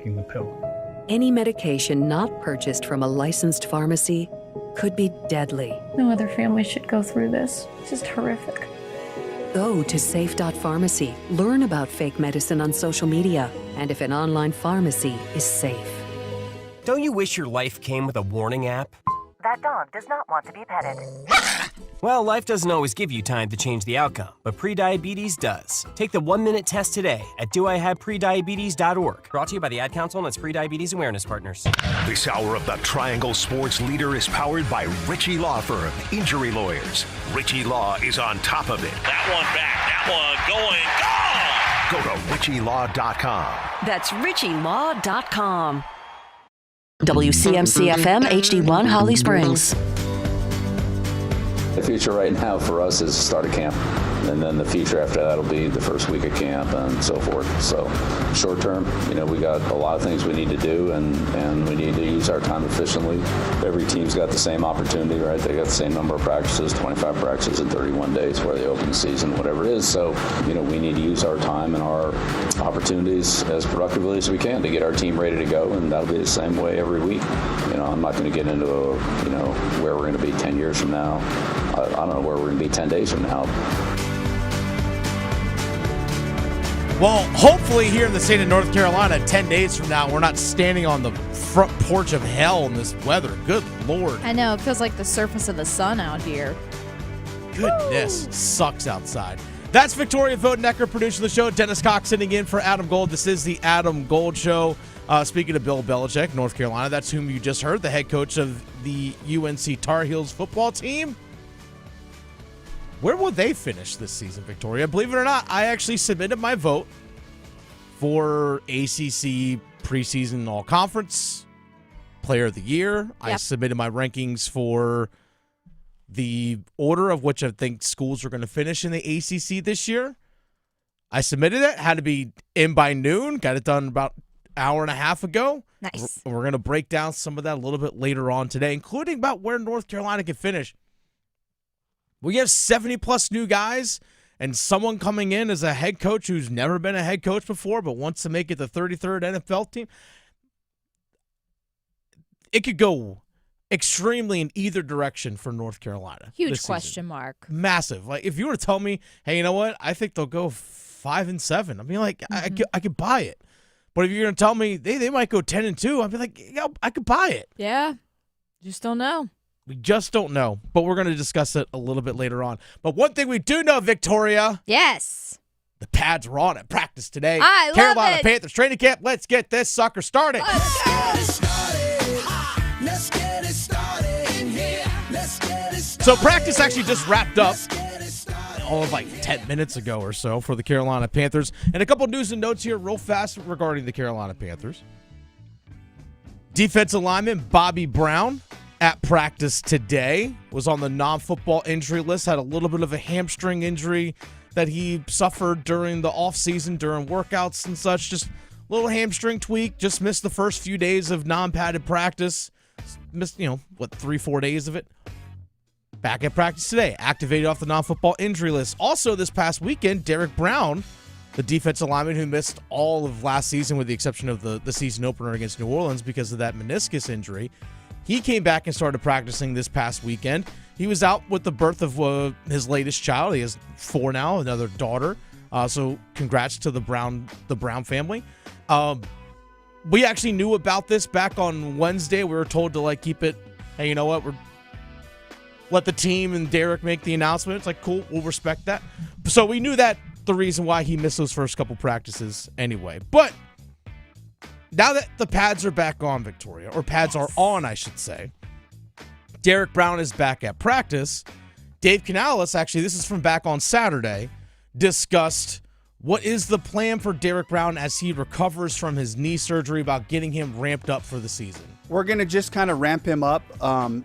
taking the pill. Any medication not purchased from a licensed pharmacy could be deadly. No other family should go through this. It's just horrific. Go to safe.pharmacy. Learn about fake medicine on social media and if an online pharmacy is safe. Don't you wish your life came with a warning app? That dog does not want to be petted. Well, life doesn't always give you time to change the outcome, but prediabetes does. Take the 1-minute test today at doihaveprediabetes.org. Brought to you by the Ad Council and its prediabetes awareness partners. This hour of the Triangle Sports Leader is powered by Ritchie Law Firm, injury lawyers. Ritchie Law is on top of it. That one back, that one going, gone! Go to ritchielaw.com. That's ritchielaw.com. WCMC-FM HD1 Holly Springs. The future right now for us is start of camp, and then the future after that will be the first week of camp and so forth. So short term, we got a lot of things we need to do, and we need to use our time efficiently. Every team's got the same opportunity, right? They got the same number of practices, 25 practices in 31 days where they open the season, whatever it is. So, we need to use our time and our opportunities as productively as we can to get our team ready to go, and that'll be the same way every week. I'm not going to get into, where we're going to be 10 years from now. I don't know where we're going to be 10 days from now. Well, hopefully here in the state of North Carolina, 10 days from now, we're not standing on the front porch of hell in this weather. Good Lord. I know. It feels like the surface of the sun out here. Goodness. Woo! Sucks outside. That's Victoria Vodenecker producing the show. Dennis Cox sitting in for Adam Gold. This is the Adam Gold Show. Speaking of Bill Belichick, North Carolina, that's whom you just heard, the head coach of the UNC Tar Heels football team. Where will they finish this season, Victoria? Believe it or not, I actually submitted my vote for ACC preseason all-conference player of the year. Yep. I submitted my rankings for the order of which I think schools are going to finish in the ACC this year. I submitted it, had to be in by noon, got it done about an hour and a half ago. Nice. We're going to break down some of that a little bit later on today, including about where North Carolina can finish. We have 70-plus new guys and someone coming in as a head coach who's never been a head coach before but wants to make it the 33rd NFL team. It could go extremely in either direction for North Carolina. Huge question mark. Massive. Like, if you were to tell me, hey, you know what? I think they'll go 5-7. I'd be like, I could buy it. But if you're going to tell me they might go 10-2, I'd be like, I could buy it. Yeah. Just don't know. We just don't know, but we're going to discuss it a little bit later on. But one thing we do know, Victoria. Yes. The Pads were on at practice today. I Carolina love it. Panthers training camp. Let's get this sucker started. Let's go. So practice actually just wrapped up all of like 10 minutes ago or so for the Carolina Panthers. And a couple news and notes here real fast regarding the Carolina Panthers. Defensive lineman Bobby Brown at practice today, was on the non-football injury list, had a little bit of a hamstring injury that he suffered during the offseason, during workouts and such. Just a little hamstring tweak, just missed the first few days of non-padded practice. Missed, 3-4 days of it. Back at practice today, activated off the non-football injury list. Also this past weekend, Derrick Brown, the defensive lineman who missed all of last season with the exception of the season opener against New Orleans because of that meniscus injury, he came back and started practicing this past weekend. He was out with the birth of his latest child. He has 4 now, another daughter. So congrats to the Brown family. We actually knew about this back on Wednesday. We were told to keep it. Hey, you know what? Let the team and Derrick make the announcement. It's like, cool, we'll respect that. So we knew that the reason why he missed those first couple practices anyway. But now that the pads are back on, Victoria, or pads are on, I should say, Derrick Brown is back at practice. Dave Canales, actually, this is from back on Saturday, discussed what is the plan for Derrick Brown as he recovers from his knee surgery, about getting him ramped up for the season. We're going to just kind of ramp him up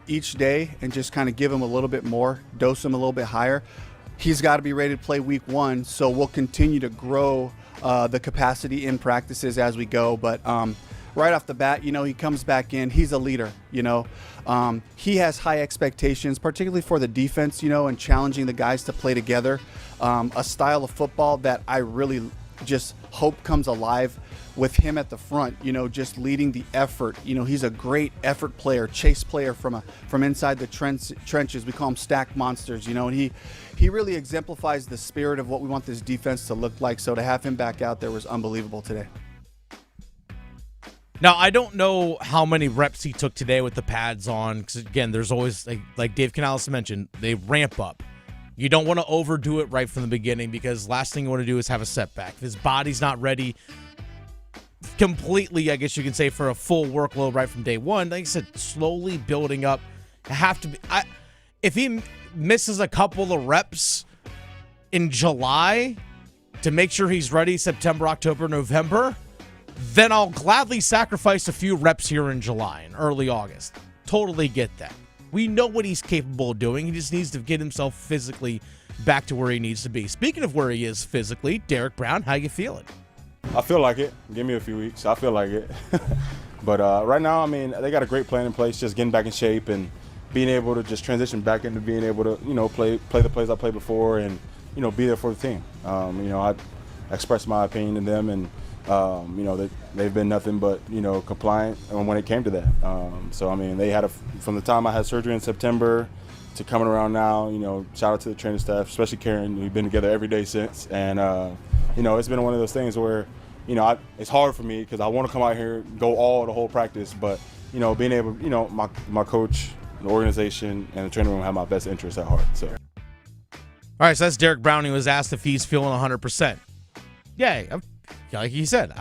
each day and just kind of give him a little bit more, dose him a little bit higher. He's got to be ready to play week 1, so we'll continue to grow the capacity in practices as we go. But right off the bat, he comes back in. He's a leader, He has high expectations, particularly for the defense, and challenging the guys to play together. A style of football that I really just hope comes alive with him at the front, just leading the effort. He's a great effort player, chase player from inside the trenches. We call him stack monsters, and he really exemplifies the spirit of what we want this defense to look like. So to have him back out there was unbelievable today. Now, I don't know how many reps he took today with the pads on, because, again, there's always, like Dave Canales mentioned, they ramp up. You don't want to overdo it right from the beginning, because last thing you want to do is have a setback. If his body's not ready completely, I guess you can say, for a full workload right from day one, like I said, slowly building up. If he misses a couple of reps in July to make sure he's ready September, October, November, then I'll gladly sacrifice a few reps here in July and early August. Totally get that. We know what he's capable of doing. He just needs to get himself physically back to where he needs to be. Speaking of where he is physically, Derrick Brown, how you feeling? I feel like it. Give me a few weeks. I feel like it. But right now, they got a great plan in place, just getting back in shape and being able to just transition back into being able to, play the plays I played before and, be there for the team. I expressed my opinion to them, and they've been nothing but, compliant when it came to that. They had from the time I had surgery in September to coming around now, shout out to the training staff, especially Karen. We've been together every day since. And, it's been one of those things where, it's hard for me because I want to come out here, go all the whole practice. But, being able, my coach, the organization, and the training room have my best interests at heart. So. All right, so that's Derrick Brown. He was asked if he's feeling 100%. Yeah, like he said,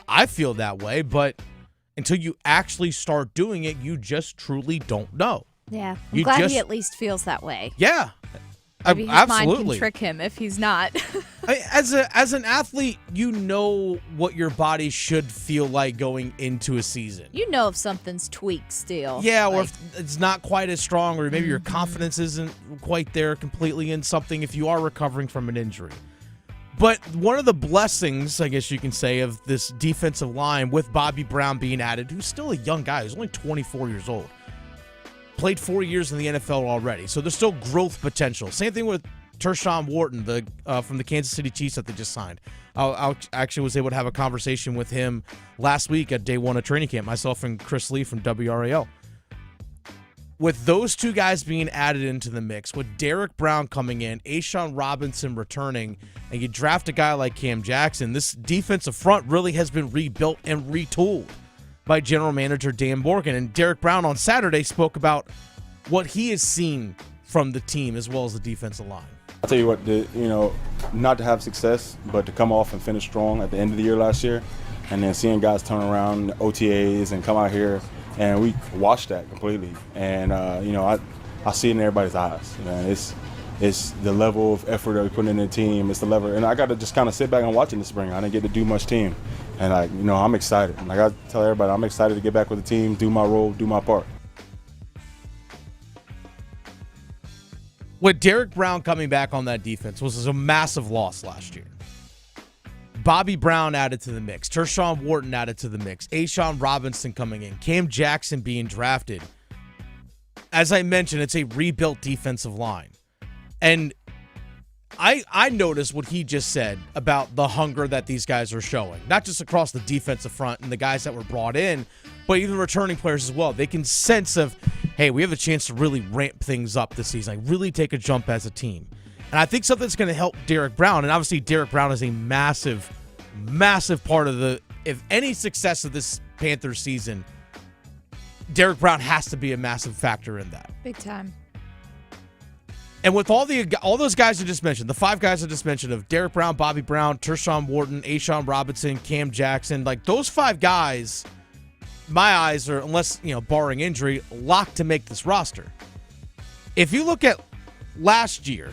I feel that way, but until you actually start doing it, you just truly don't know. Yeah, I'm glad he at least feels that way. Yeah, maybe his absolutely. mind can trick him if he's not. As an athlete, you know what your body should feel like going into a season. You know if something's tweaked still. Yeah, or if it's not quite as strong, or maybe your confidence isn't quite there completely in something if you are recovering from an injury. But one of the blessings, I guess you can say, of this defensive line with Bobby Brown being added, who's still a young guy, he's only 24 years old, played 4 years in the NFL already, so there's still growth potential. Same thing with Tershawn Wharton, from the Kansas City Chiefs that they just signed. I actually was able to have a conversation with him last week at day one of training camp, myself and Chris Lee from WRAL. With those two guys being added into the mix, with Derrick Brown coming in, A'Shawn Robinson returning, and you draft a guy like Cam Jackson, this defensive front really has been rebuilt and retooled by general manager Dan Morgan. And Derrick Brown on Saturday spoke about what he has seen from the team as well as the defensive line. I'll tell you what, not to have success, but to come off and finish strong at the end of the year last year, and then seeing guys turn around OTAs and come out here, and we watched that completely. And, I see it in everybody's eyes. It's the level of effort that we put in the team. It's the level. And I got to just kind of sit back and watch in the spring. I didn't get to do much team. And, I'm excited. And I got to tell everybody, I'm excited to get back with the team, do my role, do my part. With Derrick Brown coming back on that defense was a massive loss last year. Bobby Brown added to the mix. Tershawn Wharton added to the mix. A'Shawn Robinson coming in. Cam Jackson being drafted. As I mentioned, it's a rebuilt defensive line. And I noticed what he just said about the hunger that these guys are showing. Not just across the defensive front and the guys that were brought in, but even returning players as well. They can sense of, hey, we have a chance to really ramp things up this season. Like really take a jump as a team. And I think something's going to help Derrick Brown. And obviously Derrick Brown is a massive, massive part of if any success of this Panthers season, Derrick Brown has to be a massive factor in that. Big time. And with all those guys I just mentioned, the five guys I just mentioned of Derrick Brown, Bobby Brown, Tershawn Wharton, A'Shawn Robinson, Cam Jackson, like those five guys, my eyes are, unless, barring injury, locked to make this roster. If you look at last year,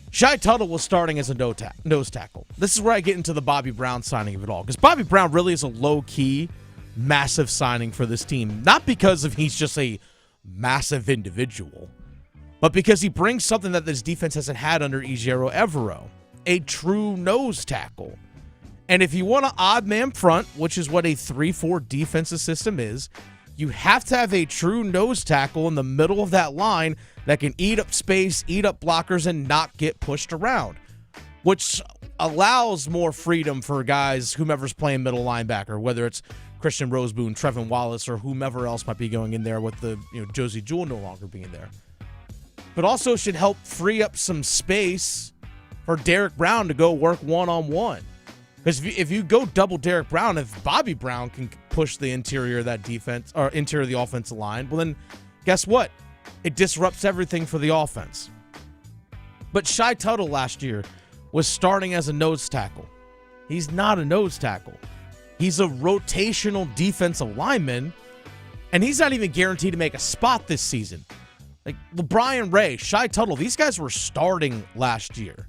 Shai Tuttle was starting as a nose tackle. This is where I get into the Bobby Brown signing of it all. Because Bobby Brown really is a low-key, massive signing for this team. Not because he's just a massive individual, but because he brings something that this defense hasn't had under Ejiro Evero, a true nose tackle. And if you want an odd man front, which is what a 3-4 defensive system is, you have to have a true nose tackle in the middle of that line that can eat up space, eat up blockers, and not get pushed around. which allows more freedom for guys, whomever's playing middle linebacker, whether it's Christian Roseboom, Trevin Wallace, or whomever else might be going in there with the Josie Jewell no longer being there. But also should help free up some space for Derrick Brown to go work one-on-one. Because if you go double Derrick Brown, if Bobby Brown can push the interior of that defense or interior of the offensive line, well then guess what? It disrupts everything for the offense. But Shy Tuttle last year was starting as a nose tackle. He's not a nose tackle. He's a rotational defensive lineman, and he's not even guaranteed to make a spot this season. Like LeBron Ray, Shy Tuttle, these guys were starting last year.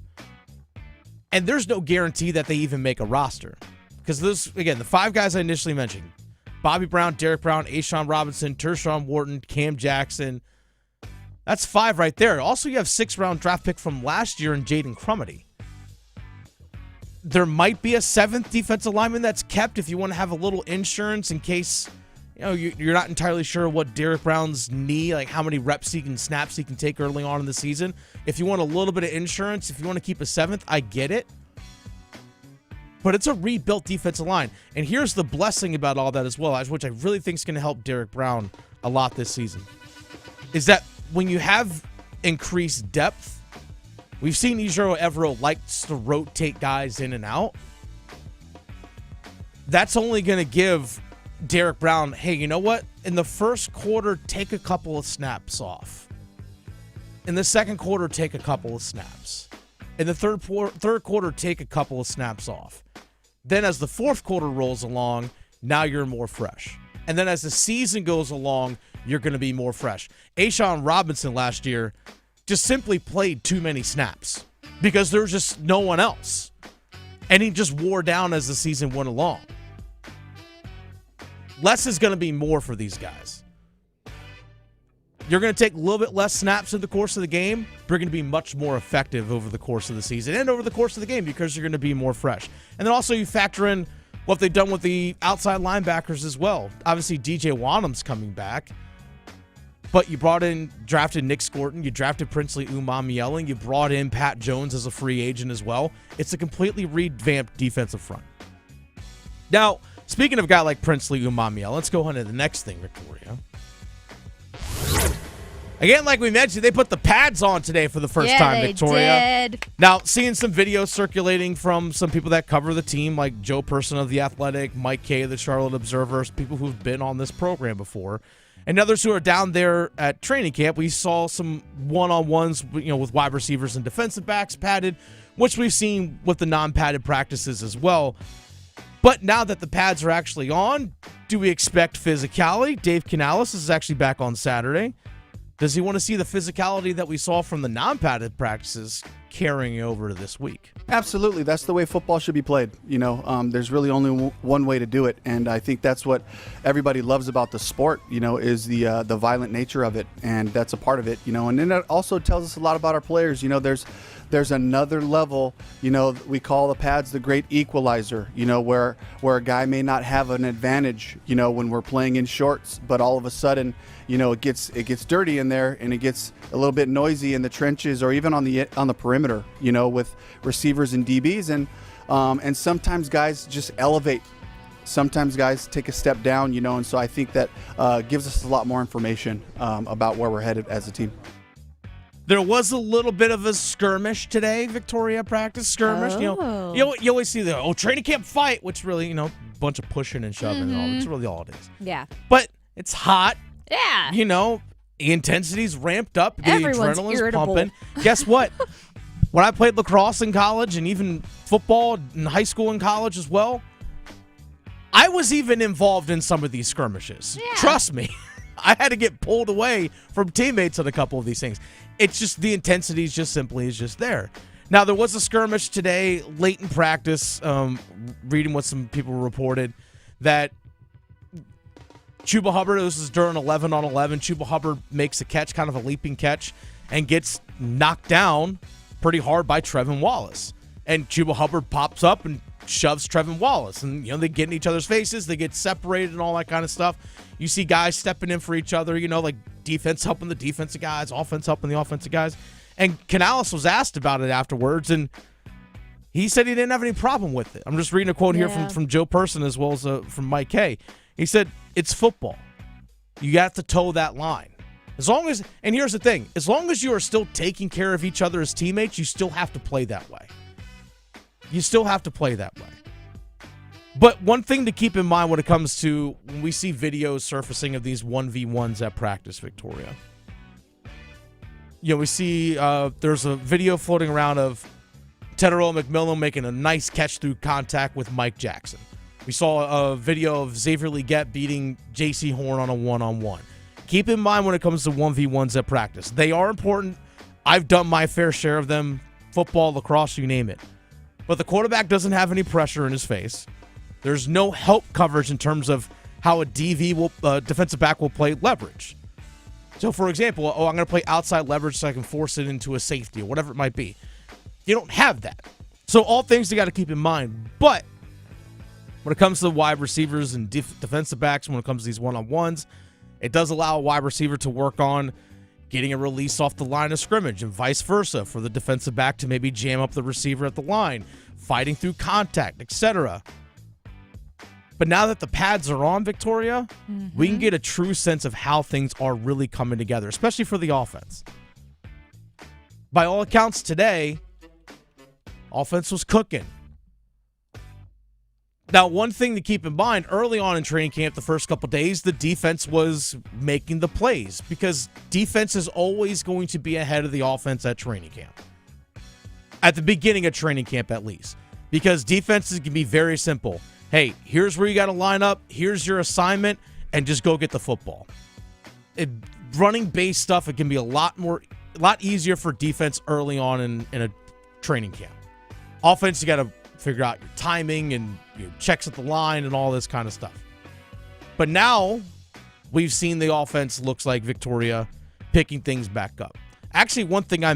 And there's no guarantee that they even make a roster. Because those, again, the 5 guys I initially mentioned, Bobby Brown, Derrick Brown, A'Shawn Robinson, Tershawn Wharton, Cam Jackson, that's 5 right there. Also, you have 6th-round draft pick from last year in Jaden Crumity. There might be a 7th defensive lineman that's kept if you want to have a little insurance in case you're not entirely sure what Derrick Brown's knee, like how many reps he can, snaps he can take early on in the season. If you want a little bit of insurance, if you want to keep a 7th, I get it. But it's a rebuilt defensive line. And here's the blessing about all that as well, which I really think is going to help Derrick Brown a lot this season, is that when you have increased depth, we've seen Ejiro Evero likes to rotate guys in and out. That's only going to give Derrick Brown, hey, you know what? In the first quarter, take a couple of snaps off. In the second quarter, take a couple of snaps. In the third quarter, take a couple of snaps off. Then as the fourth quarter rolls along, now you're more fresh. And then as the season goes along, you're going to be more fresh. A'Shawn Robinson last year just simply played too many snaps because there was just no one else. And he just wore down as the season went along. Less is going to be more for these guys. You're going to take a little bit less snaps in the course of the game, but you're going to be much more effective over the course of the season and over the course of the game because you're going to be more fresh. And then also you factor in what they've done with the outside linebackers as well. Obviously, DJ Wanham's coming back, but you drafted Nick Scorton, you drafted Princely Umamiele, you brought in Pat Jones as a free agent as well. It's a completely revamped defensive front. Now, speaking of a guy like Princely Umamiele, let's go on to the next thing, Victoria. Again, like we mentioned, they put the pads on today for the first time, Victoria. Did. Now, seeing some videos circulating from some people that cover the team, like Joe Person of The Athletic, Mike Kay of the Charlotte Observer, people who've been on this program before, and others who are down there at training camp. We saw some one-on-ones, with wide receivers and defensive backs padded, which we've seen with the non-padded practices as well. But now that the pads are actually on, do we expect physicality? Dave Canales is actually back on Saturday. Does he want to see the physicality that we saw from the non-padded practices carrying over to this week? Absolutely. That's the way football should be played. There's really only one way to do it. And I think that's what everybody loves about the sport, is the violent nature of it. And that's a part of it, and then it also tells us a lot about our players. There's another level, we call the pads the great equalizer, where a guy may not have an advantage, when we're playing in shorts, but all of a sudden, it gets dirty in there and it gets a little bit noisy in the trenches or even on the perimeter, with receivers and DBs, and sometimes guys just elevate. Sometimes guys take a step down, and so I think that gives us a lot more information about where we're headed as a team. There was a little bit of a skirmish today, Victoria practice skirmish. Oh. You always see the training camp fight, which really, a bunch of pushing and shoving and all. It's really all it is. Yeah. But it's hot. Yeah. The intensity's ramped up. The Everyone's adrenaline's irritable. pumping. Guess what? When I played lacrosse in college and even football in high school and college as well, I was even involved in some of these skirmishes. Yeah. Trust me. I had to get pulled away from teammates on a couple of these things. It's just the intensity is just there. Now, there was a skirmish today, late in practice, reading what some people reported, that Chuba Hubbard, this is during 11-on-11, Chuba Hubbard makes a catch, kind of a leaping catch, and gets knocked down pretty hard by Trevin Wallace. And Chuba Hubbard pops up and shoves Trevin Wallace. And, they get in each other's faces, they get separated and all that kind of stuff. You see guys stepping in for each other, like defense helping the defensive guys, offense helping the offensive guys. And Canales was asked about it afterwards, and He said he didn't have any problem with it. I'm just reading a quote here from Joe Person as well as from Mike Kay. He said, it's football. You have to toe that line. As long as, and here's the thing, as long as you are still taking care of each other as teammates, you still have to play that way. You still have to play that way. But one thing to keep in mind when it comes to when we see videos surfacing of these 1v1s at practice, Victoria. We see there's a video floating around of Tedero McMillan making a nice catch through contact with Mike Jackson. We saw a video of Xavier Legette beating J.C. Horn on a one-on-one. Keep in mind when it comes to 1v1s at practice. They are important. I've done my fair share of them. Football, lacrosse, you name it. But the quarterback doesn't have any pressure in his face. There's no help coverage in terms of how a defensive back will play leverage. So, for example, I'm going to play outside leverage so I can force it into a safety or whatever it might be. You don't have that. So all things you got to keep in mind. But when it comes to wide receivers and defensive backs, when it comes to these one-on-ones, it does allow a wide receiver to work on getting a release off the line of scrimmage and vice versa for the defensive back to maybe jam up the receiver at the line, fighting through contact, etc. But now that the pads are on, Victoria, we can get a true sense of how things are really coming together, especially for the offense. By all accounts today, offense was cooking. Now, one thing to keep in mind, early on in training camp, the first couple days, the defense was making the plays because defense is always going to be ahead of the offense at training camp. At the beginning of training camp, at least. Because defenses can be very simple. Hey, here's where you got to line up. Here's your assignment, and just go get the football. Running base stuff, it can be a lot easier for defense early on in a training camp. Offense, you got to figure out your timing and your checks at the line and all this kind of stuff. But now we've seen the offense looks like Victoria picking things back up. Actually, one thing I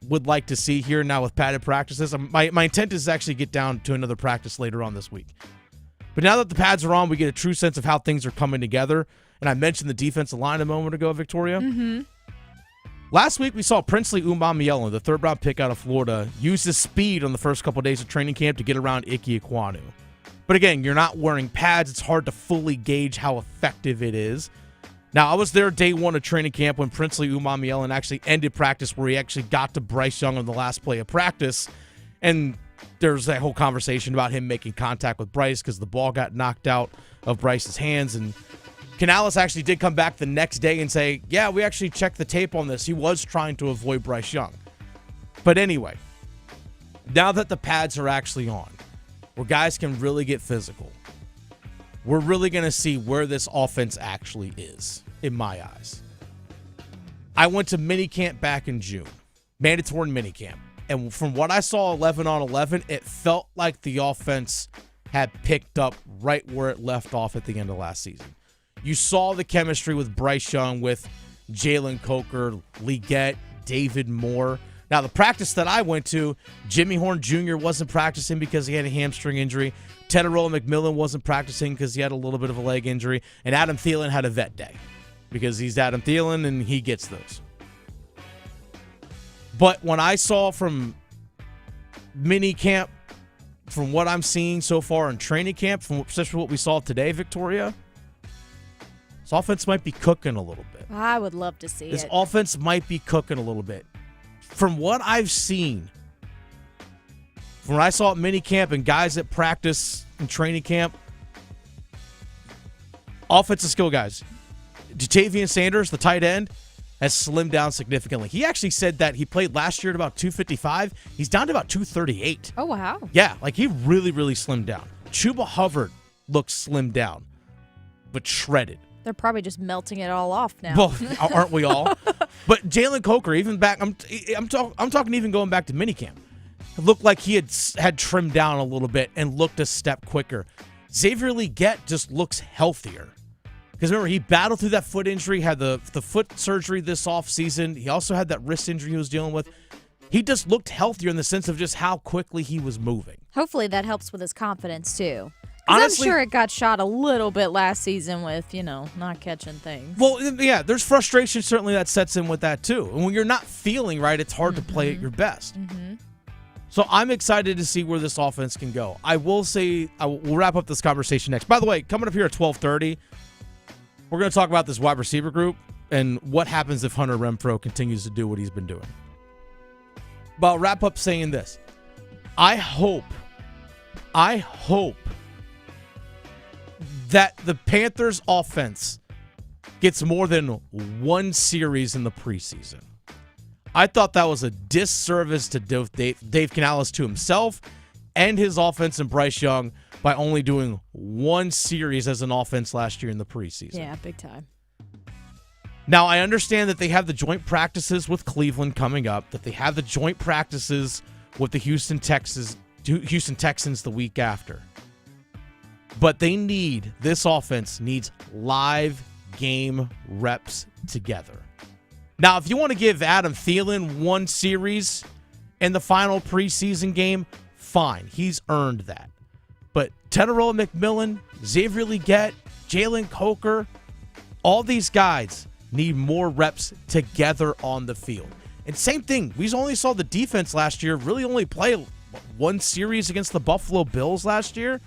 would like to see here now with padded practices, my intent is to actually get down to another practice later on this week. But now that the pads are on, we get a true sense of how things are coming together. And I mentioned the defensive line a moment ago, Victoria. Last week, we saw Princely Umamiela, the third-round pick out of Florida, use his speed on the first couple of days of training camp to get around Ike Ekwonu. But again, you're not wearing pads. It's hard to fully gauge how effective it is. Now, I was there day one of training camp when Princely Umamiela actually ended practice where he actually got to Bryce Young on the last play of practice. And there's that whole conversation about him making contact with Bryce because the ball got knocked out of Bryce's hands. And Canales actually did come back the next day and say, yeah, we actually checked the tape on this. He was trying to avoid Bryce Young. But anyway, now that the pads are actually on, where guys can really get physical, we're really going to see where this offense actually is, in my eyes. I went to minicamp back in June, mandatory minicamp. And from what I saw 11 on 11, it felt like the offense had picked up right where it left off at the end of last season. You saw the chemistry with Bryce Young, with Jalen Coker, Legette, David Moore. Now, the practice that I went to, Jimmy Horn Jr. wasn't practicing because he had a hamstring injury. Tedero McMillan wasn't practicing because he had a little bit of a leg injury. And Adam Thielen had a vet day because he's Adam Thielen and he gets those. But when I saw from mini camp, from what I'm seeing so far in training camp, from especially what we saw today, Victoria, this offense might be cooking a little bit. I would love to see This it. offense might be cooking a little bit. From what I've seen, from what I saw at minicamp and guys at practice and training camp, offensive skill guys. Jatavian Sanders, the tight end, has slimmed down significantly. He actually said that he played last year at about 255. He's down to about 238. Oh, wow. Yeah, like he really, really slimmed down. Chuba Hubbard looks slimmed down, but shredded. They're probably just melting it all off now. Well, aren't we all? But Jalen Coker, even back, I'm talking even going back to minicamp, it looked like he had trimmed down a little bit and looked a step quicker. Xavier Legette just looks healthier. Because remember, he battled through that foot injury, had the foot surgery this offseason. He also had that wrist injury he was dealing with. He just looked healthier in the sense of just how quickly he was moving. Hopefully that helps with his confidence, too. Honestly, I'm sure it got shot a little bit last season with, not catching things. Well, yeah, there's frustration certainly that sets in with that, too. And when you're not feeling right, it's hard to play at your best. So I'm excited to see where this offense can go. I will say, we'll wrap up this conversation next. By the way, coming up here at 12:30, we're going to talk about this wide receiver group and what happens if Hunter Renfrow continues to do what he's been doing. But I'll wrap up saying this. I hope that the Panthers offense gets more than one series in the preseason. I thought that was a disservice to Dave Canales, to himself and his offense, and Bryce Young, by only doing one series as an offense last year in the preseason. Yeah, big time. Now, I understand that they have the joint practices with Cleveland coming up, that they have the joint practices with the Houston Texans the week after. But this offense needs live game reps together. Now, if you want to give Adam Thielen one series in the final preseason game, fine. He's earned that. But Teteroa McMillan, Xavier Legette, Jalen Coker, all these guys need more reps together on the field. And same thing, we only saw the defense last year really only play one series against the Buffalo Bills last year.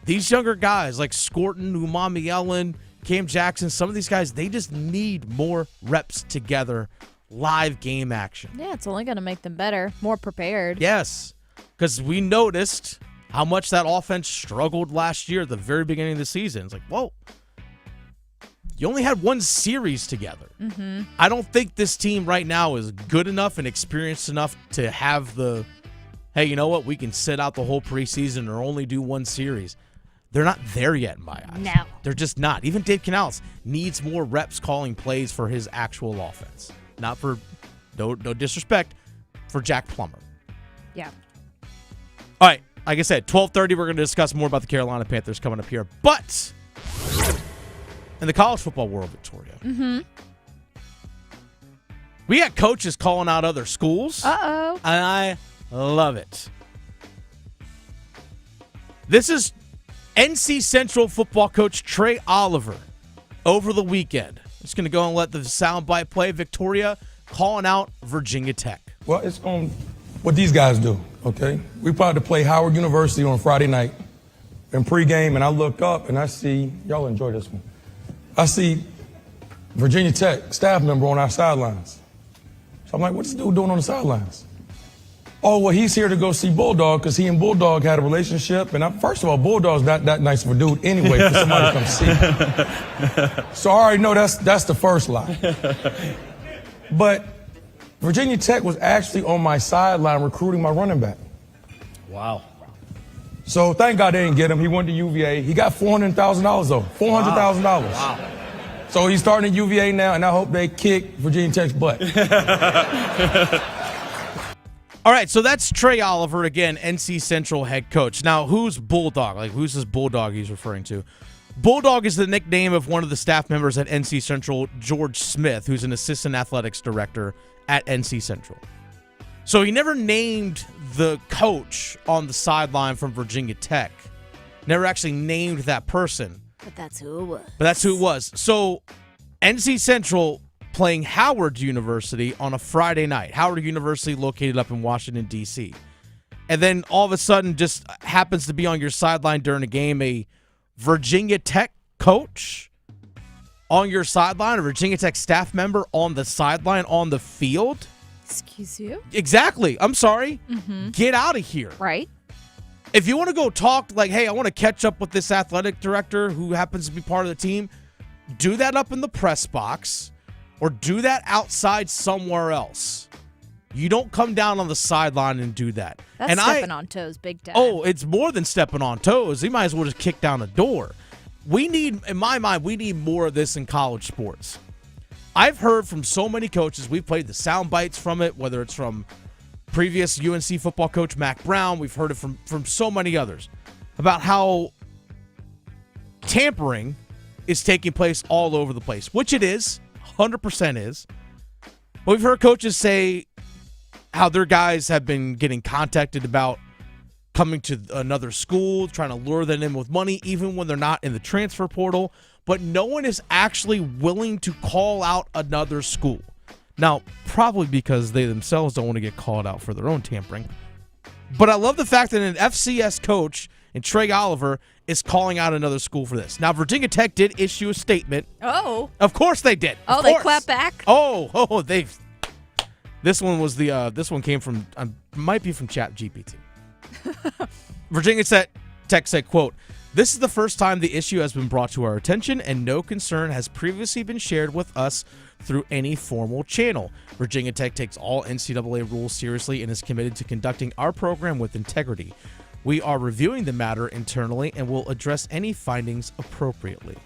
These younger guys like Scorton, Umami Ellen, Cam Jackson, some of these guys, they just need more reps together, live game action. Yeah, it's only going to make them better, more prepared. Yes, because we noticed how much that offense struggled last year at the very beginning of the season. It's like, whoa, you only had one series together. Mm-hmm. I don't think this team right now is good enough and experienced enough to have the, hey, you know what, we can sit out the whole preseason or only do one series. They're not there yet in my eyes. No. They're just not. Even Dave Canales needs more reps calling plays for his actual offense. Not for, no disrespect, for Jack Plummer. Yeah. All right. Like I said, 12:30, we're going to discuss more about the Carolina Panthers coming up here. But in the college football world, Victoria, we got coaches calling out other schools. Uh-oh. And I love it. This is NC Central football coach Trey Oliver over the weekend. I'm just going to go and let the soundbite play. Victoria calling out Virginia Tech. Well, it's on what these guys do, okay? We about to play Howard University on Friday night in pregame, and I look up and I see, y'all enjoy this one, I see Virginia Tech staff member on our sidelines. So I'm like, what's this dude doing on the sidelines? Oh, well, he's here to go see Bulldog because he and Bulldog had a relationship. And first of all, Bulldog's not that nice of a dude anyway for somebody to come see. So I already know that's the first lie. But Virginia Tech was actually on my sideline recruiting my running back. Wow. So thank God they didn't get him. He went to UVA. He got $400,000 though, $400,000. Wow. So he's starting at UVA now, and I hope they kick Virginia Tech's butt. All right, so that's Trey Oliver, again, NC Central head coach. Now, who's Bulldog? Like, who's this Bulldog he's referring to? Bulldog is the nickname of one of the staff members at NC Central, George Smith, who's an assistant athletics director at NC Central. So he never named the coach on the sideline from Virginia Tech. Never actually named that person. But that's who it was. So NC Central playing Howard University on a Friday night. Howard University located up in Washington, D.C. And then all of a sudden just happens to be on your sideline during a game, a Virginia Tech coach on your sideline, a Virginia Tech staff member on the sideline on the field. Excuse you? Exactly. I'm sorry. Mm-hmm. Get out of here. Right. If you want to go talk like, hey, I want to catch up with this athletic director who happens to be part of the team, do that up in the press box. Or do that outside somewhere else. You don't come down on the sideline and do that. That's stepping on toes big time. Oh, it's more than stepping on toes. He might as well just kick down a door. In my mind, we need more of this in college sports. I've heard from so many coaches. We've played the sound bites from it, whether it's from previous UNC football coach Mac Brown. We've heard it from so many others about how tampering is taking place all over the place, which it is. 100% is. But we've heard coaches say how their guys have been getting contacted about coming to another school, trying to lure them in with money, even when they're not in the transfer portal. But no one is actually willing to call out another school. Now, probably because they themselves don't want to get called out for their own tampering. But I love the fact that an FCS coach and Trey Oliver is calling out another school for this. Now, Virginia Tech did issue a statement. Oh. Of course they did. Oh, they clap back? They've. This one came from, might be from ChatGPT. Virginia Tech said, quote, "This is the first time the issue has been brought to our attention, and no concern has previously been shared with us through any formal channel. Virginia Tech takes all NCAA rules seriously and is committed to conducting our program with integrity. We are reviewing the matter internally and will address any findings appropriately."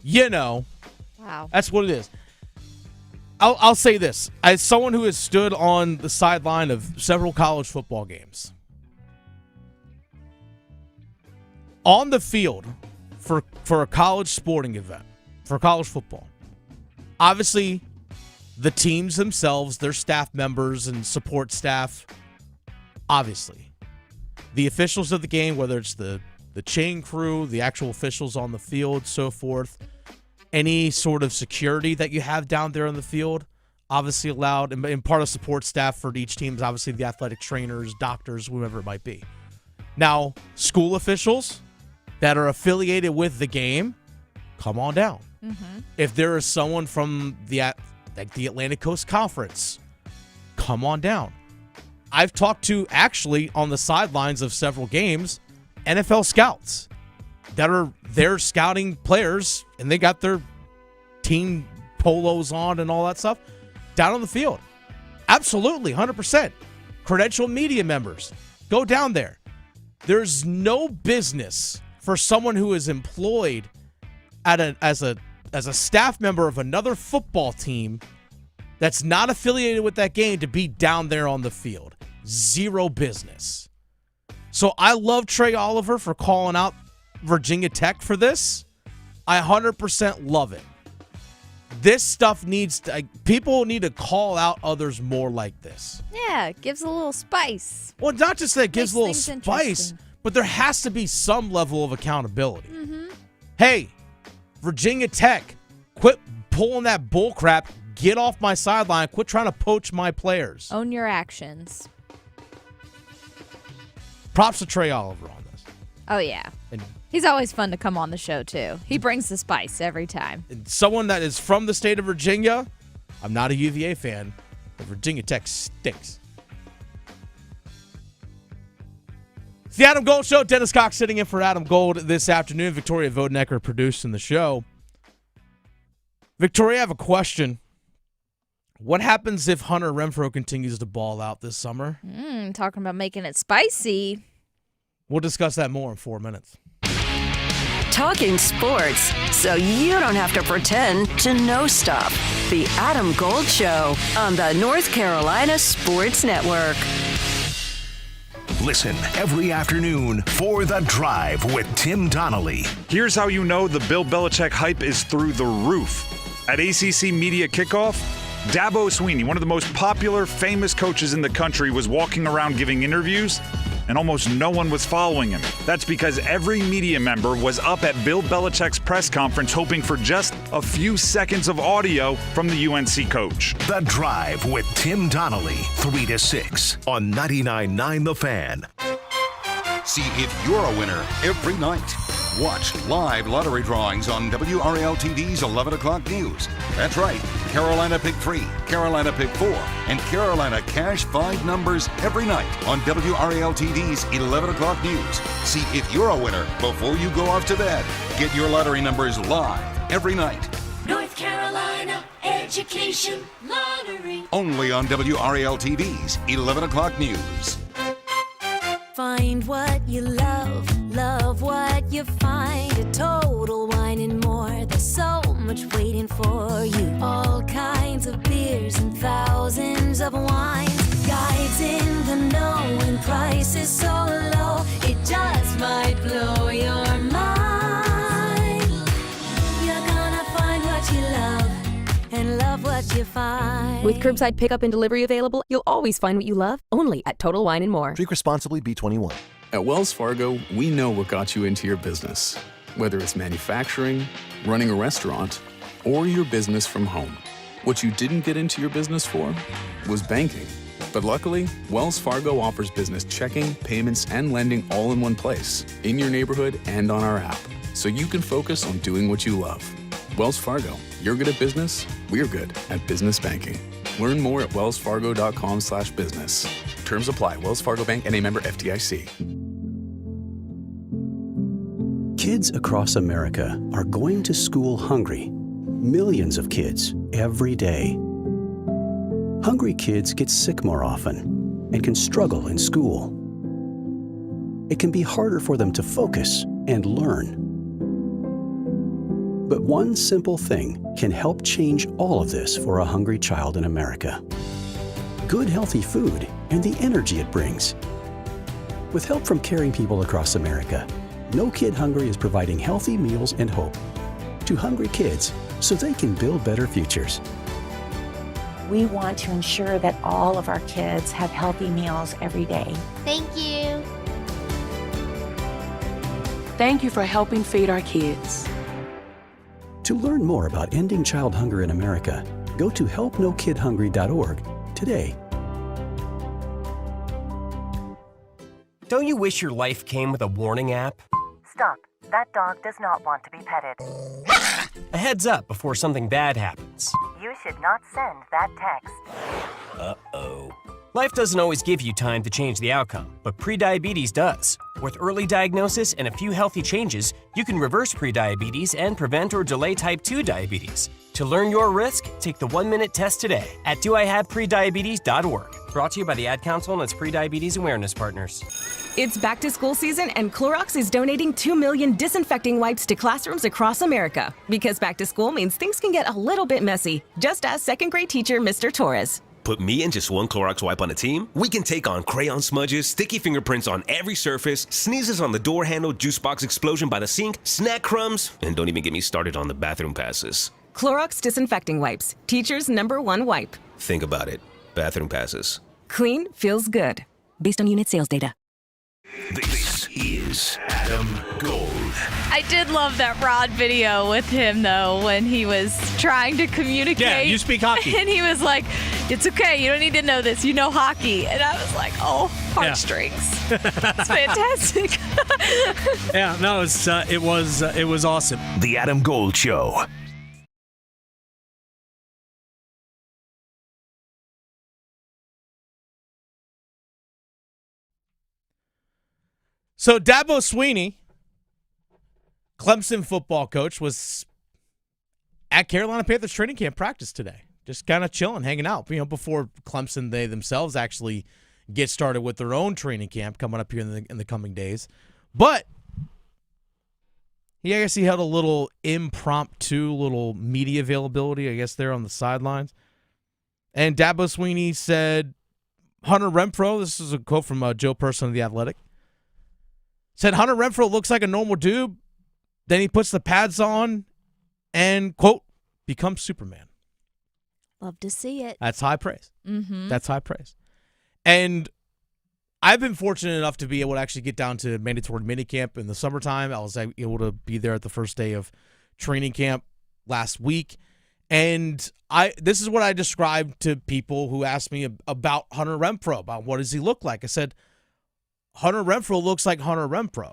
Wow. That's what it is. I'll say this. As someone who has stood on the sideline of several college football games, on the field for a college sporting event, for college football, obviously the teams themselves, their staff members and support staff, obviously. The officials of the game, whether it's the chain crew, the actual officials on the field, so forth, any sort of security that you have down there on the field, obviously allowed, and part of support staff for each team is obviously the athletic trainers, doctors, whoever it might be. Now, school officials that are affiliated with the game, come on down. Mm-hmm. If there is someone from the Atlantic Coast Conference, come on down. I've talked to, actually, on the sidelines of several games, NFL scouts that are there scouting players, and they got their team polos on and all that stuff down on the field. Absolutely, 100%. Credentialed media members, go down there. There's no business for someone who is employed as a staff member of another football team that's not affiliated with that game to be down there on the field. Zero business. So I love Trey Oliver for calling out Virginia Tech for this. I 100% love it. This stuff people need to call out others more like this. Yeah, it gives a little spice. Well, not just that it gives a little spice, but there has to be some level of accountability. Mm-hmm. Hey, Virginia Tech, quit pulling that bull crap. Get off my sideline. Quit trying to poach my players. Own your actions. Props to Trey Oliver on this. Oh, yeah. And he's always fun to come on the show, too. He brings the spice every time. And someone that is from the state of Virginia, I'm not a UVA fan, but Virginia Tech stinks. It's the Adam Gold Show. Dennis Cox sitting in for Adam Gold this afternoon. Victoria Vodenecker producing the show. Victoria, I have a question. What happens if Hunter Renfrow continues to ball out this summer? Talking about making it spicy. We'll discuss that more in 4 minutes. Talking sports, so you don't have to pretend to know stuff. The Adam Gold Show on the North Carolina Sports Network. Listen every afternoon for The Drive with Tim Donnelly. Here's how you know the Bill Belichick hype is through the roof. At ACC Media Kickoff, Dabo Swinney, one of the most popular, famous coaches in the country, was walking around giving interviews, and almost no one was following him. That's because every media member was up at Bill Belichick's press conference hoping for just a few seconds of audio from the UNC coach. The Drive with Tim Donnelly, 3 to 6 on 99.9 The Fan. See if you're a winner every night. Watch live lottery drawings on WRAL-TV's 11 o'clock news. That's right, Carolina Pick 3, Carolina Pick 4, and Carolina Cash 5 numbers every night on WRAL-TV's 11 o'clock news. See if you're a winner before you go off to bed. Get your lottery numbers live every night. North Carolina Education Lottery. Only on WRAL-TV's 11 o'clock news. Find what you love, love what you find. A Total Wine and More. There's so much waiting for you. All kinds of beers and thousands of wines. Guides in the know and prices so low. It just might blow your mind. You're gonna find what you love and love what you find. With curbside pickup and delivery available, you'll always find what you love, only at Total Wine & More. Drink responsibly, B21. At Wells Fargo, we know what got you into your business. Whether it's manufacturing, running a restaurant, or your business from home. What you didn't get into your business for was banking. But luckily, Wells Fargo offers business checking, payments, and lending all in one place, in your neighborhood and on our app, so you can focus on doing what you love. Wells Fargo, you're good at business, we're good at business banking. Learn more at wellsfargo.com/business. Terms apply. Wells Fargo Bank, N.A. member FDIC. Kids across America are going to school hungry. Millions of kids every day. Hungry kids get sick more often and can struggle in school. It can be harder for them to focus and learn. But one simple thing can help change all of this for a hungry child in America. Good, healthy food and the energy it brings. With help from caring people across America, No Kid Hungry is providing healthy meals and hope to hungry kids so they can build better futures. We want to ensure that all of our kids have healthy meals every day. Thank you. Thank you for helping feed our kids. To learn more about ending child hunger in America, go to helpnokidhungry.org today. Don't you wish your life came with a warning app? Stop. That dog does not want to be petted. A heads up before something bad happens. You should not send that text. Uh-oh. Life doesn't always give you time to change the outcome, but prediabetes does. With early diagnosis and a few healthy changes, you can reverse prediabetes and prevent or delay type 2 diabetes. To learn your risk, take the 1-minute test today at doihaveprediabetes.org. Brought to you by the Ad Council and its prediabetes awareness partners. It's back to school season, and Clorox is donating 2 million disinfecting wipes to classrooms across America. Because back to school means things can get a little bit messy. Just ask second grade teacher Mr. Torres. Put me and just one Clorox wipe on a team? We can take on crayon smudges, sticky fingerprints on every surface, sneezes on the door handle, juice box explosion by the sink, snack crumbs, and don't even get me started on the bathroom passes. Clorox disinfecting wipes. Teacher's #1 wipe. Think about it. Bathroom passes. Clean feels good. Based on unit sales data. This is Adam Gold. I did love that Rod video with him, though, when he was trying to communicate. Yeah, you speak hockey. And he was like, it's okay, you don't need to know this, you know hockey. And I was like, oh, heartstrings. Yeah. It's fantastic. Yeah, no, it was awesome. The Adam Gold Show. So Dabo Swinney, Clemson football coach, was at Carolina Panthers training camp practice today. Just kind of chilling, hanging out, before Clemson, they themselves actually get started with their own training camp coming up here in the coming days. But I guess he had a little impromptu little media availability, I guess, there on the sidelines. And Dabo Swinney said, Hunter Renfrow, this is a quote from Joe Person of The Athletic, said Hunter Renfrow looks like a normal dude. Then he puts the pads on and, quote, becomes Superman. Love to see it. That's high praise. Mm-hmm. That's high praise. And I've been fortunate enough to be able to actually get down to mandatory minicamp in the summertime. I was able to be there at the first day of training camp last week. And this is what I described to people who asked me about Hunter Renfrow, about what does he look like. I said, Hunter Renfrow looks like Hunter Renfrow.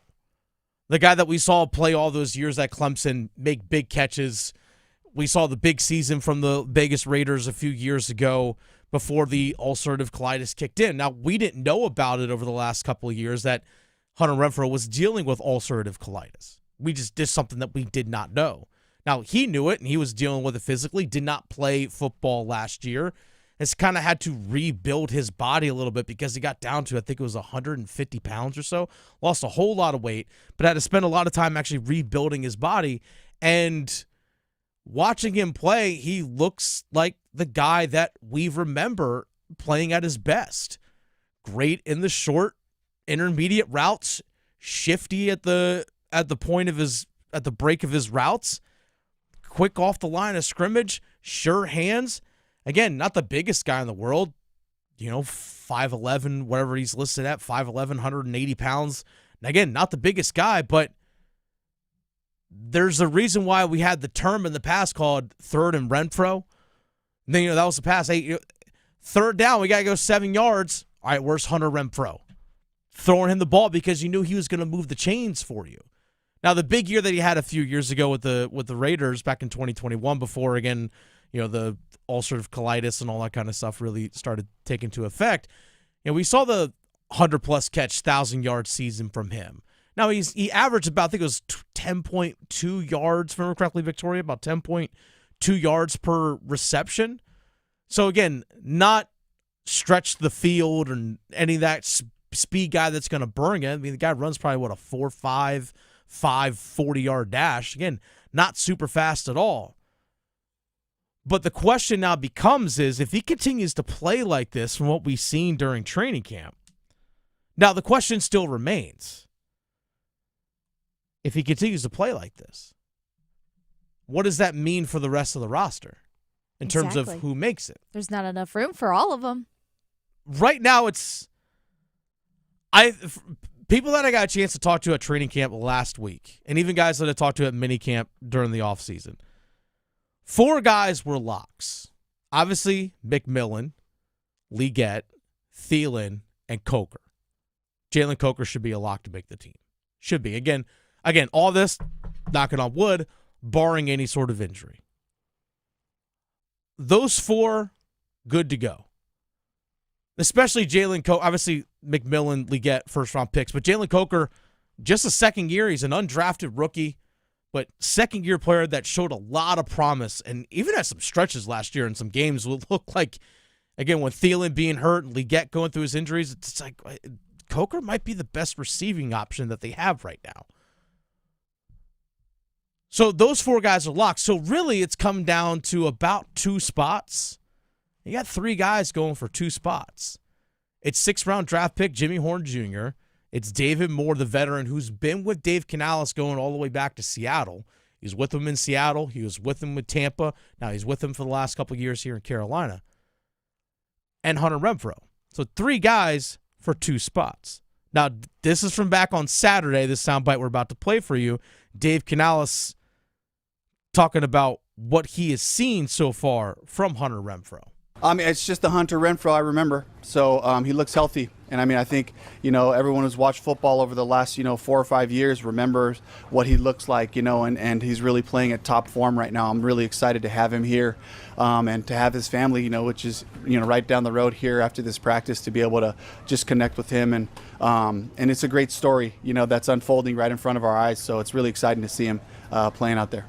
The guy that we saw play all those years at Clemson, make big catches. We saw the big season from the Vegas Raiders a few years ago before the ulcerative colitis kicked in. Now, we didn't know about it over the last couple of years that Hunter Renfrow was dealing with ulcerative colitis. We just did something that we did not know. Now, he knew it, and he was dealing with it physically, did not play football last year. Has kind of had to rebuild his body a little bit because he got down to, I think it was 150 pounds or so. Lost a whole lot of weight, but had to spend a lot of time actually rebuilding his body. And watching him play, he looks like the guy that we remember playing at his best. Great in the short, intermediate routes, shifty at the point of at the break of his routes, quick off the line of scrimmage, sure hands. Again, not the biggest guy in the world, 5'11", whatever he's listed at, 5'11", 180 pounds. And again, not the biggest guy, but there's a reason why we had the term in the past called third and Renfrow. And then, that was the past. Third down, we got to go 7 yards. All right, where's Hunter Renfrow? Throwing him the ball because you knew he was going to move the chains for you. Now, the big year that he had a few years ago with the Raiders back in 2021, before, again, the ulcerative colitis and all that kind of stuff really started taking into effect, we saw the 100-plus catch, 1,000-yard season from him. Now, he averaged about, I think it was 10.2 yards, if I remember correctly, Victoria, about 10.2 yards per reception. So, again, not stretch the field or any of that speed guy that's going to burn it. I mean, the guy runs probably, a 4.5, 40-yard dash. Again, not super fast at all. But the question now becomes is, if he continues to play like this from what we've seen during training camp, now the question still remains. If he continues to play like this, what does that mean for the rest of the roster in terms of who makes it? There's not enough room for all of them. Right now, people that I got a chance to talk to at training camp last week, and even guys that I talked to at minicamp during the offseason, 4 guys were locks. Obviously, McMillan, Leggett, Thielen, and Coker. Jalen Coker should be a lock to make the team. Should be. Again, all this, knocking on wood, barring any sort of injury. Those 4, good to go. Especially Jalen Coker. Obviously, McMillan, Leggett, first-round picks. But Jalen Coker, just a second year. He's an undrafted rookie, but second-year player that showed a lot of promise and even had some stretches last year in some games. Will look like, again, with Thielen being hurt and Leggett going through his injuries, it's like Coker might be the best receiving option that they have right now. So those 4 guys are locked. So really, it's come down to about 2 spots. You got 3 guys going for 2 spots. It's 6th-round draft pick Jimmy Horn Jr. It's David Moore, the veteran, who's been with Dave Canales going all the way back to Seattle. He's with him in Seattle. He was with him with Tampa. Now he's with him for the last couple of years here in Carolina. And Hunter Renfrow. So 3 guys for 2 spots. Now, this is from back on Saturday, this soundbite we're about to play for you. Dave Canales talking about what he has seen so far from Hunter Renfrow. It's just the Hunter Renfrow I remember. So he looks healthy. And I think, everyone who's watched football over the last, 4 or 5 years remembers what he looks like, and he's really playing at top form right now. I'm really excited to have him here and to have his family, which is, right down the road here after this practice, to be able to just connect with him. And it's a great story, that's unfolding right in front of our eyes. So it's really exciting to see him playing out there.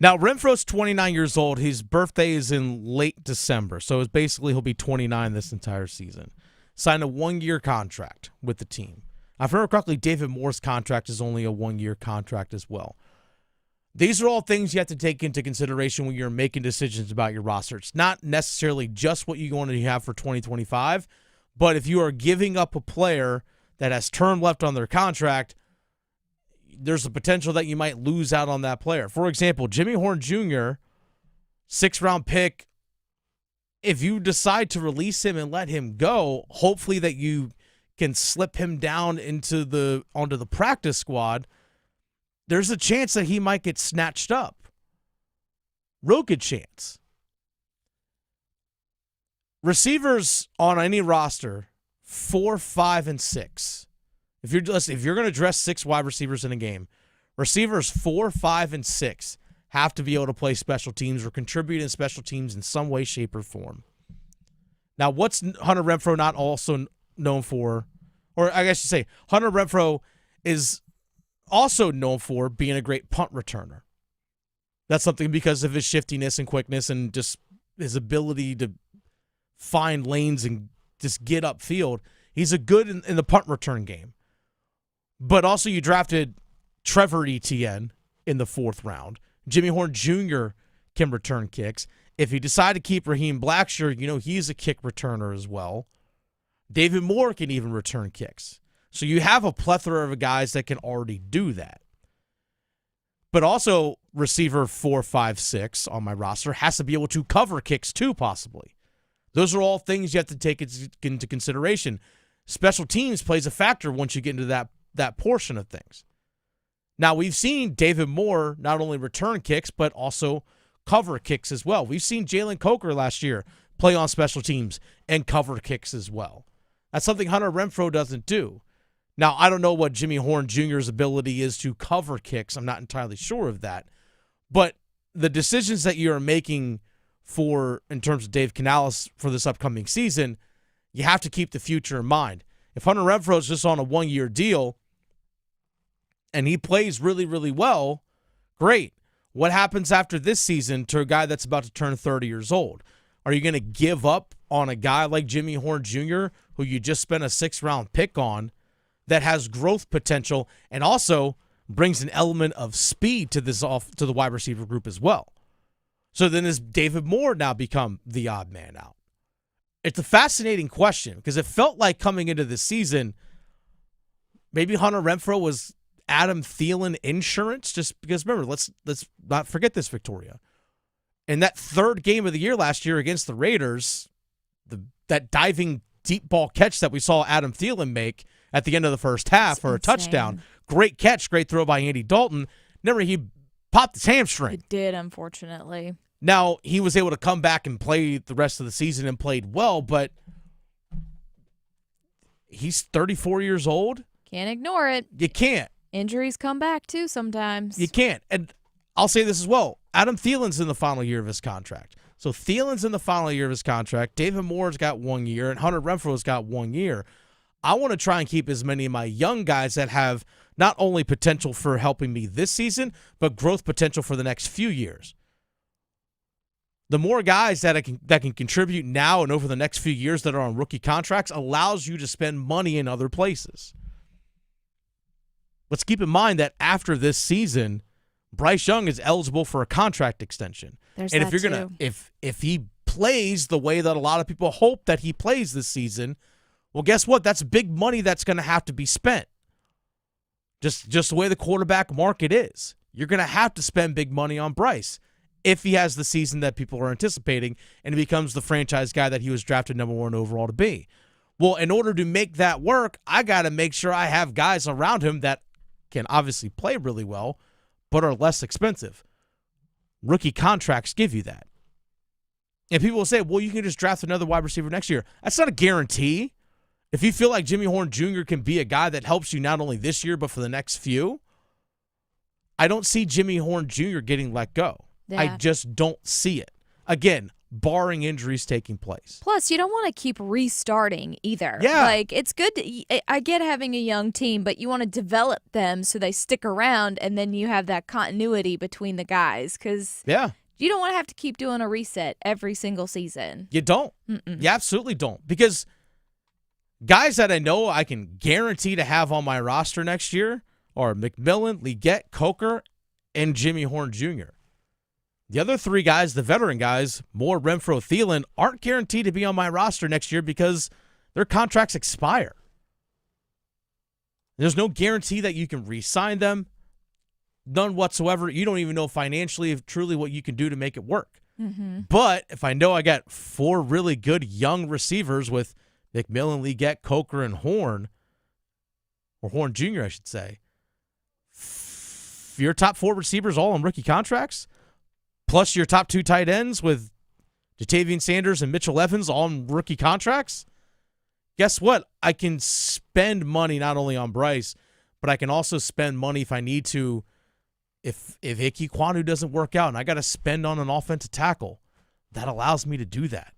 Now, Renfrow's 29 years old. His birthday is in late December, so it's basically he'll be 29 this entire season. Signed a 1-year contract with the team. If I remember correctly, David Moore's contract is only a 1-year contract as well. These are all things you have to take into consideration when you're making decisions about your roster. It's not necessarily just what you want to have for 2025, but if you are giving up a player that has term left on their contract, there's a potential that you might lose out on that player. For example, Jimmy Horn Jr., 6th-round pick, if you decide to release him and let him go, hopefully that you can slip him down onto the practice squad, there's a chance that he might get snatched up. Real good chance. Receivers on any roster, 4, 5, and 6. If you're going to dress 6 wide receivers in a game, receivers 4, 5, and 6 have to be able to play special teams or contribute in special teams in some way, shape, or form. Now, what's Hunter Renfrow not also known for? Or I guess you say Hunter Renfrow is also known for being a great punt returner. That's something because of his shiftiness and quickness and just his ability to find lanes and just get upfield. He's a good in the punt return game. But also you drafted Trevor Etienne in the 4th round. Jimmy Horn Jr. can return kicks. If you decide to keep Raheem Blackshear, he's a kick returner as well. David Moore can even return kicks. So you have a plethora of guys that can already do that. But also receiver 4, 5, 6 on my roster has to be able to cover kicks too, possibly. Those are all things you have to take into consideration. Special teams plays a factor once you get into that portion of things. Now, we've seen David Moore not only return kicks, but also cover kicks as well. We've seen Jalen Coker last year play on special teams and cover kicks as well. That's something Hunter Renfrow doesn't do. Now, I don't know what Jimmy Horn Jr.'s ability is to cover kicks. I'm not entirely sure of that. But the decisions that you're making in terms of Dave Canales for this upcoming season, you have to keep the future in mind. If Hunter Renfrow is just on a one-year deal and he plays really, really well, great. What happens after this season to a guy that's about to turn 30 years old? Are you going to give up on a guy like Jimmy Horn Jr., who you just spent a 6th-round pick on, that has growth potential and also brings an element of speed to the wide receiver group as well? So then does David Moore now become the odd man out? It's a fascinating question because it felt like coming into this season, maybe Hunter Renfrow was Adam Thielen insurance, just because remember, let's not forget this, Victoria. In that 3rd game of the year last year against the Raiders, that diving deep ball catch that we saw Adam Thielen make at the end of the first half for a touchdown. Great catch, great throw by Andy Dalton. He popped his hamstring. It did, unfortunately. Now, he was able to come back and play the rest of the season and played well, but he's 34 years old. Can't ignore it. You can't. Injuries come back, too, sometimes. You can't. And I'll say this as well. Adam Thielen's in the final year of his contract. So Thielen's in the final year of his contract. David Moore's got 1 year, and Hunter Renfrow's got 1 year. I want to try and keep as many of my young guys that have not only potential for helping me this season, but growth potential for the next few years. The more guys that can contribute now and over the next few years that are on rookie contracts allows you to spend money in other places. Let's keep in mind that after this season, Bryce Young is eligible for a contract extension. And if he plays the way that a lot of people hope that he plays this season, well, guess what? That's big money that's going to have to be spent. Just the way the quarterback market is. You're going to have to spend big money on Bryce if he has the season that people are anticipating and he becomes the franchise guy that he was drafted number 1 overall to be. Well, in order to make that work, I got to make sure I have guys around him that can obviously play really well, but are less expensive. Rookie contracts give you that. And people will say, well, you can just draft another wide receiver next year. That's not a guarantee. If you feel like Jimmy Horn Jr. can be a guy that helps you not only this year, but for the next few, I don't see Jimmy Horn Jr. getting let go. Yeah. I just don't see it. Again, barring injuries taking place. Plus, you don't want to keep restarting either. Yeah. Like, it's good. I get having a young team, but you want to develop them so they stick around, and then you have that continuity between the guys. Because you don't want to have to keep doing a reset every single season. You don't. You absolutely don't. Because guys that I know I can guarantee to have on my roster next year are McMillan, Legette, Coker, and Jimmy Horn Jr. The other 3 guys, the veteran guys, Moore, Renfrow, Thielen, aren't guaranteed to be on my roster next year because their contracts expire. There's no guarantee that you can re-sign them. None whatsoever. You don't even know financially if truly what you can do to make it work. But if I know I got 4 really good young receivers with McMillan, Legette, Coker, and Horn, or Horn Jr., I should say, your top 4 receivers all on rookie contracts, plus your top 2 tight ends with Jatavian Sanders and Mitchell Evans on rookie contracts, guess what? I can spend money not only on Bryce, but I can also spend money if I need to. If Ike Kwanu doesn't work out and I got to spend on an offensive tackle, that allows me to do that.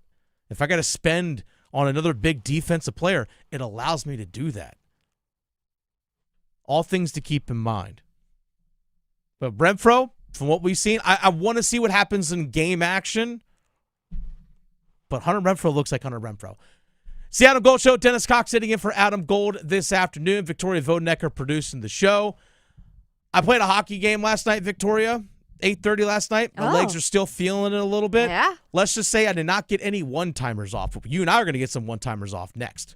If I got to spend on another big defensive player, it allows me to do that. All things to keep in mind. But Renfrow, from what we've seen, I want to see what happens in game action. But Hunter Renfrow looks like Hunter Renfrow. It's the Adam Gold Show. Dennis Cox sitting in for Adam Gold this afternoon. Victoria Vodenecker producing the show. I played a hockey game last night, Victoria. 8:30 last night. My legs are still feeling it a little bit. Yeah. Let's just say I did not get any one-timers off. You and I are going to get some one-timers off next.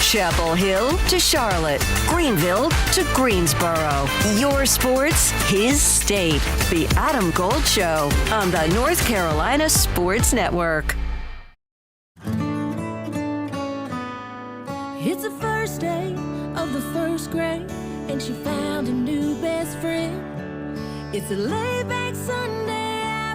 Chapel Hill to Charlotte, Greenville to Greensboro. Your sports, his state. The Adam Gold Show on the North Carolina Sports Network. It's the first day of the first grade, and she found a new best friend. It's a laid-back Sunday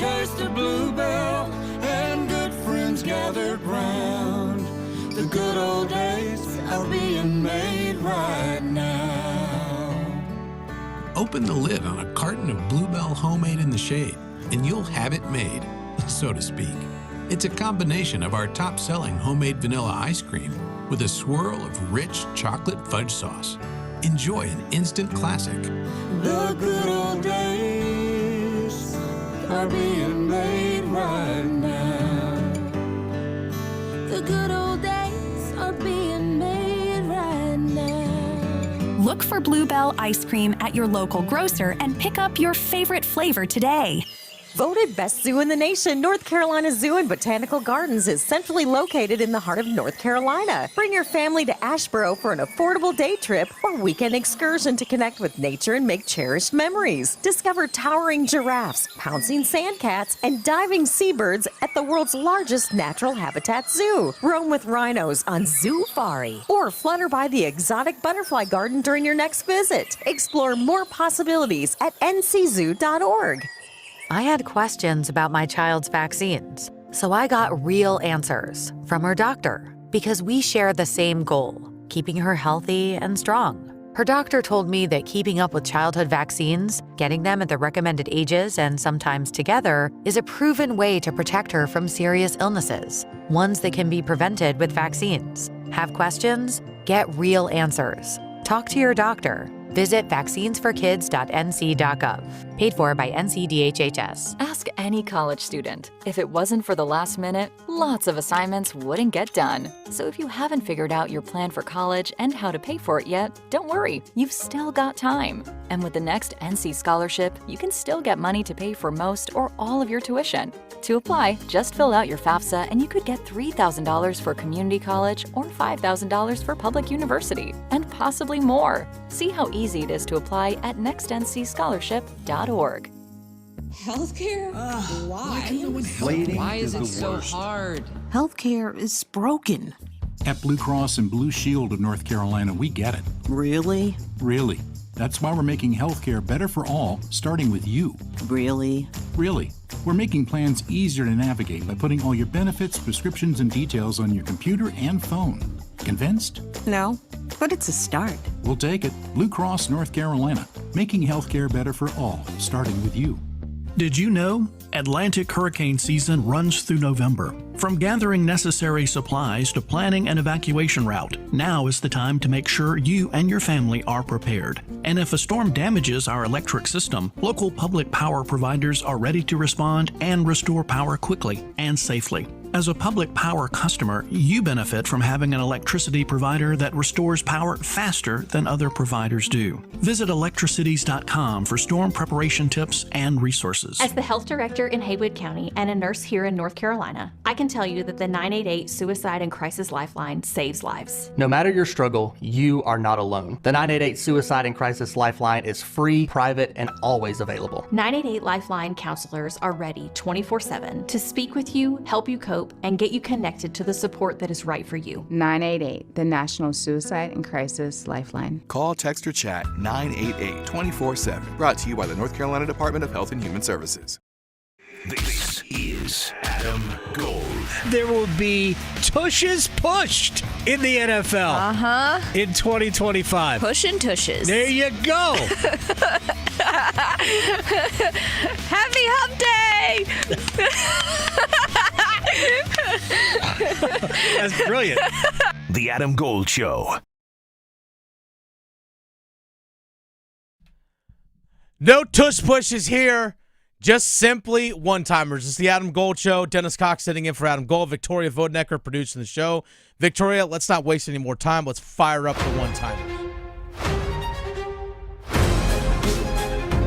taste of Bluebell and good friends gathered round. The good old days are being made right now. Open the lid on a carton of Bluebell Homemade in the Shade, and you'll have it made, so to speak. It's a combination of our top-selling homemade vanilla ice cream with a swirl of rich chocolate fudge sauce. Enjoy an instant classic. The good old days are being made right now. The good old days are being made right now. Look for Bluebell ice cream at your local grocer and pick up your favorite flavor today. Voted best zoo in the nation, North Carolina Zoo and Botanical Gardens is centrally located in the heart of North Carolina. Bring your family to Asheboro for an affordable day trip or weekend excursion to connect with nature and make cherished memories. Discover towering giraffes, pouncing sandcats, and diving seabirds at the world's largest natural habitat zoo. Roam with rhinos on Zoofari or flutter by the exotic butterfly garden during your next visit. Explore more possibilities at nczoo.org. I had questions about my child's vaccines, so I got real answers from her doctor because we share the same goal, keeping her healthy and strong. Her doctor told me that keeping up with childhood vaccines, getting them at the recommended ages and sometimes together, is a proven way to protect her from serious illnesses, ones that can be prevented with vaccines. Have questions? Get real answers. Talk to your doctor. Visit vaccinesforkids.nc.gov. Paid for by NCDHHS. Ask any college student. If it wasn't for the last minute, lots of assignments wouldn't get done. So if you haven't figured out your plan for college and how to pay for it yet, don't worry, you've still got time. And with the next NC scholarship, you can still get money to pay for most or all of your tuition. To apply, just fill out your FAFSA and you could get $3,000 for community college or $5,000 for public university, and possibly more. See how easy it is to apply at nextncscholarship.org. Healthcare? Why? Why is it so hard? Healthcare is broken. At Blue Cross and Blue Shield of North Carolina, we get it. Really? Really. That's why we're making healthcare better for all, starting with you. Really? Really. We're making plans easier to navigate by putting all your benefits, prescriptions, and details on your computer and phone. Convinced? No, but it's a start. We'll take it. Blue Cross North Carolina, making healthcare better for all, starting with you. Did you know Atlantic hurricane season runs through November? From gathering necessary supplies to planning an evacuation route, now is the time to make sure you and your family are prepared. And if a storm damages our electric system, local public power providers are ready to respond and restore power quickly and safely. As a public power customer, you benefit from having an electricity provider that restores power faster than other providers do. Visit electricities.com for storm preparation tips and resources. As the health director in Haywood County and a nurse here in North Carolina, I can tell you that the 988 Suicide and Crisis Lifeline saves lives. No matter your struggle, you are not alone. The 988 Suicide and Crisis Lifeline is free, private, and always available. 988 Lifeline counselors are ready 24/7 to speak with you, help you cope, and get you connected to the support that is right for you. 988, the National Suicide and Crisis Lifeline. Call, text, or chat 988 24/7. Brought to you by the North Carolina Department of Health and Human Services. This is Adam Gold. There will be tushes pushed in the NFL in 2025. Push and tushes. There you go. Happy Hump Day! That's brilliant. The Adam Gold Show. No tush pushes here. Just simply one-timers. It's the Adam Gold Show. Dennis Cox sitting in for Adam Gold. Victoria Vodenecker producing the show. Victoria, let's not waste any more time. Let's fire up the one-timers.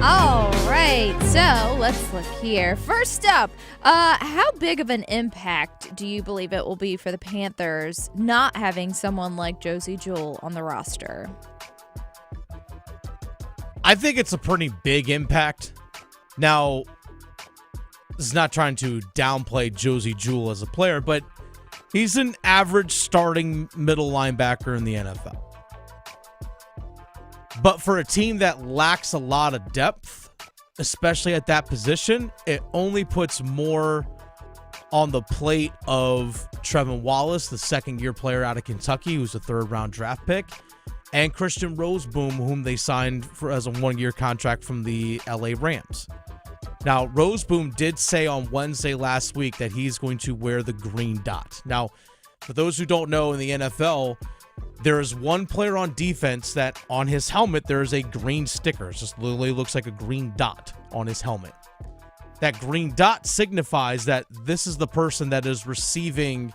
All right, so let's look here. First up, how big of an impact do you believe it will be for the Panthers not having someone like Josie Jewell on the roster? I think it's a pretty big impact. Now, this is not trying to downplay Josie Jewell as a player, but he's an average starting middle linebacker in the NFL. But for a team that lacks a lot of depth, especially at that position, it only puts more on the plate of Trevin Wallace, the second-year player out of Kentucky, who's a third-round draft pick, and Christian Roseboom, whom they signed as a one-year contract from the LA Rams. Now, Roseboom did say on Wednesday last week that he's going to wear the green dot. Now, for those who don't know, in the NFL, there is one player on defense that on his helmet, there is a green sticker. It just literally looks like a green dot on his helmet. That green dot signifies that this is the person that is receiving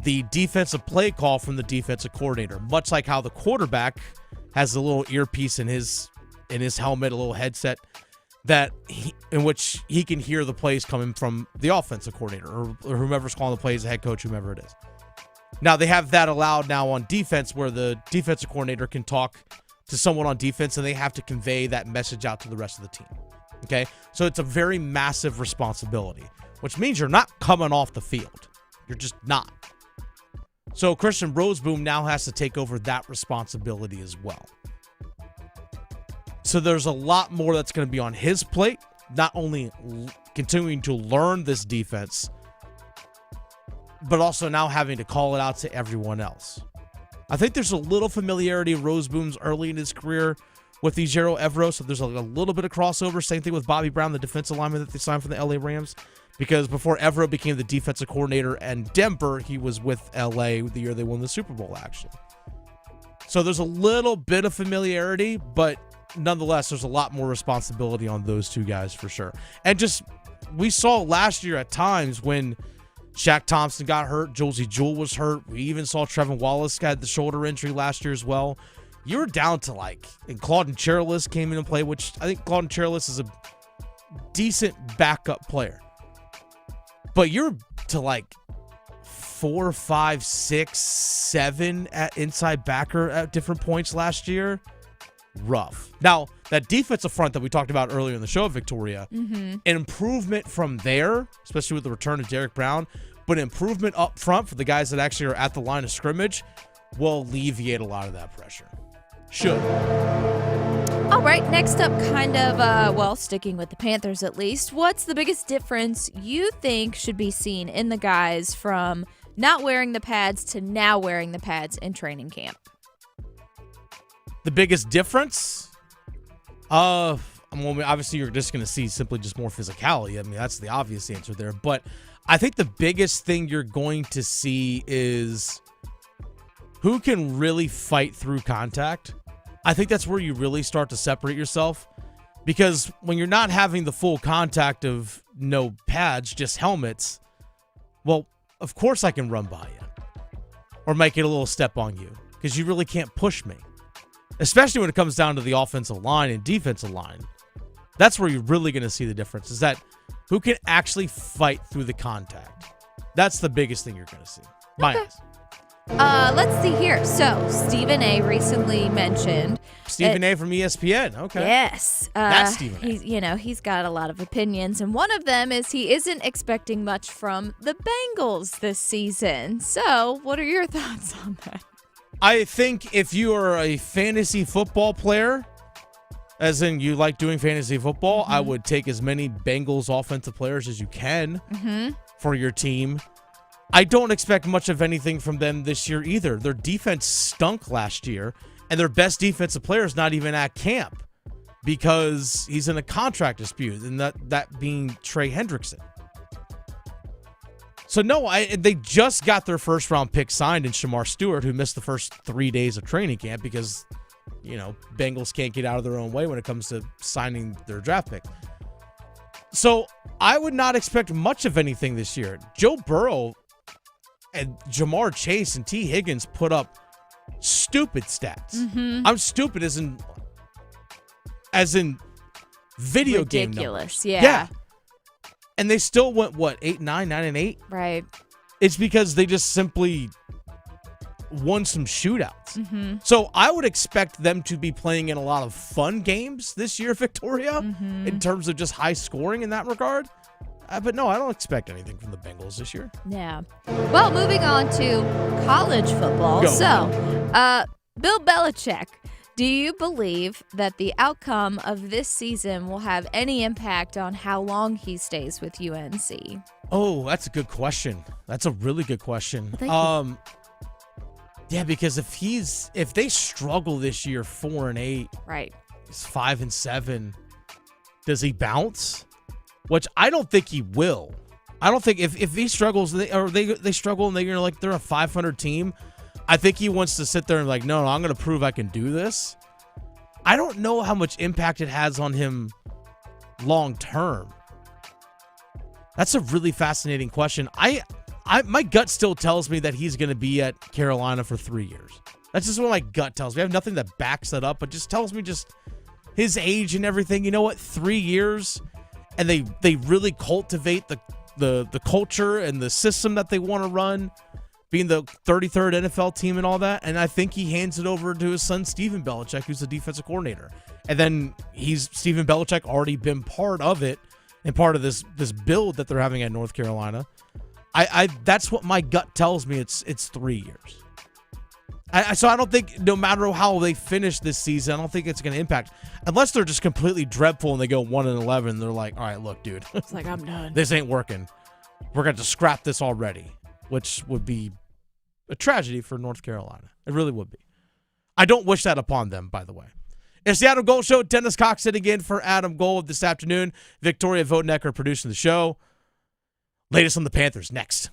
the defensive play call from the defensive coordinator, much like how the quarterback has a little earpiece in his helmet, a little headset in which he can hear the plays coming from the offensive coordinator or whomever's calling the plays, the head coach, whomever it is. Now, they have that allowed now on defense where the defensive coordinator can talk to someone on defense and they have to convey that message out to the rest of the team. Okay? So it's a very massive responsibility, which means you're not coming off the field. You're just not. So Christian Roseboom now has to take over that responsibility as well. So there's a lot more that's going to be on his plate, not only continuing to learn this defense, but also now having to call it out to everyone else. I think there's a little familiarity of Roseboom's early in his career with Ejiro Evero, so there's a little bit of crossover. Same thing with Bobby Brown, the defensive lineman that they signed from the LA Rams, because before Evero became the defensive coordinator in Denver, he was with LA the year they won the Super Bowl, actually. So there's a little bit of familiarity, but nonetheless, there's a lot more responsibility on those two guys for sure. And just, we saw last year at times when Shaq Thompson got hurt, Josie Jewell was hurt. We even saw Trevin Wallace had the shoulder injury last year as well. You were down to and Claudin Cherlis came in and played, which I think Claudin Cherlis is a decent backup player. But you're to 4, 5, 6, 7 at inside backer at different points last year. Rough. Now, that defensive front that we talked about earlier in the show, Victoria, an improvement from there, especially with the return of Derrick Brown, but improvement up front for the guys that actually are at the line of scrimmage will alleviate a lot of that pressure. Should. All right, next up, sticking with the Panthers at least, what's the biggest difference you think should be seen in the guys from not wearing the pads to now wearing the pads in training camp? The biggest difference? Obviously, you're just going to see simply just more physicality. I mean, that's the obvious answer there. But I think the biggest thing you're going to see is who can really fight through contact. I think that's where you really start to separate yourself. Because when you're not having the full contact of no pads, just helmets, well, of course I can run by you. Or make it a little step on you. Because you really can't push me. Especially when it comes down to the offensive line and defensive line. That's where you're really going to see the difference, is that who can actually fight through the contact. That's the biggest thing you're going to see. My eyes. Let's see here. So, Stephen A. recently mentioned. Stephen A. from ESPN. Okay. Yes. That's Stephen A. He's got a lot of opinions, and one of them is he isn't expecting much from the Bengals this season. So, what are your thoughts on that? I think if you are a fantasy football player, as in you like doing fantasy football, I would take as many Bengals offensive players as you can for your team. I don't expect much of anything from them this year either. Their defense stunk last year, and their best defensive player is not even at camp because he's in a contract dispute, and that being Trey Hendrickson. So, no, they just got their first-round pick signed in Shamar Stewart, who missed the first 3 days of training camp because, Bengals can't get out of their own way when it comes to signing their draft pick. So, I would not expect much of anything this year. Joe Burrow and Jamar Chase and T. Higgins put up stupid stats. I'm stupid as in video game numbers. Ridiculous, yeah. And they still went, 8, 9, 9, and 8? Right. It's because they just simply won some shootouts. So I would expect them to be playing in a lot of fun games this year, Victoria, in terms of just high scoring in that regard. But no, I don't expect anything from the Bengals this year. Yeah. Well, moving on to college football. Bill Belichick Do you believe that the outcome of this season will have any impact on how long he stays with UNC? Oh, that's a good question. That's a really good question. Well, yeah, because if they struggle this year 4-8, right, he's 5-7, does he bounce? Which I don't think he will. I don't think if he struggles they struggle and they're a 500 team, I think he wants to sit there and no, I'm going to prove I can do this. I don't know how much impact it has on him long term. That's a really fascinating question. My gut still tells me that he's going to be at Carolina for 3 years. That's just what my gut tells me. I have nothing that backs that up, but just tells me just his age and everything. You know what? 3 years, and they really cultivate the culture and the system that they want to run, being the 33rd NFL team and all that. And I think he hands it over to his son, Steven Belichick, who's the defensive coordinator. And then Steven Belichick already been part of it and part of this build that they're having at North Carolina. That's what my gut tells me. It's 3 years. So I don't think, no matter how they finish this season, I don't think it's going to impact, unless they're just completely dreadful and they go 1-11. They're like, all right, look, dude, it's I'm done. This ain't working. We're going to scrap this already, which would be a tragedy for North Carolina. It really would be. I don't wish that upon them, by the way. It's the Adam Gold Show. Dennis Cox sitting in for Adam Gold this afternoon. Victoria Votenecker producing the show. Latest on the Panthers next.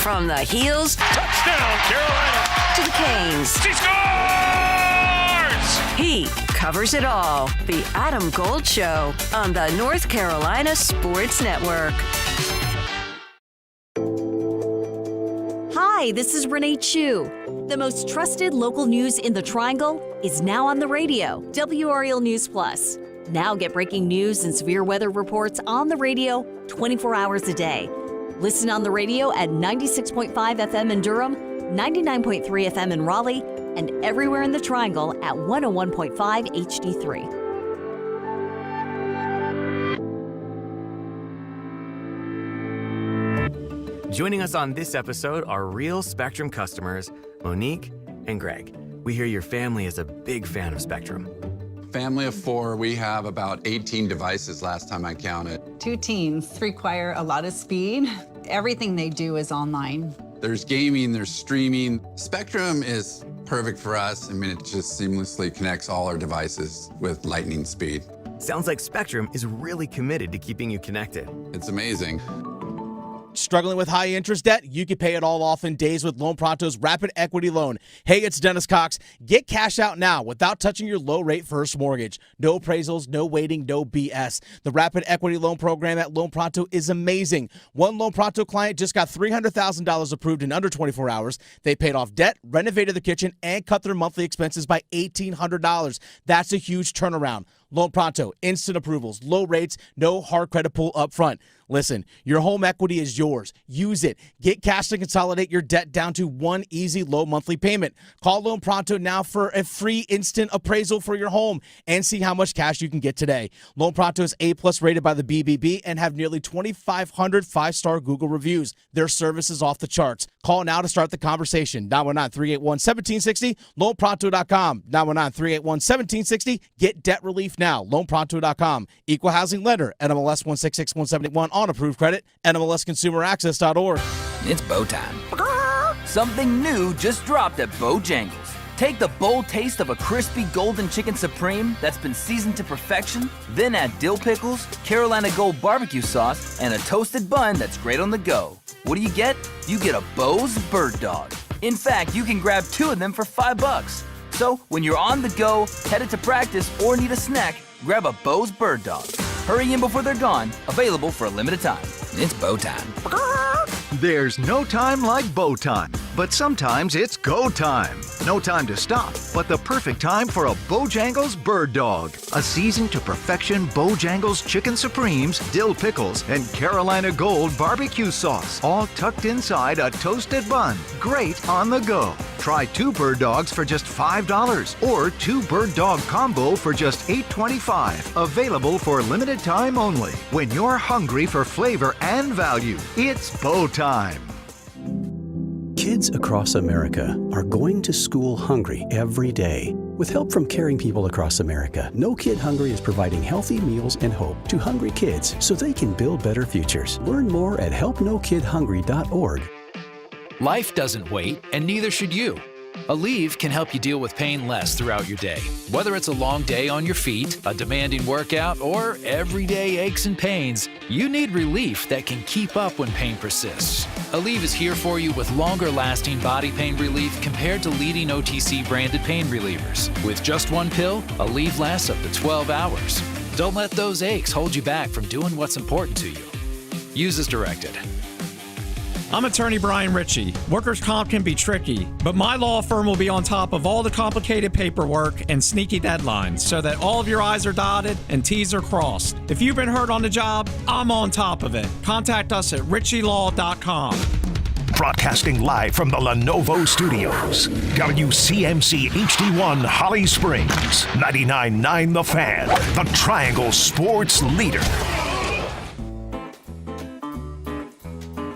From the heels, touchdown, Carolina, to the canes. She scores! He covers it all. The Adam Gold Show on the North Carolina Sports Network. Hi, this is Renee Chu. The most trusted local news in the Triangle is now on the radio. WRL News Plus. Now get breaking news and severe weather reports on the radio 24 hours a day. Listen on the radio at 96.5 FM in Durham, 99.3 FM in Raleigh, and everywhere in the Triangle at 101.5 HD3. Joining us on this episode are real Spectrum customers, Monique and Greg. We hear your family is a big fan of Spectrum. Family of 4, we have about 18 devices last time I counted. 2 teams require a lot of speed. Everything they do is online. There's gaming, there's streaming. Spectrum is perfect for us. I mean, it just seamlessly connects all our devices with lightning speed. Sounds like Spectrum is really committed to keeping you connected. It's amazing. Struggling with high interest debt? You can pay it all off in days with Loan Pronto's Rapid Equity Loan. Hey, it's Dennis Cox. Get cash out now without touching your low-rate first mortgage. No appraisals, no waiting, no BS. The Rapid Equity Loan program at Loan Pronto is amazing. One Loan Pronto client just got $300,000 approved in under 24 hours. They paid off debt, renovated the kitchen, and cut their monthly expenses by $1,800. That's a huge turnaround. Loan Pronto, instant approvals, low rates, no hard credit pull up front. Listen, your home equity is yours. Use it. Get cash to consolidate your debt down to one easy low monthly payment. Call Loan Pronto now for a free instant appraisal for your home and see how much cash you can get today. Loan Pronto is A+ rated by the BBB and have nearly 2,500 5-star Google reviews. Their service is off the charts. Call now to start the conversation. 919-381-1760, loanpronto.com. 919-381-1760. Get debt relief now. loanpronto.com. Equal housing lender. NMLS 166171 on approved credit. NMLSconsumeraccess.org. It's bow time. Something new just dropped at Bojangles. Take the bold taste of a crispy golden chicken supreme that's been seasoned to perfection, then add dill pickles, Carolina Gold barbecue sauce, and a toasted bun that's great on the go. What do you get? You get a Bo's Bird Dog. In fact, you can grab 2 of them for $5. So when you're on the go, headed to practice, or need a snack, grab a Bo's Bird Dog. Hurry in before they're gone. Available for a limited time. It's bow time. There's no time like bow time, but sometimes it's go time. No time to stop, but the perfect time for a Bojangles Bird Dog. A seasoned to perfection Bojangles Chicken Supremes, dill pickles, and Carolina Gold barbecue sauce, all tucked inside a toasted bun. Great on the go. Try 2 Bird Dogs for just $5 or 2 Bird Dog Combo for just $8.25. Available for limited time only. When you're hungry for flavor and value, it's bow time. Kids Kids across America are going to school hungry every day. With help from caring people across America, No Kid Hungry is providing healthy meals and hope to hungry kids so they can build better futures. Learn more at helpnokidhungry.org. Life doesn't wait, and neither should you. Aleve can help you deal with pain less throughout your day. Whether it's a long day on your feet, a demanding workout, or everyday aches and pains, you need relief that can keep up when pain persists. Aleve is here for you with longer-lasting body pain relief compared to leading OTC branded pain relievers. With just one pill, Aleve lasts up to 12 hours. Don't let those aches hold you back from doing what's important to you. Use as directed. I'm attorney Brian Ritchie. Workers' comp can be tricky, but my law firm will be on top of all the complicated paperwork and sneaky deadlines so that all of your I's are dotted and T's are crossed. If you've been hurt on the job, I'm on top of it. Contact us at ritchielaw.com. Broadcasting live from the Lenovo Studios. WCMC HD1 Holly Springs. 99.9 The Fan. The Triangle Sports Leader.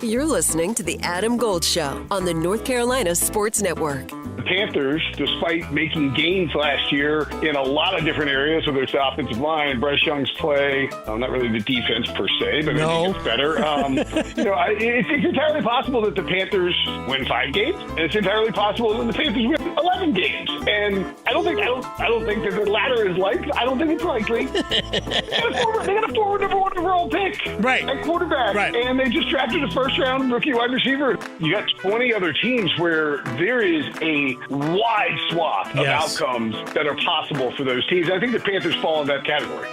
You're listening to The Adam Gold Show on the North Carolina Sports Network. The Panthers, despite making gains last year in a lot of different areas, whether it's the offensive line, Bryce Young's play, not really the defense per se, but maybe it's better. It's entirely possible that the Panthers win 5 games, and it's entirely possible that the Panthers win 11 games. And I don't think that the latter is likely. I don't think it's likely. They got a former number 1 overall pick at quarterback, and they just drafted a first-round rookie wide receiver. You got 20 other teams where there is a wide swath of outcomes that are possible for those teams. I think the Panthers fall in that category.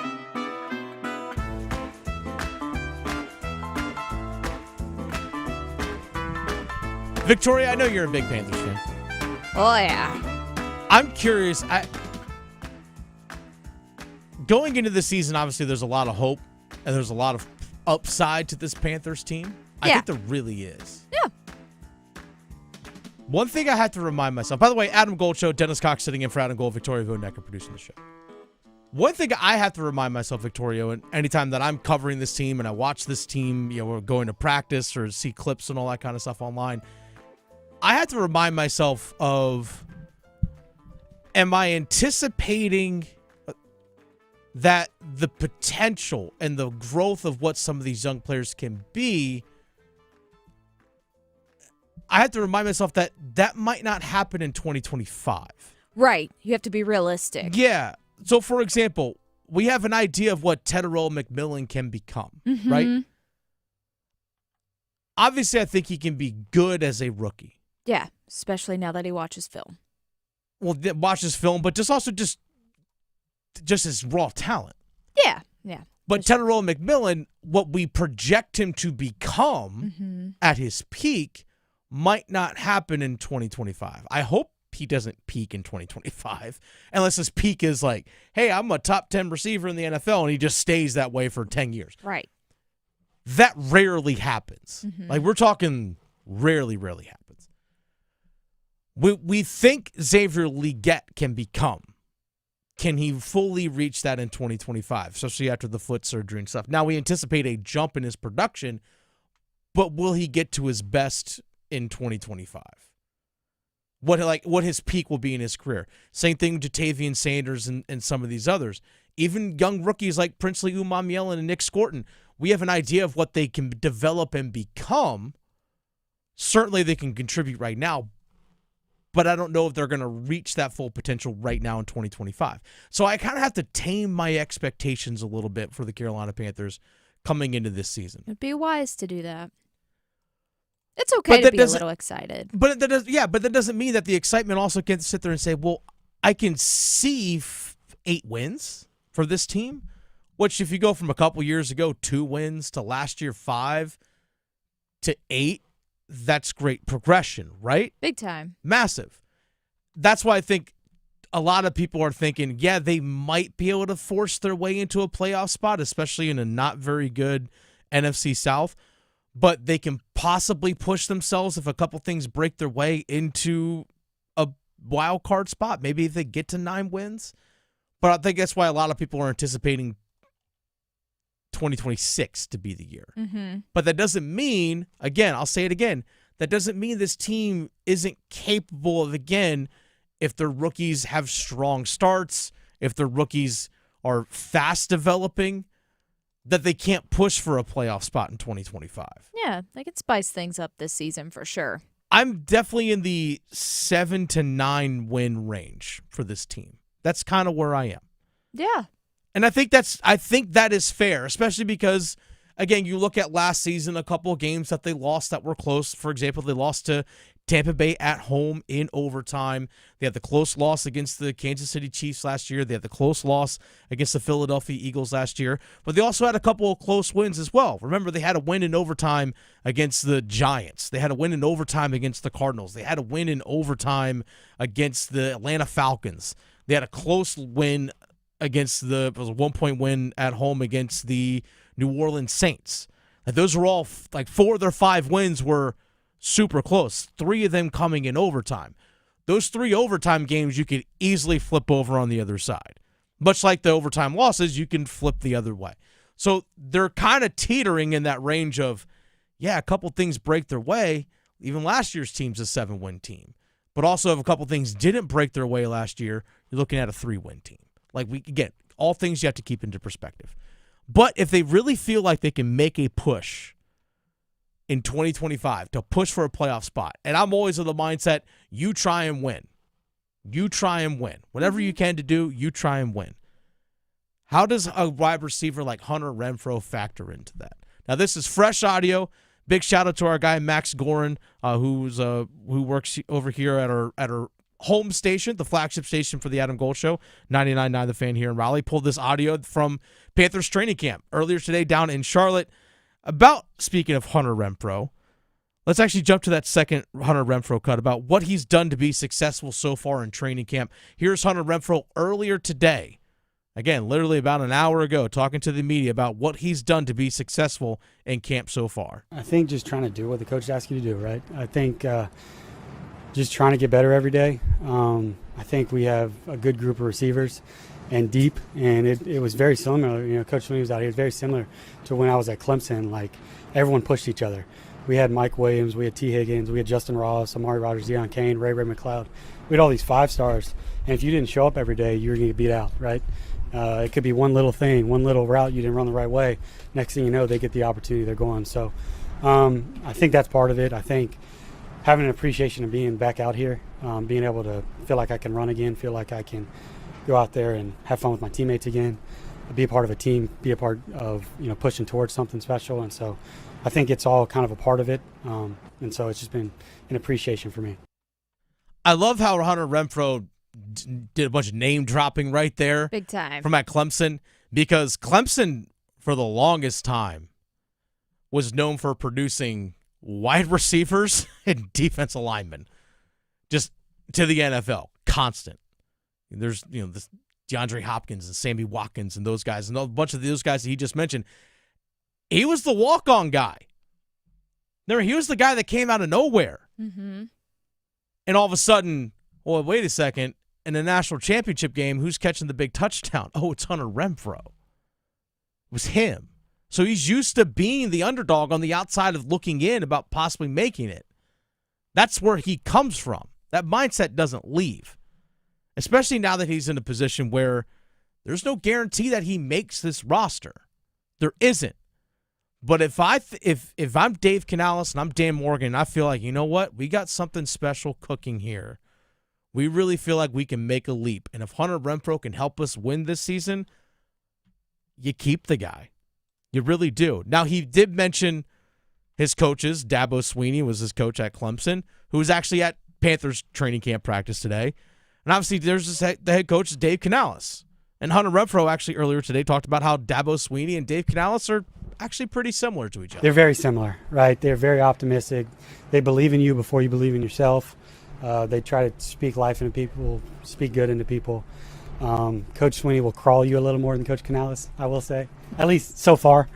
Victoria, I know you're a big Panthers fan. Oh, yeah. I'm curious. Going into the season, obviously, there's a lot of hope and there's a lot of upside to this Panthers team. I think there really is. Yeah. One thing I have to remind myself, by the way, Adam Gold Show, Dennis Cox sitting in for Adam Gold, Victoria Vonecker producing the show. One thing I have to remind myself, Victoria, and anytime that I'm covering this team and I watch this team, we're going to practice or see clips and all that kind of stuff online, I have to remind myself of, am I anticipating that the potential and the growth of what some of these young players can be? I have to remind myself that might not happen in 2025. Right. You have to be realistic. Yeah. So, for example, we have an idea of what Tetairoa McMillan can become, right? Obviously, I think he can be good as a rookie. Yeah, especially now that he watches film. Well, watches film, but just his raw talent. Yeah. But Tetairoa McMillan, what we project him to become at his peak might not happen in 2025. I hope he doesn't peak in 2025 unless his peak is like, hey, I'm a top 10 receiver in the NFL, and he just stays that way for 10 years. Right. That rarely happens. Like, we're talking rarely happens. We think Xavier Legette can become. Can he fully reach that in 2025, especially after the foot surgery and stuff? Now, we anticipate a jump in his production, but will he get to his best in 2025? What his peak will be in his career. Same thing to Tavian Sanders and some of these others. Even young rookies like Princely Umamiela and Nick Scorton, we have an idea of what they can develop and become. Certainly they can contribute right now, but I don't know if they're going to reach that full potential right now in 2025. So I kind of have to tame my expectations a little bit for the Carolina Panthers coming into this season. It'd be wise to do that. It's okay to be a little excited. But that doesn't mean that the excitement also can sit there and say, well, I can see 8 wins for this team, which if you go from a couple years ago, 2 wins to last year 5 to 8, that's great progression, right? Big time. Massive. That's why I think a lot of people are thinking, yeah, they might be able to force their way into a playoff spot, especially in a not very good NFC South. But they can possibly push themselves if a couple things break their way into a wild card spot. Maybe if they get to 9 wins. But I think that's why a lot of people are anticipating 2026 to be the year. But that doesn't mean, again, I'll say it again, that doesn't mean this team isn't capable of, again, if their rookies have strong starts, if their rookies are fast developing, that they can't push for a playoff spot in 2025. Yeah, they could spice things up this season for sure. I'm definitely in the 7 to 9 win range for this team. That's kind of where I am. Yeah. And I think that is fair, especially because, again, you look at last season, a couple of games that they lost that were close. For example, they lost to Tampa Bay at home in overtime. They had the close loss against the Kansas City Chiefs last year. They had the close loss against the Philadelphia Eagles last year. But they also had a couple of close wins as well. Remember, they had a win in overtime against the Giants. They had a win in overtime against the Cardinals. They had a win in overtime against the Atlanta Falcons. They had a close win against it was a 1-point win at home against the New Orleans Saints. Like, those were all, 4 of their 5 wins were super close, 3 of them coming in overtime. Those 3 overtime games you could easily flip over on the other side. Much like the overtime losses, you can flip the other way. So they're kind of teetering in that range of, yeah, a couple things break their way. Even last year's team's a 7-win team. But also if a couple things didn't break their way last year, you're looking at a 3-win team. Again, all things you have to keep into perspective. But if they really feel like they can make a push in 2025 to push for a playoff spot, and I'm always of the mindset, you try and win. You try and win. Whatever you can to do, you try and win. How does a wide receiver like Hunter Renfrow factor into that? Now, this is fresh audio. Big shout out to our guy Max Gorin, who works over here at our home station, the flagship station for the Adam Gold Show, 99.9 The Fan here in Raleigh. Pulled this audio from Panthers training camp earlier today down in Charlotte. About, speaking of Hunter Renfrow, let's actually jump to that second Hunter Renfrow cut about what he's done to be successful so far in training camp. Here's Hunter Renfrow earlier today, again, literally about an hour ago, talking to the media about what he's done to be successful in camp so far. I think just trying to do what the coach asks you to do, right? I think just trying to get better every day. I think we have a good group of receivers and deep, and it was very similar. Coach when he was out here, it was very similar to when I was at Clemson. Like, everyone pushed each other. We had Mike Williams, we had T. Higgins, we had Justin Ross, Amari Rodgers, Deion Kane, Ray McLeod. We had all these 5-stars, and if you didn't show up every day, you were going to get beat out, right? It could be one little thing, one little route you didn't run the right way. Next thing you know, they get the opportunity, they're going. So I think that's part of it. I think having an appreciation of being back out here, being able to feel like I can run again, feel like I can go out there and have fun with my teammates again, be a part of a team, be a part of pushing towards something special. And so I think it's all kind of a part of it. And so it's just been an appreciation for me. I love how Hunter Renfrow did a bunch of name dropping right there. Big time. From at Clemson, because Clemson for the longest time was known for producing wide receivers and defensive linemen just to the NFL, constant. There's this DeAndre Hopkins and Sammy Watkins and those guys and a bunch of those guys that he just mentioned. He was the walk-on guy. Remember, he was the guy that came out of nowhere. Mm-hmm. And all of a sudden, well, wait a second, in the national championship game, who's catching the big touchdown? Oh, it's Hunter Renfrow. It was him. So he's used to being the underdog on the outside of looking in about possibly making it. That's where he comes from. That mindset doesn't leave, especially now that he's in a position where there's no guarantee that he makes this roster. There isn't. But if I'm Dave Canales and I'm Dan Morgan, I feel like, you know what? We got something special cooking here. We really feel like we can make a leap. And if Hunter Renfrow can help us win this season, you keep the guy. You really do. Now, he did mention his coaches. Dabo Sweeney was his coach at Clemson, who was actually at Panthers training camp practice today. And obviously, there's the head coach, Dave Canales. And Hunter Renfrow actually earlier today talked about how Dabo Sweeney and Dave Canales are actually pretty similar to each other. They're very similar, right? They're very optimistic. They believe in you before you believe in yourself. They try to speak life into people, speak good into people. Coach Sweeney will crawl you a little more than Coach Canales, I will say, at least so far.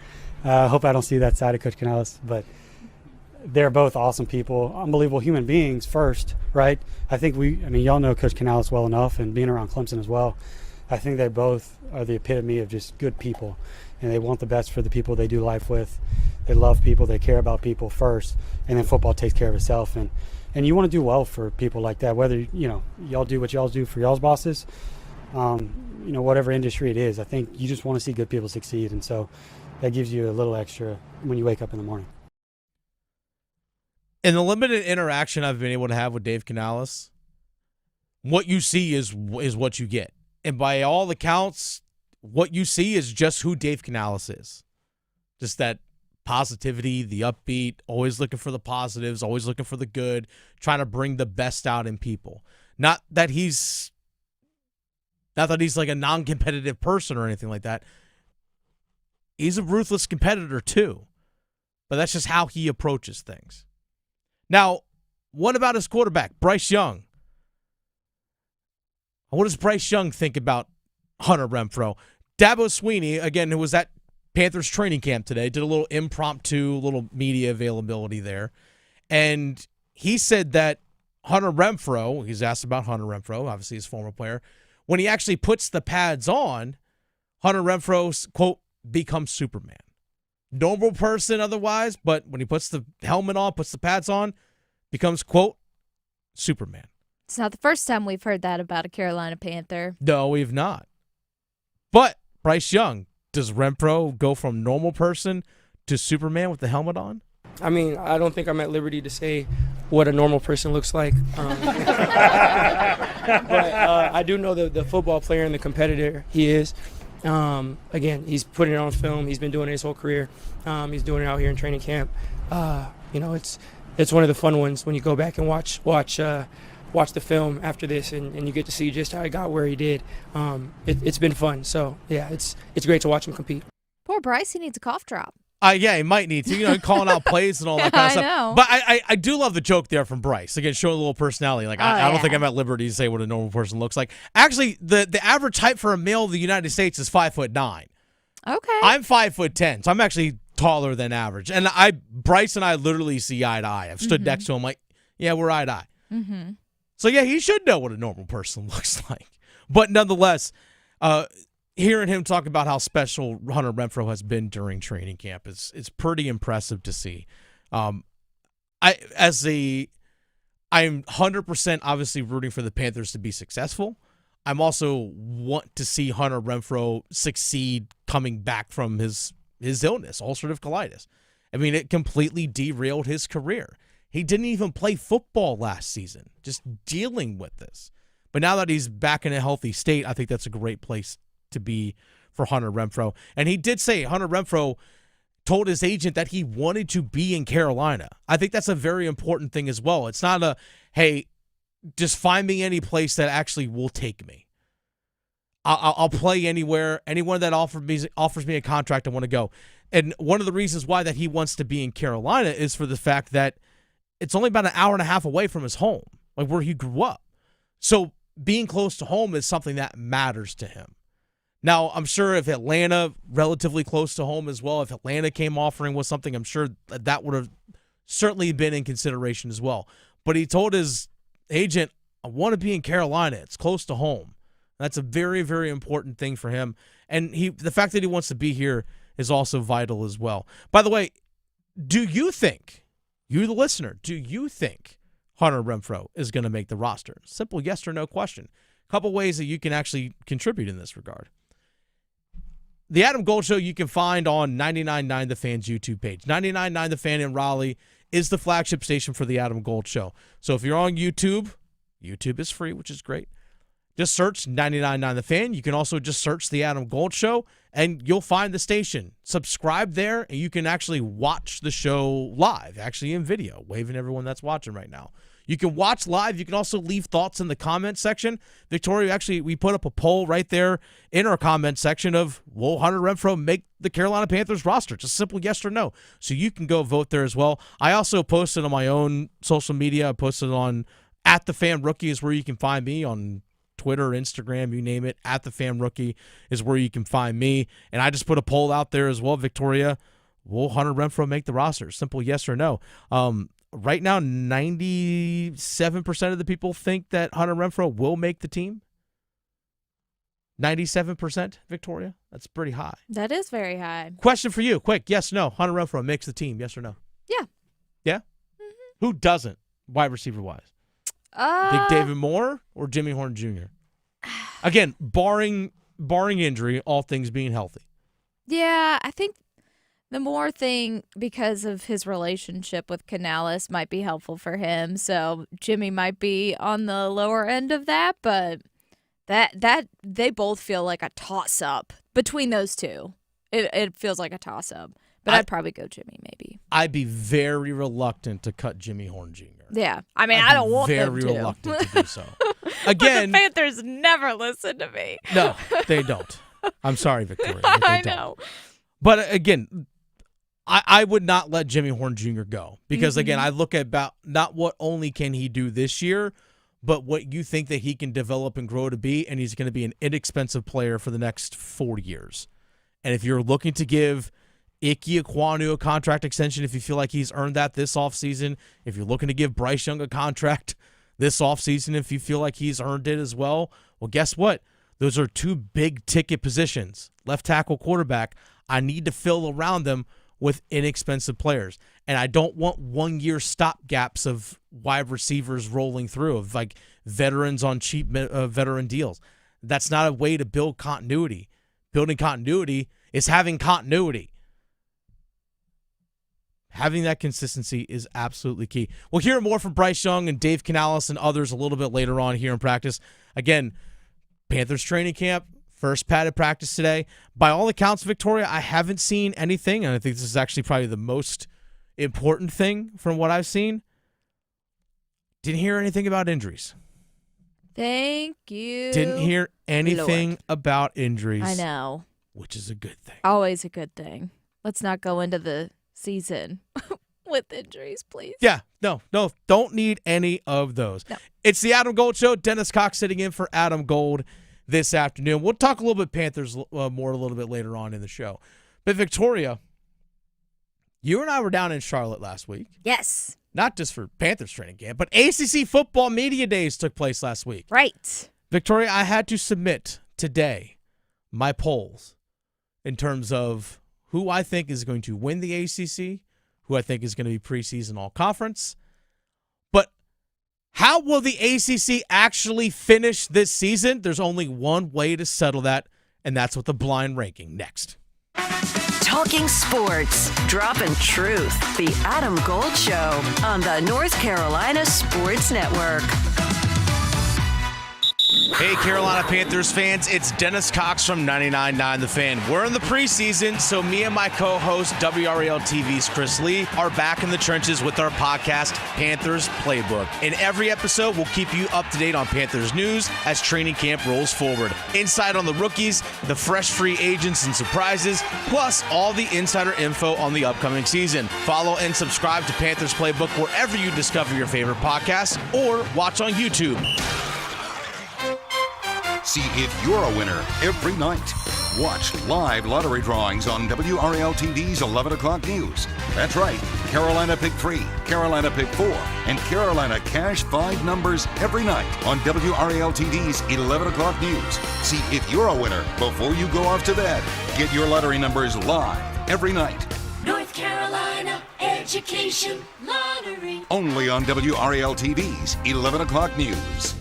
I hope I don't see that side of Coach Canales, but they're both awesome people, unbelievable human beings first, right? I think y'all know Coach Canales well enough, and being around Clemson as well. I think they both are the epitome of just good people, and they want the best for the people they do life with. They love people, they care about people first, and then football takes care of itself. And you want to do well for people like that, whether, y'all do what y'all do for y'all's bosses, whatever industry it is. I think you just want to see good people succeed, and so that gives you a little extra when you wake up in the morning. In the limited interaction I've been able to have with Dave Canales, what you see is what you get. And by all accounts, what you see is just who Dave Canales is. Just that positivity, the upbeat, always looking for the positives, always looking for the good, trying to bring the best out in people. Not that he's like a non-competitive person or anything like that. He's a ruthless competitor too. But that's just how he approaches things. Now, what about his quarterback, Bryce Young? What does Bryce Young think about Hunter Renfrow? Dabo Swinney, again, who was at Panthers training camp today, did a little impromptu, little media availability there. And he said that Hunter Renfrow, he's asked about Hunter Renfrow, obviously his former player, when he actually puts the pads on, Hunter Renfrow, quote, becomes Superman. Normal person otherwise, but when he puts the helmet on, puts the pads on, becomes, quote, Superman. It's not the first time we've heard that about a Carolina Panther. No, we've not. But Bryce Young, does Renfrow go from normal person to Superman with the helmet on? I mean, I don't think I'm at liberty to say what a normal person looks like. But I do know the football player and the competitor he is. Again, he's putting it on film. He's been doing it his whole career. He's doing it out here in training camp. It's one of the fun ones when you go back and watch the film after this, and you get to see just how he got where he did. It's been fun. So, yeah, it's great to watch him compete. Poor Bryce, he needs a cough drop. Yeah, he might need to, calling out plays and all that kind of stuff. know. But I do love the joke there from Bryce. Again, showing a little personality. I don't think I'm at liberty to say what a normal person looks like. Actually, the average height for a male of the United States is 5'9". Okay. I'm 5'10", so I'm actually taller than average. And Bryce and I literally see eye to eye. I've stood next to him like, yeah, we're eye to eye. Mm-hmm. So, yeah, he should know what a normal person looks like. But nonetheless, hearing him talk about how special Hunter Renfrow has been during training camp is pretty impressive to see. I'm 100% obviously rooting for the Panthers to be successful. I'm also want to see Hunter Renfrow succeed coming back from his illness, ulcerative colitis. I mean, it completely derailed his career. He didn't even play football last season, just dealing with this. But now that he's back in a healthy state, I think that's a great place to be for Hunter Renfrow. And he did say Hunter Renfrow told his agent that he wanted to be in Carolina. I think that's a very important thing as well. It's not a, hey, just find me any place that actually will take me. I'll play anywhere. Anyone that offers me a contract, I want to go. And one of the reasons why that he wants to be in Carolina is for the fact that it's only about an hour and a half away from his home, like where he grew up. So being close to home is something that matters to him. Now, I'm sure if Atlanta, relatively close to home as well, if Atlanta came offering with something, I'm sure that would have certainly been in consideration as well. But he told his agent, I want to be in Carolina. It's close to home. That's a very, very important thing for him. And the fact that he wants to be here is also vital as well. By the way, do you think, you the listener, do you think Hunter Renfrow is going to make the roster? Simple yes or no question. A couple ways that you can actually contribute in this regard. The Adam Gold Show you can find on 99.9 The Fan's YouTube page. 99.9 The Fan in Raleigh is the flagship station for the Adam Gold Show. So if you're on YouTube, YouTube is free, which is great. Just search 99.9 The Fan. You can also just search the Adam Gold Show, and you'll find the station. Subscribe there, and you can actually watch the show live, actually in video, waving everyone that's watching right now. You can watch live. You can also leave thoughts in the comment section. Victoria, actually, we put up a poll right there in our comment section of, will Hunter Renfrow make the Carolina Panthers roster? Just a simple yes or no. So you can go vote there as well. I also posted on my own social media. I posted on @TheFanRookie is where you can find me on Twitter, Instagram, you name it. @TheFanRookie is where you can find me. And I just put a poll out there as well, Victoria. Will Hunter Renfrow make the roster? Simple yes or no. Right now, 97% of the people think that Hunter Renfrow will make the team. 97%, Victoria? That's pretty high. That is very high. Question for you, quick. Yes, no. Hunter Renfrow makes the team, yes or no? Yeah. Yeah? Mm-hmm. Who doesn't, wide receiver-wise? Big David Moore or Jimmy Horn Jr.? Again, barring injury, all things being healthy. Yeah, I think the Moore thing, because of his relationship with Canales, might be helpful for him. So Jimmy might be on the lower end of that, but that they both feel like a toss-up between those two. It feels like a toss-up. But I'd probably go Jimmy, maybe. I'd be very reluctant to cut Jimmy Horn Jr. Yeah. I mean, I don't want them to. Very reluctant to do so. Again, but the Panthers never listen to me. No, they don't. I'm sorry, Victoria. I know. But again, I would not let Jimmy Horn Jr. go because, again, I look at about not what only can he do this year, but what you think that he can develop and grow to be, and he's going to be an inexpensive player for the next 4 years. And if you're looking to give Ike Ekwonu a contract extension, if you feel like he's earned that this offseason, if you're looking to give Bryce Young a contract this offseason, if you feel like he's earned it as well, well, guess what? Those are two big-ticket positions, left tackle, quarterback. I need to fill around them with inexpensive players. And I don't want one-year stopgaps of wide receivers rolling through, of like veterans on cheap veteran deals. That's not a way to build continuity. Building continuity is having continuity. Having that consistency is absolutely key. We'll hear more from Bryce Young and Dave Canales and others a little bit later on here in practice. Again, Panthers training camp, first padded practice today. By all accounts, Victoria, I haven't seen anything, and I think this is actually probably the most important thing from what I've seen. Didn't hear anything about injuries. Thank you. Didn't hear anything about injuries. I know. Which is a good thing. Always a good thing. Let's not go into the season with injuries, please. Yeah, no, don't need any of those. No. It's the Adam Gold Show. Dennis Cox sitting in for Adam Gold this afternoon. We'll talk a little bit Panthers more a little bit later on in the show. But Victoria, you and I were down in Charlotte last week. Yes. Not just for Panthers training camp, but ACC Football Media Days took place last week. Right. Victoria, I had to submit today my polls in terms of who I think is going to win the ACC, who I think is going to be preseason all-conference. But how will the ACC actually finish this season? There's only one way to settle that, and that's with the blind ranking. Next. Talking sports, dropping truth. The Adam Gold Show on the North Carolina Sports Network. Hey, Carolina Panthers fans, it's Dennis Cox from 99.9 The Fan. We're in the preseason, so me and my co-host, WRAL TV's Chris Lee, are back in the trenches with our podcast, Panthers Playbook. In every episode, we'll keep you up to date on Panthers news as training camp rolls forward. Insight on the rookies, the fresh free agents and surprises, plus all the insider info on the upcoming season. Follow and subscribe to Panthers Playbook wherever you discover your favorite podcasts or watch on YouTube. See if you're a winner every night. Watch live lottery drawings on WRAL TV's 11 o'clock news. That's right, Carolina Pick 3, Carolina Pick 4, and Carolina Cash 5 numbers every night on WRAL TV's 11 o'clock news. See if you're a winner before you go off to bed. Get your lottery numbers live every night. North Carolina Education Lottery. Only on WRAL TV's 11 o'clock news.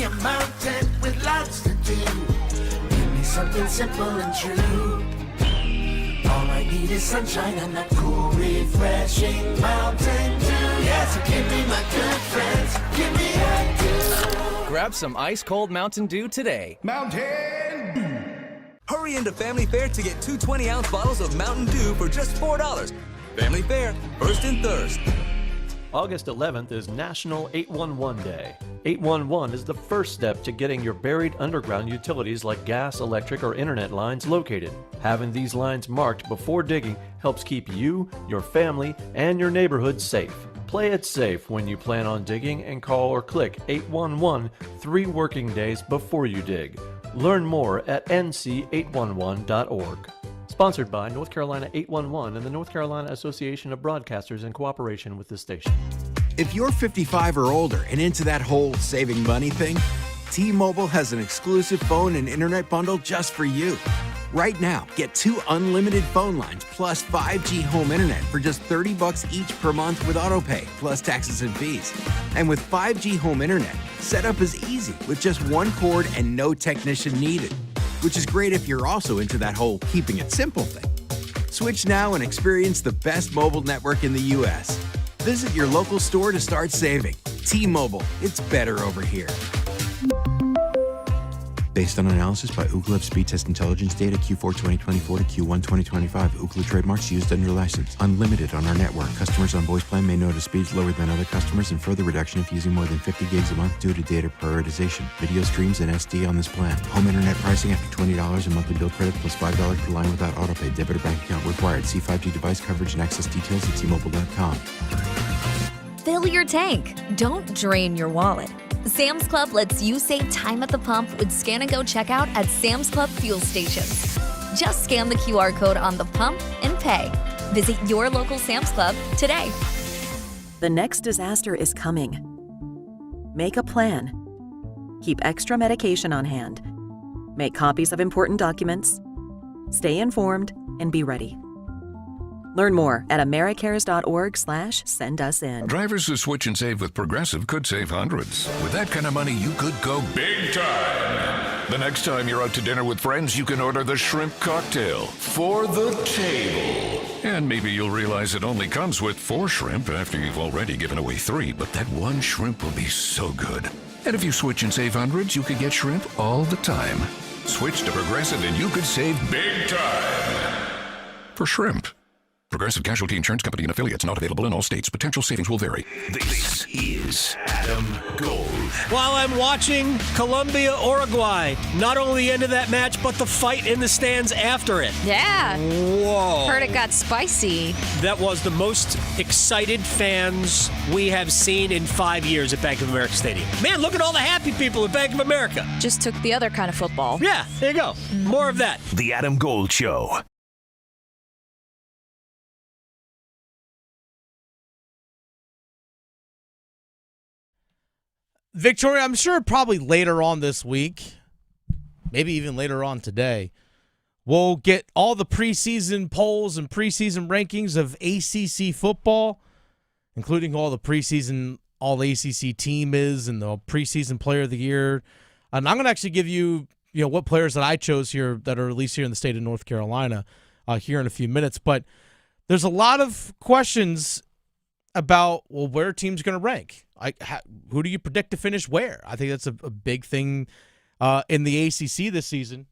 A mountain with lots to do. Give me something simple and true. All I need is sunshine and a cool, refreshing Mountain Dew. Yes, give me my good friends. Give me that dew. Grab some ice-cold Mountain Dew today. Mountain Dew. Hurry into Family Fare to get 2 20-ounce bottles of Mountain Dew for just $4. Family Fare, first in thirst. August 11th is National 811 Day. 811 is the first step to getting your buried underground utilities like gas, electric, or internet lines located. Having these lines marked before digging helps keep you, your family, and your neighborhood safe. Play it safe when you plan on digging and call or click 811 3 working days before you dig. Learn more at nc811.org. Sponsored by North Carolina 811 and the North Carolina Association of Broadcasters in cooperation with this station. If you're 55 or older and into that whole saving money thing, T-Mobile has an exclusive phone and internet bundle just for you. Right now, get 2 unlimited phone lines plus 5G home internet for just $30 each per month with autopay, plus taxes and fees. And with 5G home internet, setup is easy with just 1 cord and no technician needed, which is great if you're also into that whole keeping it simple thing. Switch now and experience the best mobile network in the U.S. Visit your local store to start saving. T-Mobile, it's better over here. Based on analysis by Ookla Speed Test Intelligence data Q4 2024 to Q1 2025, Ookla trademarks used under license. Unlimited on our network. Customers on voice plan may notice speeds lower than other customers and further reduction if using more than 50 gigs a month due to data prioritization. Video streams and SD on this plan. Home internet pricing after $20 a monthly bill credit plus $5 per line without autopay. Debit or bank account required. See 5G device coverage and access details at T-Mobile.com. Fill your tank. Don't drain your wallet. Sam's Club lets you save time at the pump with Scan and Go checkout at Sam's Club fuel stations. Just scan the QR code on the pump and pay. Visit your local Sam's Club today. The next disaster is coming. Make a plan. Keep extra medication on hand. Make copies of important documents. Stay informed and be ready. Learn more at americares.org/sendusin. Drivers who switch and save with Progressive could save hundreds. With that kind of money, you could go big time. The next time you're out to dinner with friends, you can order the shrimp cocktail for the table. And maybe you'll realize it only comes with 4 shrimp after you've already given away 3, but that one shrimp will be so good. And if you switch and save hundreds, you could get shrimp all the time. Switch to Progressive and you could save big time. For shrimp. Progressive Casualty Insurance Company and affiliates, not available in all states. Potential savings will vary. This is Adam Gold. While I'm watching Colombia, Uruguay, not only the end of that match, but the fight in the stands after it. Yeah. Whoa. Heard it got spicy. That was the most excited fans we have seen in 5 years at Bank of America Stadium. Man, look at all the happy people at Bank of America. Just took the other kind of football. Yeah, there you go. More of that. The Adam Gold Show. Victoria, I'm sure probably later on this week, maybe even later on today, we'll get all the preseason polls and preseason rankings of ACC football, including all the preseason All-ACC team is and the preseason player of the year. And I'm going to actually give you, what players that I chose here that are released here in the state of North Carolina here in a few minutes. But there's a lot of questions about, where a team's going to rank. Who do you predict to finish where? I think that's a big thing in the ACC this season.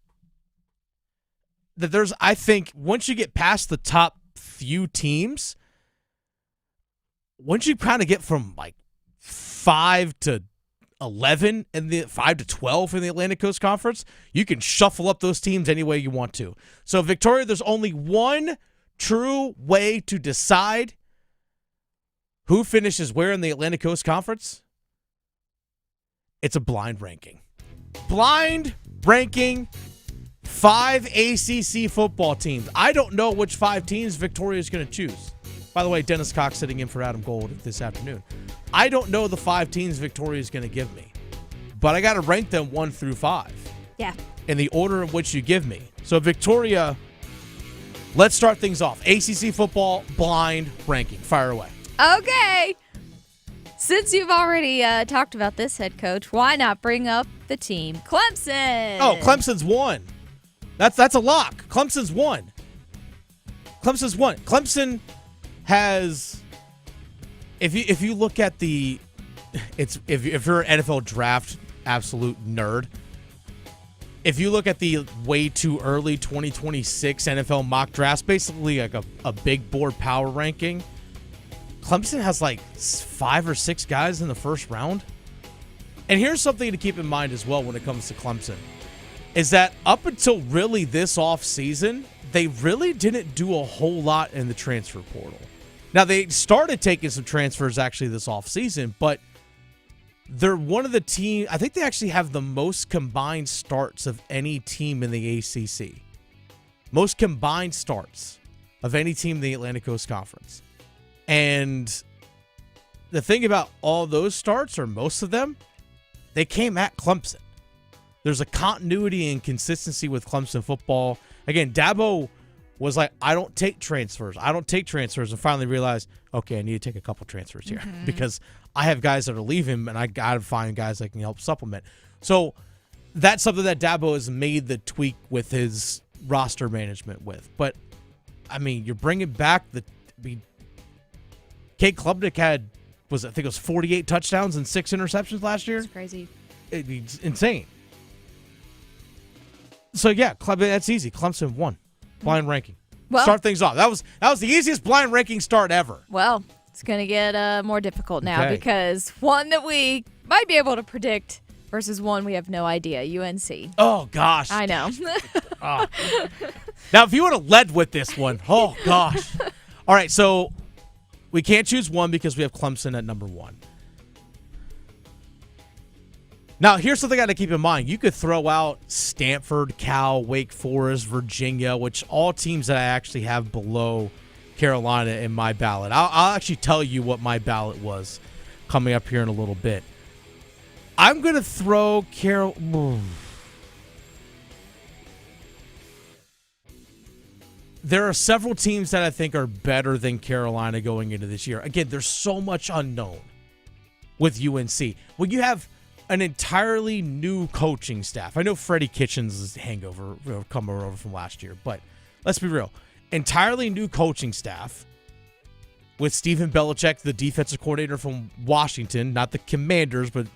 That I think once you get past the top few teams, once you kind of get from 5 to 11 and 5 to 12 in the Atlantic Coast Conference, you can shuffle up those teams any way you want to. So, Victoria, there's only one true way to decide who finishes where in the Atlantic Coast Conference? It's a blind ranking. Blind ranking 5 ACC football teams. I don't know which 5 teams Victoria is going to choose. By the way, Dennis Cox sitting in for Adam Gold this afternoon. I don't know the 5 teams Victoria is going to give me, but I got to rank them 1 through 5. Yeah. In the order in which you give me. So, Victoria, let's start things off. ACC football blind ranking. Fire away. Okay. Since you've already talked about this head coach, why not bring up the team? Clemson. Oh, Clemson's 1. That's a lock. Clemson's 1. Clemson's 1. Clemson has, if you look at the, if you're an NFL draft absolute nerd, if you look at the way too early 2026 NFL mock drafts, basically like a big board power ranking, Clemson has 5 or 6 guys in the first round. And here's something to keep in mind as well when it comes to Clemson, is that up until really this offseason, they really didn't do a whole lot in the transfer portal. Now, they started taking some transfers actually this offseason, but they're one of the teams, I think they actually have the most combined starts of any team in the ACC. Most combined starts of any team in the Atlantic Coast Conference. And the thing about all those starts, or most of them, they came at Clemson. There's a continuity and consistency with Clemson football. Again, Dabo was like, I don't take transfers. And finally realized, okay, I need to take a couple transfers here because I have guys that are leaving, and I got to find guys that can help supplement. So that's something that Dabo has made the tweak with his roster management with. But, I mean, you're bringing back Cade Klubnik had, I think it was 48 touchdowns and 6 interceptions last year. It's crazy. It's insane. So, yeah, that's easy. Clemson won. Blind ranking. Well, start things off. That was the easiest blind ranking start ever. Well, it's going to get more difficult now because one that we might be able to predict versus one we have no idea, UNC. Oh, gosh. I know. Now, if you would have led with this one, oh, gosh. All right, so we can't choose one because we have Clemson at number 1. Now, here's something I got to keep in mind. You could throw out Stanford, Cal, Wake Forest, Virginia, which all teams that I actually have below Carolina in my ballot. I'll actually tell you what my ballot was coming up here in a little bit. I'm going to throw There are several teams that I think are better than Carolina going into this year. Again, there's so much unknown with UNC. When you have an entirely new coaching staff. I know Freddie Kitchens' hangover come over from last year, but let's be real. Entirely new coaching staff with Stephen Belichick, the defensive coordinator from Washington, not the Commanders, but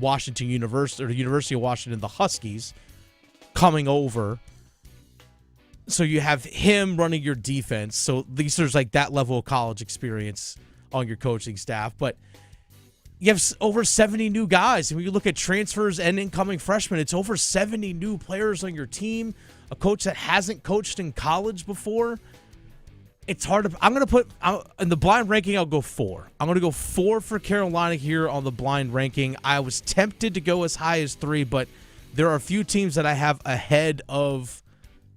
Washington University or the University of Washington, the Huskies, coming over. So you have him running your defense. So at least there's like that level of college experience on your coaching staff, but you have over 70 new guys. And when you look at transfers and incoming freshmen, it's over 70 new players on your team. A coach that hasn't coached in college before. It's hard to. I'm going to put in the blind ranking. I'll go 4. I'm going to go 4 for Carolina here on the blind ranking. I was tempted to go as high as 3, but there are a few teams that I have ahead of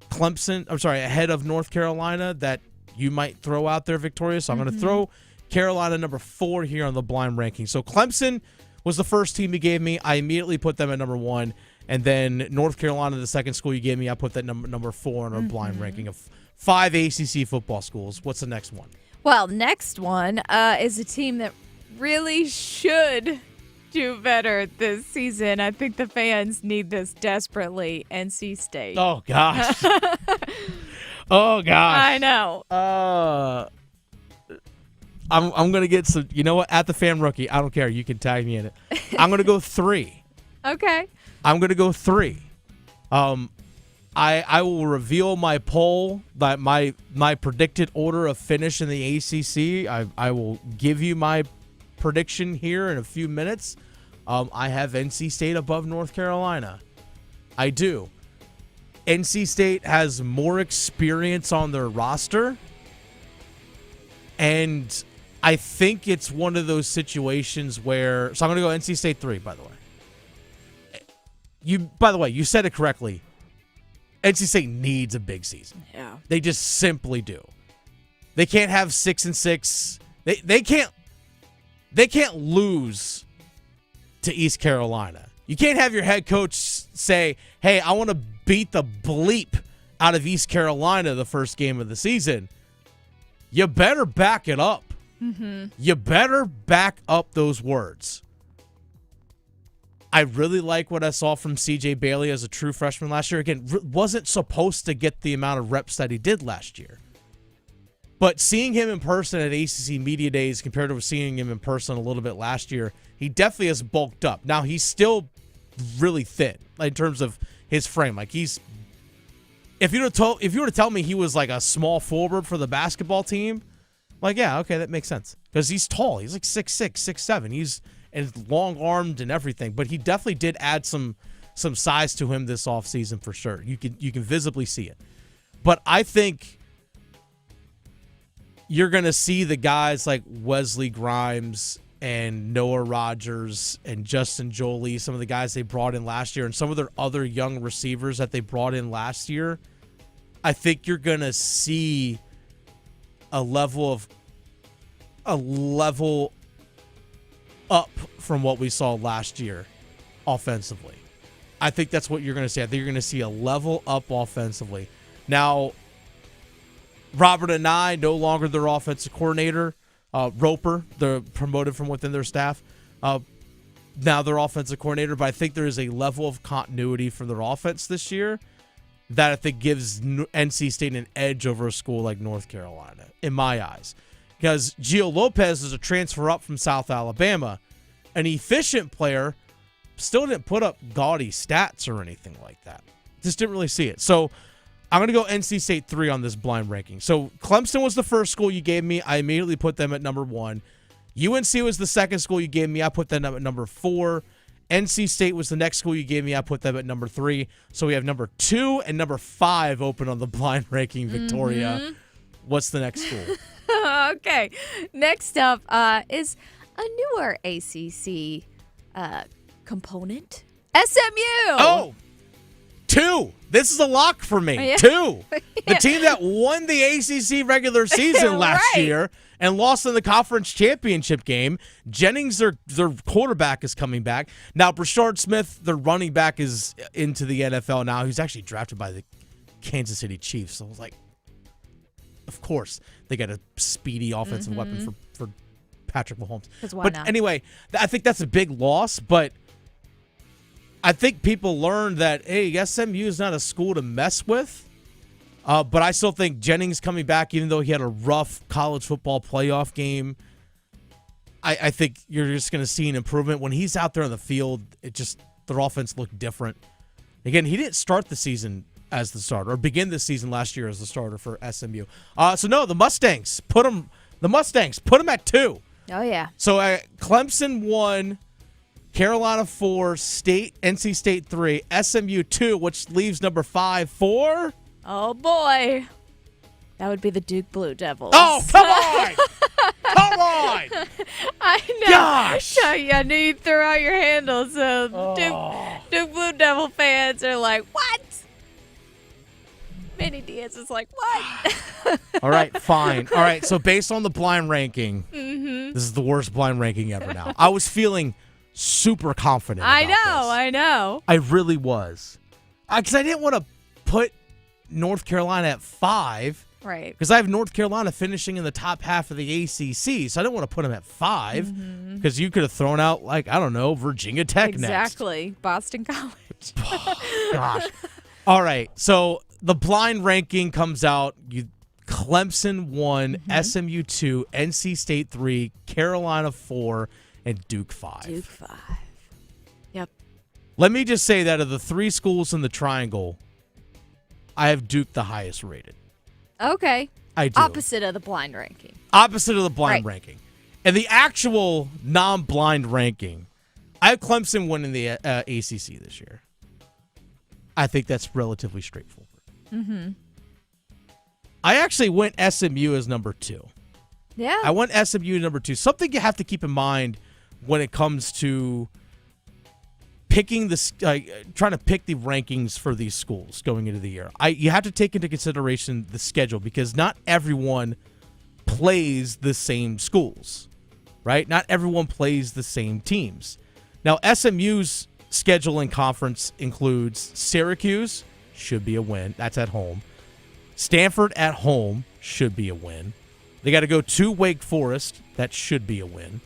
Clemson. I'm sorry, ahead of North Carolina that you might throw out there, Victoria. So I'm going to throw Carolina number 4 here on the blind ranking. So Clemson was the first team you gave me. I immediately put them at number 1. And then North Carolina, the second school you gave me, I put that number 4 on our blind ranking of 5 ACC football schools. What's the next one? Well, next one is a team that really should do better this season. I think the fans need this desperately. NC State. Oh, gosh. Oh, gosh. I know. I'm going to get some, you know what? At the fan rookie. I don't care. You can tag me in it. I'm going to go 3. Okay. I'm going to go 3. I will reveal my poll, my predicted order of finish in the ACC. I will give you my prediction here in a few minutes. I have NC State above North Carolina. I do. NC State has more experience on their roster, and I think it's one of those situations where. So I'm going to go NC State 3. By the way, you said it correctly. NC State needs a big season. Yeah, they just simply do. They can't have 6-6. They can't lose to East Carolina. You can't have your head coach say, "Hey, I want to beat the bleep out of East Carolina the first game of the season." You better back it up. You better back up those words. I really like what I saw from C.J. Bailey as a true freshman last year. Again, wasn't supposed to get the amount of reps that he did last year. But seeing him in person at ACC Media Days compared to seeing him in person a little bit last year, he definitely has bulked up. Now, he's still really thin in terms of his frame. Like, he's... If you were to tell me he was like a small forward for the basketball team, like, yeah, okay, that makes sense. Because he's tall. He's like 6'6", 6'7". He's long-armed and everything. But he definitely did add some size to him this offseason for sure. You can visibly see it. But I think you're going to see the guys like Wesley Grimes and Noah Rogers and Justin Jolie, some of the guys they brought in last year, and some of their other young receivers that they brought in last year. I think you're going to see a level up from what we saw last year offensively. I think that's what you're going to see. I think you're going to see a level up offensively. Now, Robert and I, no longer their offensive coordinator. Roper, they're promoted from within their staff. Now their offensive coordinator, but I think there is a level of continuity for their offense this year that I think gives NC State an edge over a school like North Carolina, in my eyes. Because Gio Lopez is a transfer up from South Alabama, an efficient player, still didn't put up gaudy stats or anything like that. Just didn't really see it. So I'm going to go NC State 3 on this blind ranking. So Clemson was the first school you gave me. I immediately put them at number 1. UNC was the second school you gave me. I put them at number 4. NC State was the next school you gave me. I put them at number 3. So we have number 2 and number 5 open on the blind ranking, Victoria. Mm-hmm. What's the next school? Okay. Next up is a newer ACC component, SMU. Oh, 2. This is a lock for me. Yeah. 2. The team that won the ACC regular season last year and lost in the conference championship game. Jennings, their quarterback, is coming back. Now, Brashard Smith, their running back, is into the NFL now. He's actually drafted by the Kansas City Chiefs. So I was like, of course, they got a speedy offensive weapon for Patrick Mahomes. But anyway, I think that's a big loss, but I think people learned that, hey, SMU is not a school to mess with. But I still think Jennings coming back, even though he had a rough college football playoff game, I think you're just going to see an improvement. When he's out there on the field, their offense looked different. Again, he didn't start the season as the starter, or begin this season last year as the starter for SMU. So no, the Mustangs put him at 2. Oh yeah. So Clemson 1, Carolina 4, NC State 3, SMU 2, which leaves number 5 for. Oh boy, that would be the Duke Blue Devils. Oh come on, come on! I know. Gosh, I knew you'd throw out your handle. So Duke Blue Devil fans are like, what? Manny Diaz is like, what? All right, fine. All right, so based on the blind ranking, Mm-hmm. this is the worst blind ranking ever now. I was feeling super confident I about know, I know. I really was. Because I didn't want to put North Carolina at 5. Right. Because I have North Carolina finishing in the top half of the ACC, so I didn't want to put them at 5. Because you could have thrown out, like, I don't know, Virginia Tech next. Exactly. Boston College. Gosh. All right, so the blind ranking comes out. Clemson 1, SMU 2, NC State 3, Carolina 4, and Duke 5. Duke 5. Yep. Let me just say that of the 3 schools in the triangle, I have Duke the highest rated. Okay. I do. Opposite of the blind ranking. Opposite of the blind Right. ranking. And the actual non-blind ranking, I have Clemson winning the ACC this year. I think that's relatively straightforward. Mm-hmm. I actually went SMU as number 2. Yeah. I went SMU number 2. Something you have to keep in mind when it comes to picking trying to pick the rankings for these schools going into the year. You have to take into consideration the schedule, because not everyone plays the same schools, right? Not everyone plays the same teams. Now, SMU's schedule in conference includes Syracuse, should be a win. That's at home. Stanford at home, should be a win. They got to go to Wake Forest. That should be a win.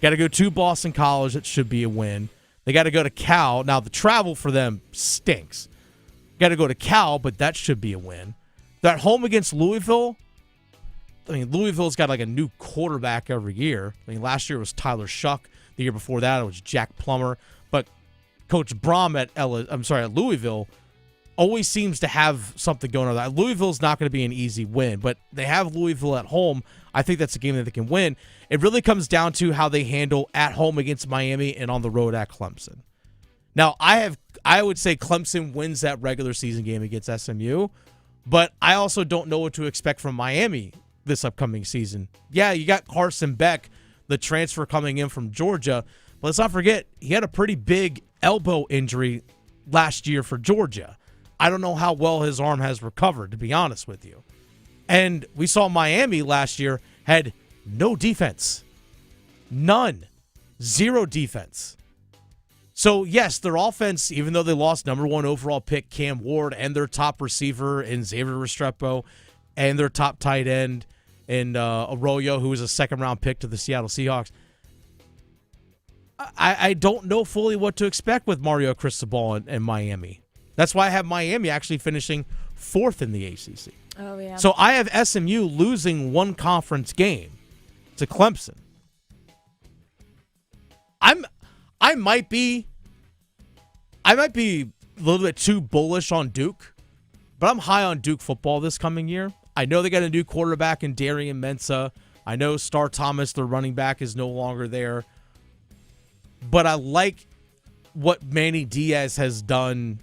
Got to go to Boston College. That should be a win. They got to go to Cal. Now, the travel for them stinks. Got to go to Cal, but that should be a win. They're at home against Louisville. I mean, Louisville's got like a new quarterback every year. I mean, last year it was Tyler Shuck. The year before that it was Jack Plummer. But Coach Brom at Louisville always seems to have something going on. Louisville's not going to be an easy win, but they have Louisville at home. I think that's a game that they can win. It really comes down to how they handle at home against Miami and on the road at Clemson. Now, I would say Clemson wins that regular season game against SMU, but I also don't know what to expect from Miami this upcoming season. Yeah, you got Carson Beck, the transfer coming in from Georgia, but let's not forget, he had a pretty big elbow injury last year for Georgia. I don't know how well his arm has recovered, to be honest with you. And we saw Miami last year had no defense. None. Zero defense. So, yes, their offense, even though they lost number 1 overall pick Cam Ward and their top receiver in Xavier Restrepo and their top tight end in Arroyo, who was a second-round pick to the Seattle Seahawks, I don't know fully what to expect with Mario Cristobal and Miami. That's why I have Miami actually finishing 4th in the ACC. Oh, yeah. So I have SMU losing one conference game to Clemson. I might be a little bit too bullish on Duke, but I'm high on Duke football this coming year. I know they got a new quarterback in Darian Mensah. I know Star Thomas, their running back, is no longer there. But I like what Manny Diaz has done,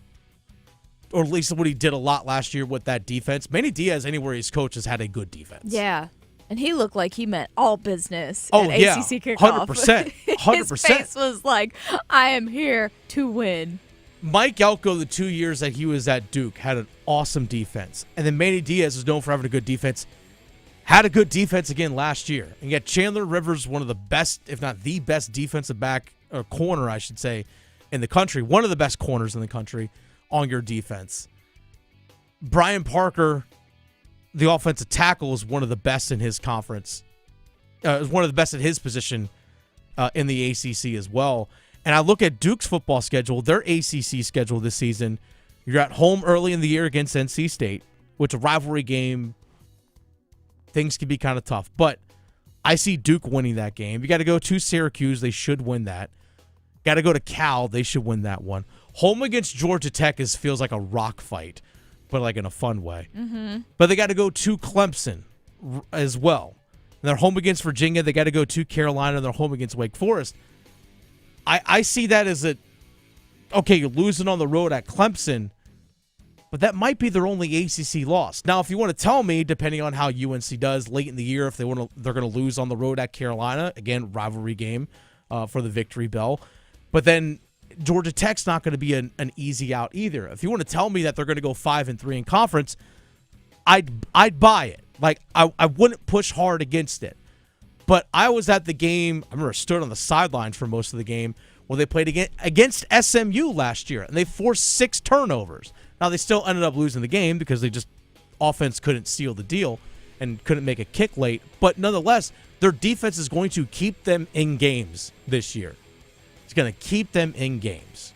or at least what he did a lot last year with that defense. Manny Diaz, anywhere he's coached, has had a good defense. Yeah. And he looked like he meant all business at ACC kickoff. 100%. 100%. His face was like, I am here to win. Mike Elko, the 2 years that he was at Duke, had an awesome defense. And then Manny Diaz is known for having a good defense. Had a good defense again last year. And yet Chandler Rivers, one of the best, if not the best defensive back, or corner, I should say, in the country. One of the best corners in the country on your defense. Brian Parker, the offensive tackle, is one of the best in his conference. Is one of the best at his position in the ACC as well. And I look at Duke's football schedule, their ACC schedule this season. You're at home early in the year against NC State, which a rivalry game, things can be kind of tough. But I see Duke winning that game. You got to go to Syracuse. They should win that. Got to go to Cal. They should win that one. Home against Georgia Tech feels like a rock fight, but like in a fun way. Mm-hmm. But they got to go to Clemson as well. And they're home against Virginia. They got to go to Carolina. And they're home against Wake Forest. I see that as okay, you're losing on the road at Clemson, but that might be their only ACC loss. Now, if you want to tell me, depending on how UNC does late in the year, if they're going to lose on the road at Carolina, again, rivalry game for the victory bell. But then Georgia Tech's not going to be an easy out either. If you want to tell me that they're going to go 5-3 in conference, I'd buy it. Like I wouldn't push hard against it. But I was at the game. I remember I stood on the sidelines for most of the game when they played against SMU last year, and they forced 6 turnovers. Now they still ended up losing the game because they just offense couldn't seal the deal and couldn't make a kick late. But nonetheless, their defense is going to keep them in games this year. It's going to keep them in games.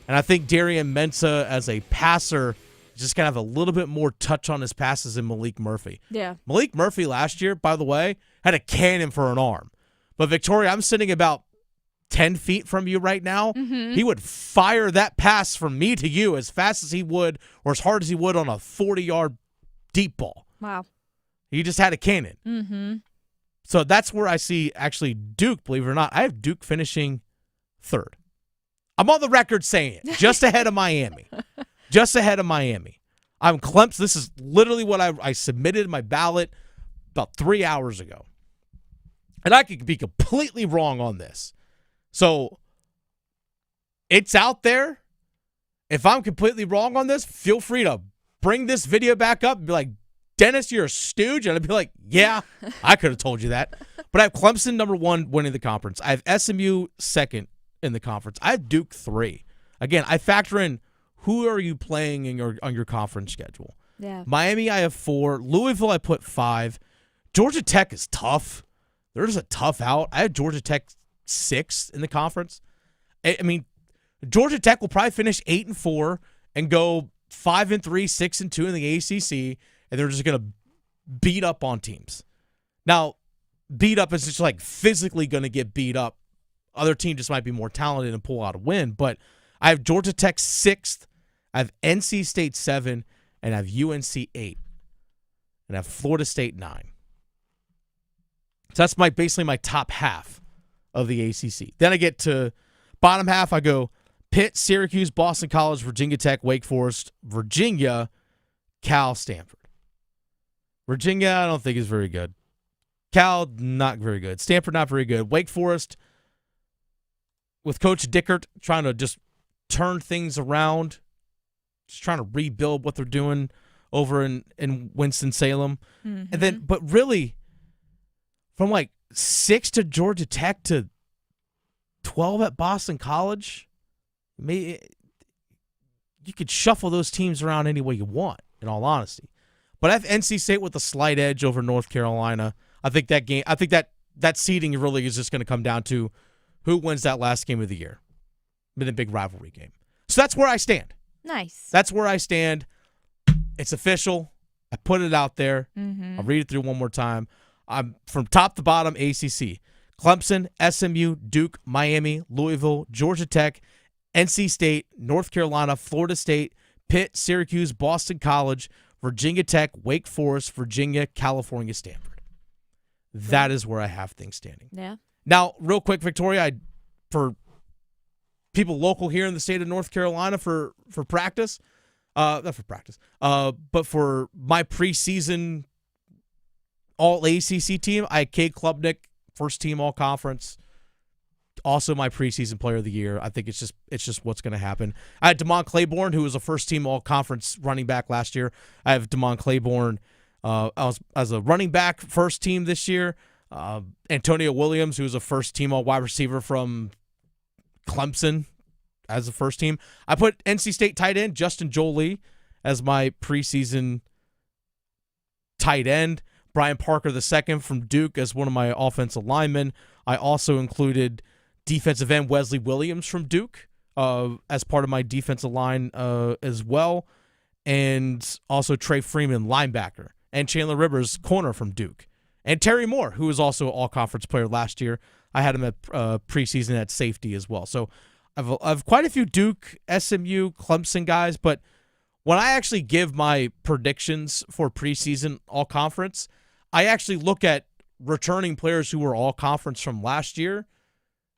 And I think Darian Mensah as a passer just kind of have a little bit more touch on his passes than Malik Murphy. Yeah. Malik Murphy last year, by the way, had a cannon for an arm. But Victoria, I'm sitting about 10 feet from you right now. Mm-hmm. He would fire that pass from me to you as fast as he would or as hard as he would on a 40-yard deep ball. Wow. He just had a cannon. Mm-hmm. So that's where I see actually Duke, believe it or not. I have Duke finishing 3rd. I'm on the record saying it. Just ahead of Miami. Just ahead of Miami. I'm Clemson. This is literally what I submitted my ballot about 3 hours ago. And I could be completely wrong on this. So it's out there. If I'm completely wrong on this, feel free to bring this video back up and be like, Dennis, you're a stooge. And I'd be like, yeah, I could have told you that. But I have Clemson number 1 winning the conference. I have SMU 2nd in the conference. I have Duke 3. Again, I factor in who are you playing on your conference schedule. Yeah. Miami, I have 4. Louisville, I put 5. Georgia Tech is tough. They're just a tough out. I had Georgia Tech 6 in the conference. I mean, Georgia Tech will probably finish 8-4 and go 5-3, 6-2 in the ACC, and they're just going to beat up on teams. Now, beat up is just like physically going to get beat up. Other team just might be more talented and pull out a win. But I have Georgia Tech 6th. I have NC State 7, and I have UNC 8, and I have Florida State 9. So that's basically my top half of the ACC. Then I get to bottom half. I go Pitt, Syracuse, Boston College, Virginia Tech, Wake Forest, Virginia, Cal, Stanford. Virginia, I don't think is very good. Cal, not very good. Stanford, not very good. Wake Forest, with Coach Dickert trying to just turn things around, just trying to rebuild what they're doing over in Winston-Salem. Mm-hmm. And then, but really, from like 6 to Georgia Tech to 12 at Boston College. You could shuffle those teams around any way you want, in all honesty. But I have NC State with a slight edge over North Carolina. I think that seeding really is just going to come down to who wins that last game of the year. Been a big rivalry game. So that's where I stand. Nice. That's where I stand. It's official. I put it out there. I'll read it through one more time. I'm from top to bottom, ACC. Clemson, SMU, Duke, Miami, Louisville, Georgia Tech, NC State, North Carolina, Florida State, Pitt, Syracuse, Boston College, Virginia Tech, Wake Forest, Virginia, California, Stanford. That is where I have things standing. Yeah. Now, real quick, Victoria, for people local here in the state of North Carolina for practice, not for practice, but for my preseason All-ACC team, I had Cade Klubnik, first team All-Conference. Also my preseason player of the year. I think it's just what's going to happen. I had DeMond Claiborne, who was a first team All-Conference running back last year. I have DeMond Claiborne as a running back first team this year. Antonio Williams, who was a first team All-wide receiver from Clemson as a first team. I put NC State tight end Justin Jolie as my preseason tight end. Brian Parker II from Duke as one of my offensive linemen. I also included defensive end Wesley Williams from Duke as part of my defensive line as well. And also Trey Freeman, linebacker. And Chandler Rivers, corner from Duke. And Terry Moore, who was also an all-conference player last year. I had him at preseason at safety as well. So I've quite a few Duke, SMU, Clemson guys. But when I actually give my predictions for preseason all-conference, I actually look at returning players who were all-conference from last year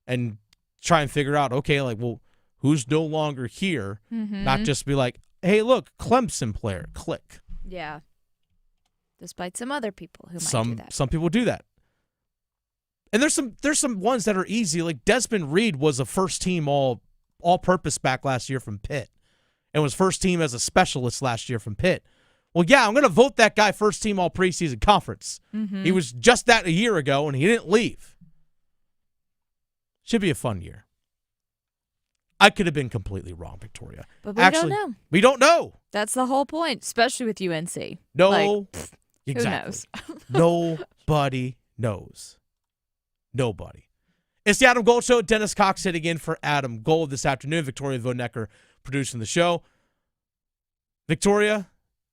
and try and figure out, okay, like, well, who's no longer here? Not just be like, hey, look, Clemson player, click. Yeah. Despite some other people who might do that. Some people do that. And there's some ones that are easy. Like Desmond Reed was a first-team all-purpose back last year from Pitt and was first team as a specialist last year from Pitt. Well, yeah, I'm going to vote that guy first team all preseason conference. He was just that a year ago, and he didn't leave. Should be a fun year. I could have been completely wrong, Victoria. But we don't know. We don't know. That's the whole point, especially with UNC. No. Exactly. Who knows? Nobody knows. Nobody. It's the Adam Gold Show. Dennis Cox sitting in for Adam Gold this afternoon. Victoria Vonecker producing the show. Victoria,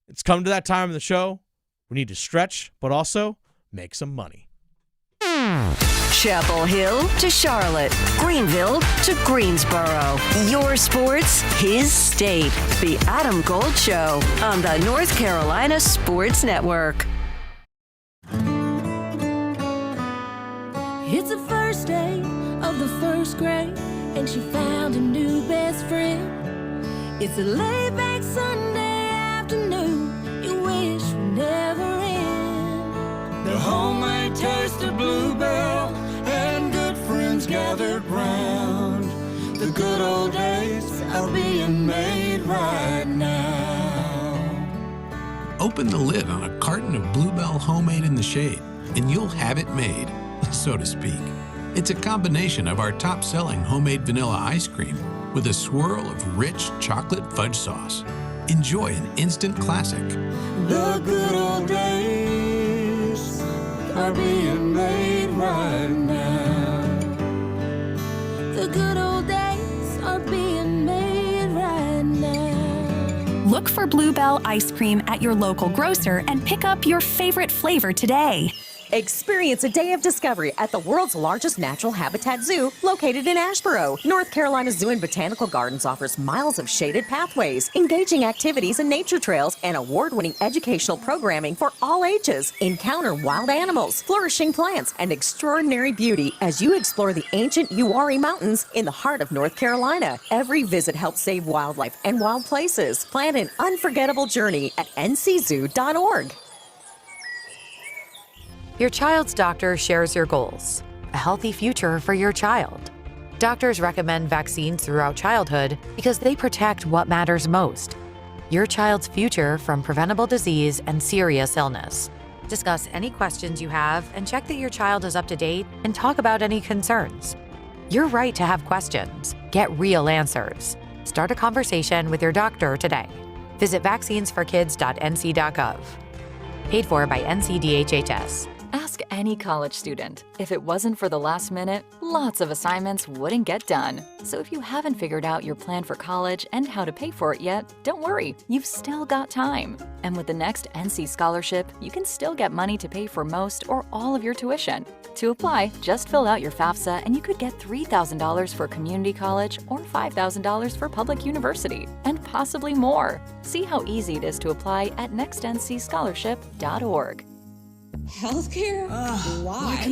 it's come to that time of the show. We need to stretch, but also make some money. Chapel Hill to Charlotte, Greenville to Greensboro. Your sports, his state. The Adam Gold Show on the North Carolina Sports Network. It's the first day of the first grade, and she found a new best friend. It's a laid-back Sunday afternoon you wish would never end. The homemade taste of Bluebell and good friends gathered round. The good old days are being made right now. Open the lid on a carton of Bluebell Homemade in the Shade, and you'll have it made, so to speak. It's a combination of our top-selling homemade vanilla ice cream with a swirl of rich chocolate fudge sauce. Enjoy an instant classic. The good old days are being made right now. The good old days are being made right now. Look for Bluebell ice cream at your local grocer and pick up your favorite flavor today. Experience a day of discovery at the world's largest natural habitat zoo located in Asheboro. North Carolina Zoo and Botanical Gardens offers miles of shaded pathways, engaging activities and nature trails, and award-winning educational programming for all ages. Encounter wild animals, flourishing plants, and extraordinary beauty as you explore the ancient Uwharrie Mountains in the heart of North Carolina. Every visit helps save wildlife and wild places. Plan an unforgettable journey at nczoo.org. Your child's doctor shares your goals, a healthy future for your child. Doctors recommend vaccines throughout childhood because they protect what matters most, your child's future from preventable disease and serious illness. Discuss any questions you have and check that your child is up to date and talk about any concerns. You're right to have questions. Get real answers. Start a conversation with your doctor today. Visit vaccinesforkids.nc.gov. Paid for by NCDHHS. Ask any college student. If it wasn't for the last minute, lots of assignments wouldn't get done. So if you haven't figured out your plan for college and how to pay for it yet, don't worry, you've still got time. And with the next NC scholarship, you can still get money to pay for most or all of your tuition. To apply, just fill out your FAFSA and you could get $3,000 for community college or $5,000 for public university, and possibly more. See how easy it is to apply at nextncscholarship.org. Healthcare? Why?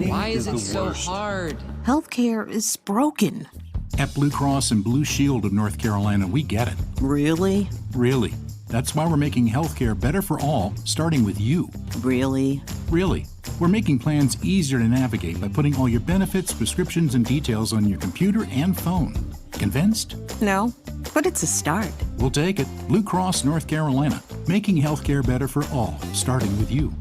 Why is it so hard? Healthcare is broken. At Blue Cross and Blue Shield of North Carolina, we get it. Really? Really. That's why we're making healthcare better for all, starting with you. Really? Really. We're making plans easier to navigate by putting all your benefits, prescriptions, and details on your computer and phone. Convinced? No, but it's a start. We'll take it. Blue Cross North Carolina, making healthcare better for all, starting with you.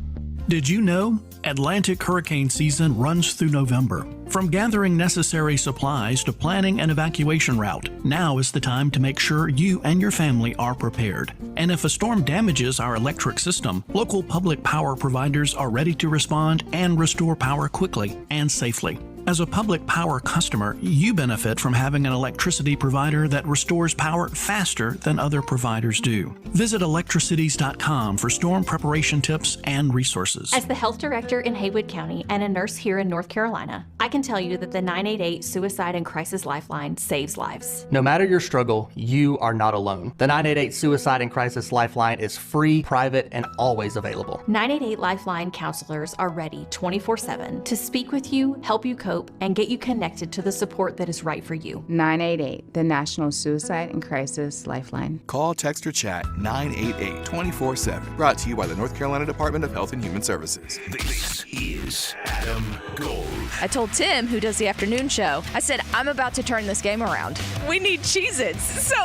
Did you know? Atlantic hurricane season runs through November. From gathering necessary supplies to planning an evacuation route, now is the time to make sure you and your family are prepared. And if a storm damages our electric system, local public power providers are ready to respond and restore power quickly and safely. As a public power customer, you benefit from having an electricity provider that restores power faster than other providers do. Visit electricities.com for storm preparation tips and resources. As the health director in Haywood County and a nurse here in North Carolina, I can tell you that the 988 Suicide and Crisis Lifeline saves lives. No matter your struggle, you are not alone. The 988 Suicide and Crisis Lifeline is free, private, and always available. 988 Lifeline counselors are ready 24/7 to speak with you, help you cope, and get you connected to the support that is right for you. 988, the National Suicide and Crisis Lifeline. Call, text, or chat 988 24/7. Brought to you by the North Carolina Department of Health and Human Services. This is Adam Gold. I told Tim, who does the afternoon show, I said, I'm about to turn this game around. We need Cheez-Its. So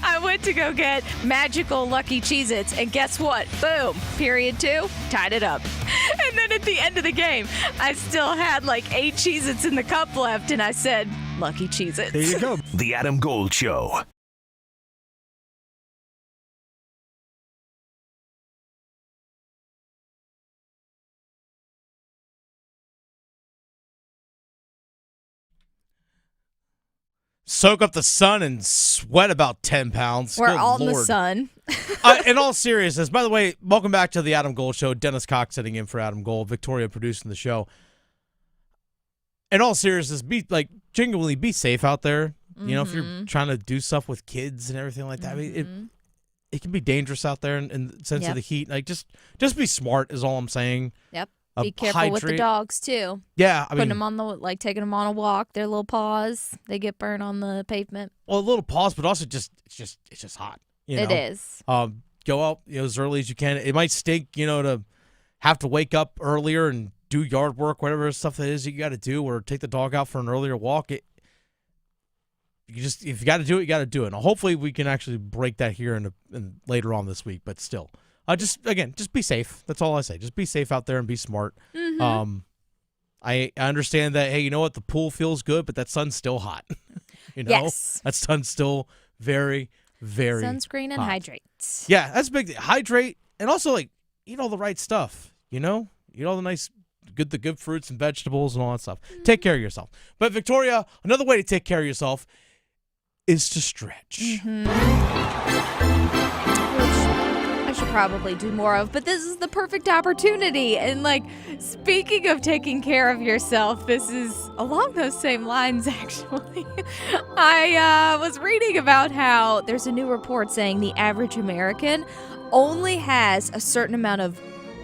I went to go get magical lucky Cheez-Its, and guess what? Boom. Period 2, tied it up. And then at the end of the game, I still had like 8 Cheez-Its in the cup left, and I said, lucky Cheez-Its. There you go. The Adam Gold Show. Soak up the sun and sweat about 10 pounds. We're Good all in the Lord. sun. In all seriousness, by the way, welcome back to the Adam Gold Show. Dennis Cox sitting in for Adam Gold. Victoria producing the show. In all seriousness, genuinely be safe out there. You know, if you're trying to do stuff with kids and everything like that, I mean, it can be dangerous out there in the sense of the heat. Like, just be smart is all I'm saying. Yep. Be careful with the dogs too. Yeah, putting them on taking them on a walk. Their little paws, they get burned on the pavement. Well, a little paws, but also it's just hot. You know? It is. Go out as early as you can. It might stink, to have to wake up earlier and do yard work, whatever stuff it is you got to do, or take the dog out for an earlier walk. If you got to do it, you got to do it. And hopefully we can actually break that here in later on this week. But still. Just be safe. That's all I say. Just be safe out there and be smart. I understand that, hey, you know what? The pool feels good, but that sun's still hot. Yes. That sun's still very, very sunscreen and hot. hydrate. Yeah, that's big. Hydrate and also eat all the right stuff. Eat all the the good fruits and vegetables and all that stuff. Take care of yourself. But Victoria, another way to take care of yourself is to stretch. Should probably do more of, but this is the perfect opportunity. And speaking of taking care of yourself, this is along those same lines actually. I was reading about how there's a new report saying the average American only has a certain amount of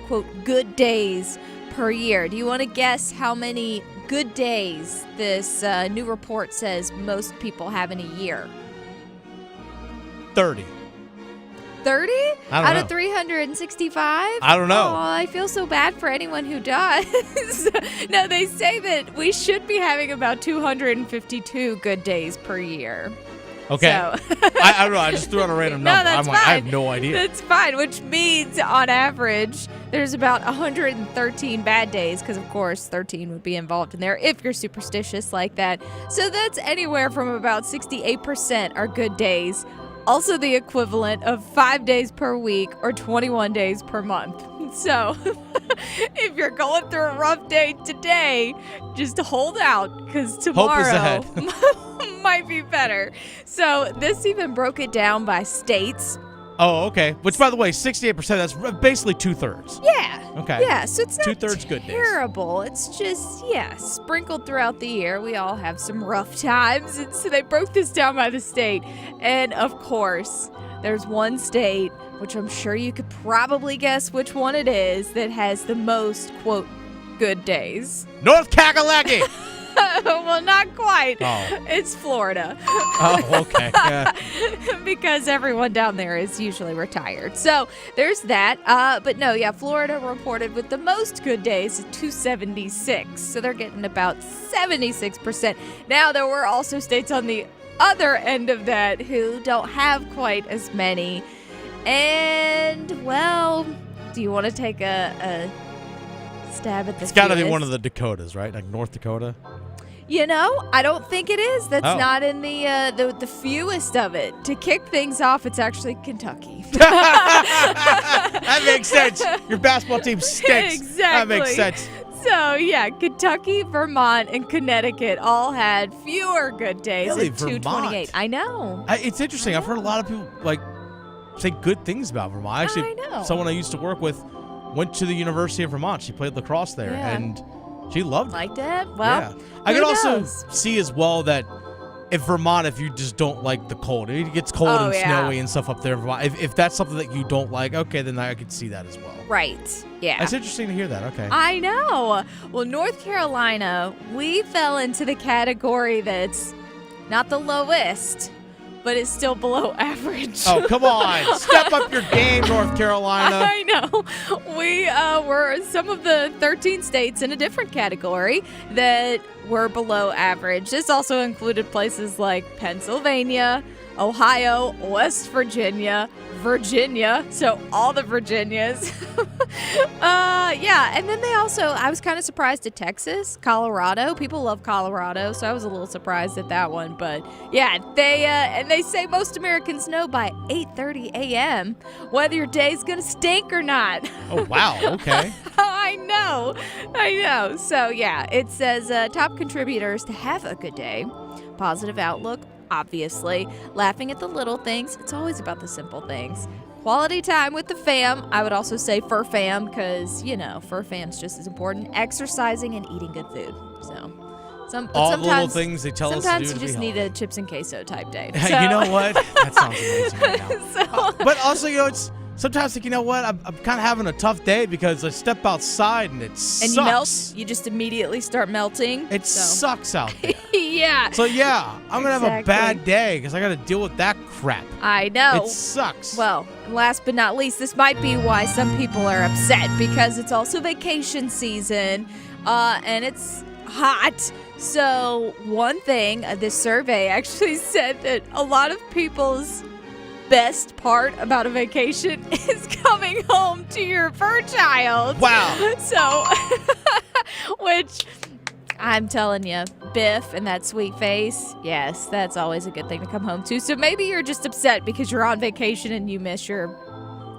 quote good days per year. Do you want to guess how many good days this new report says most people have in a year? 30. 30 out of 365? I don't know. Oh, I feel so bad for anyone who does. No, they say that we should be having about 252 good days per year. Okay. So. I don't know. I just threw out a random number. That's I'm like, fine. I have no idea. That's fine, which means on average, there's about 113 bad days because, of course, 13 would be involved in there if you're superstitious like that. So that's anywhere from about 68% are good days. Also the equivalent of 5 days per week or 21 days per month. So if you're going through a rough day today, just hold out because tomorrow might be better. So this even broke it down by states. Oh, okay. Which, by the way, 68%, that's basically 2/3. Yeah. Okay. Yeah, so it's not 2/3 good days. terrible. It's just, sprinkled throughout the year. We all have some rough times. And so they broke this down by the state. And, of course, there's one state, which I'm sure you could probably guess which one it is, that has the most, quote, good days. North Kakalaki! Well, not quite. Oh. It's Florida. Oh, okay. Yeah. Because everyone down there is usually retired. So there's that. But no, Florida reported with the most good days at 276. So they're getting about 76%. Now, there were also states on the other end of that who don't have quite as many. And, well, do you want to take a stab at the It's got to be fewest? one of the Dakotas, right? Like North Dakota? I don't think it is. That's not in the fewest of it. To kick things off, it's actually Kentucky. That makes sense. Your basketball team stinks. Exactly. That makes sense. So, Kentucky, Vermont, and Connecticut all had fewer good days Really, at 228. Vermont? I know. It's interesting. I've heard a lot of people say good things about Vermont. Actually, I know. someone I used to work with went to the University of Vermont. She played lacrosse there, and she loved it. Liked it? Well, I can who also knows? see as well that if Vermont, if you just don't like the cold, it gets cold and snowy and stuff up there in Vermont. If that's something that you don't like, okay, then I could see that as well. Right. Yeah. That's interesting to hear that. Okay. I know. Well, North Carolina, we fell into the category that's not the lowest, but it's still below average. Oh, come on. Step up your game, North Carolina. I know. We were some of the 13 states in a different category that were below average. This also included places like Pennsylvania, Ohio, West Virginia, Virginia, so all the Virginias. And then they also, I was kind of surprised at Texas, Colorado. People love Colorado, so I was a little surprised at that one. But they say most Americans know by 8:30 a.m. whether your day's gonna stink or not. Oh, wow. Okay. I know. So, it says top contributors to have a good day. Positive outlook, obviously. Laughing at the little things. It's always about the simple things. Quality time with the fam. I would also say fur fam because, fur fam's just as important. Exercising and eating good food. So, all the little things they tell us to do sometimes to you just be need healthy. a chips and queso type day. Hey, So- you know what? That sounds amazing right now. But also, it's sometimes like, you know what? I'm kind of having a tough day because I step outside and it sucks. And you melt. You just immediately start melting. It sucks out there. Yeah. So, I'm going to have a bad day because I got to deal with that crap. I know. It sucks. Well, last but not least, this might be why some people are upset because it's also vacation season and it's hot. So one thing, this survey actually said that a lot of people's best part about a vacation is coming home to your fur child. Wow. So, which I'm telling you, Biff and that sweet face, yes, that's always a good thing to come home to. So maybe you're just upset because you're on vacation and you miss your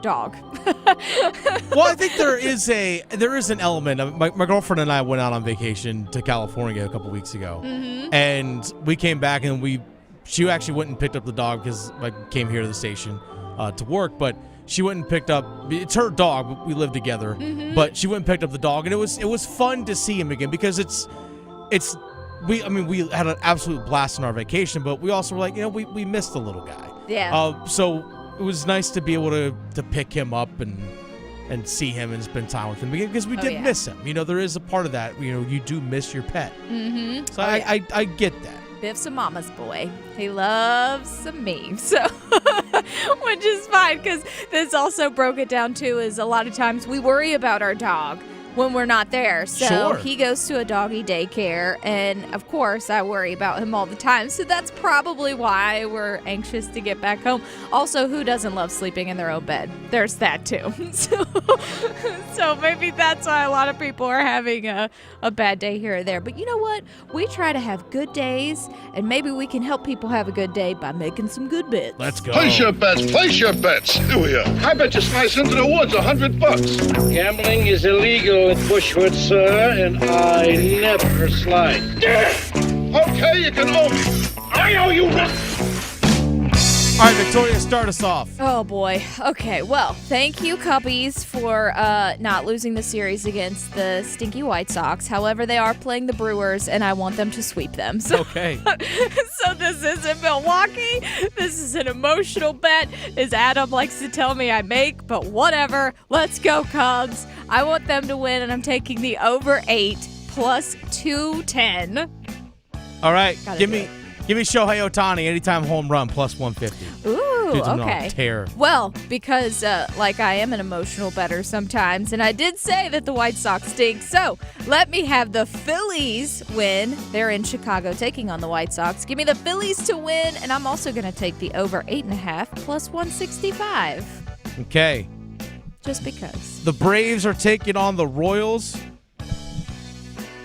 dog. Well, I think there is an element. My girlfriend and I went out on vacation to California a couple weeks ago, and we came back and she actually went and picked up the dog because I came here to the station to work, but she went and picked up. It's her dog. We live together, but she went and picked up the dog, and it was fun to see him again because we had an absolute blast on our vacation, but we also were like, we missed the little guy. Yeah. So it was nice to be able to pick him up and see him and spend time with him because we did miss him. there is a part of that. You do miss your pet. So I get that. Biff's a mama's boy. He loves some me. So, which is fine because this also broke it down too is a lot of times we worry about our dog when we're not there. So Sure. he goes to a doggy daycare, and of course I worry about him all the time. So that's probably why we're anxious to get back home. Also, who doesn't love sleeping in their own bed? There's that too. So maybe that's why a lot of people are having a bad day here or there. But you know what? We try to have good days, and maybe we can help people have a good day by making some good bets. Let's go. Place your bets. Place your bets. Do ya? I bet you slice into the woods $100. Gambling is illegal in Bushwood, sir, and I never slide. Okay, you can owe me. I owe you nothing. All right, Victoria, start us off. Oh, boy. Okay, well, thank you, Cubbies, for not losing the series against the stinky White Sox. However, they are playing the Brewers, and I want them to sweep them. So, okay. So this isn't Milwaukee. This is an emotional bet, as Adam likes to tell me I make, but whatever. Let's go, Cubs. I want them to win, and I'm taking the over 8 plus 210. All right, Gotta give me Shohei Ohtani anytime home run plus 150. Ooh, Dude's on okay. a tear. Well, because I am an emotional bettor sometimes, and I did say that the White Sox stink. So let me have the Phillies win. They're in Chicago taking on the White Sox. Give me the Phillies to win, and I'm also going to take the over 8.5 plus 165. Okay. Just because. The Braves are taking on the Royals.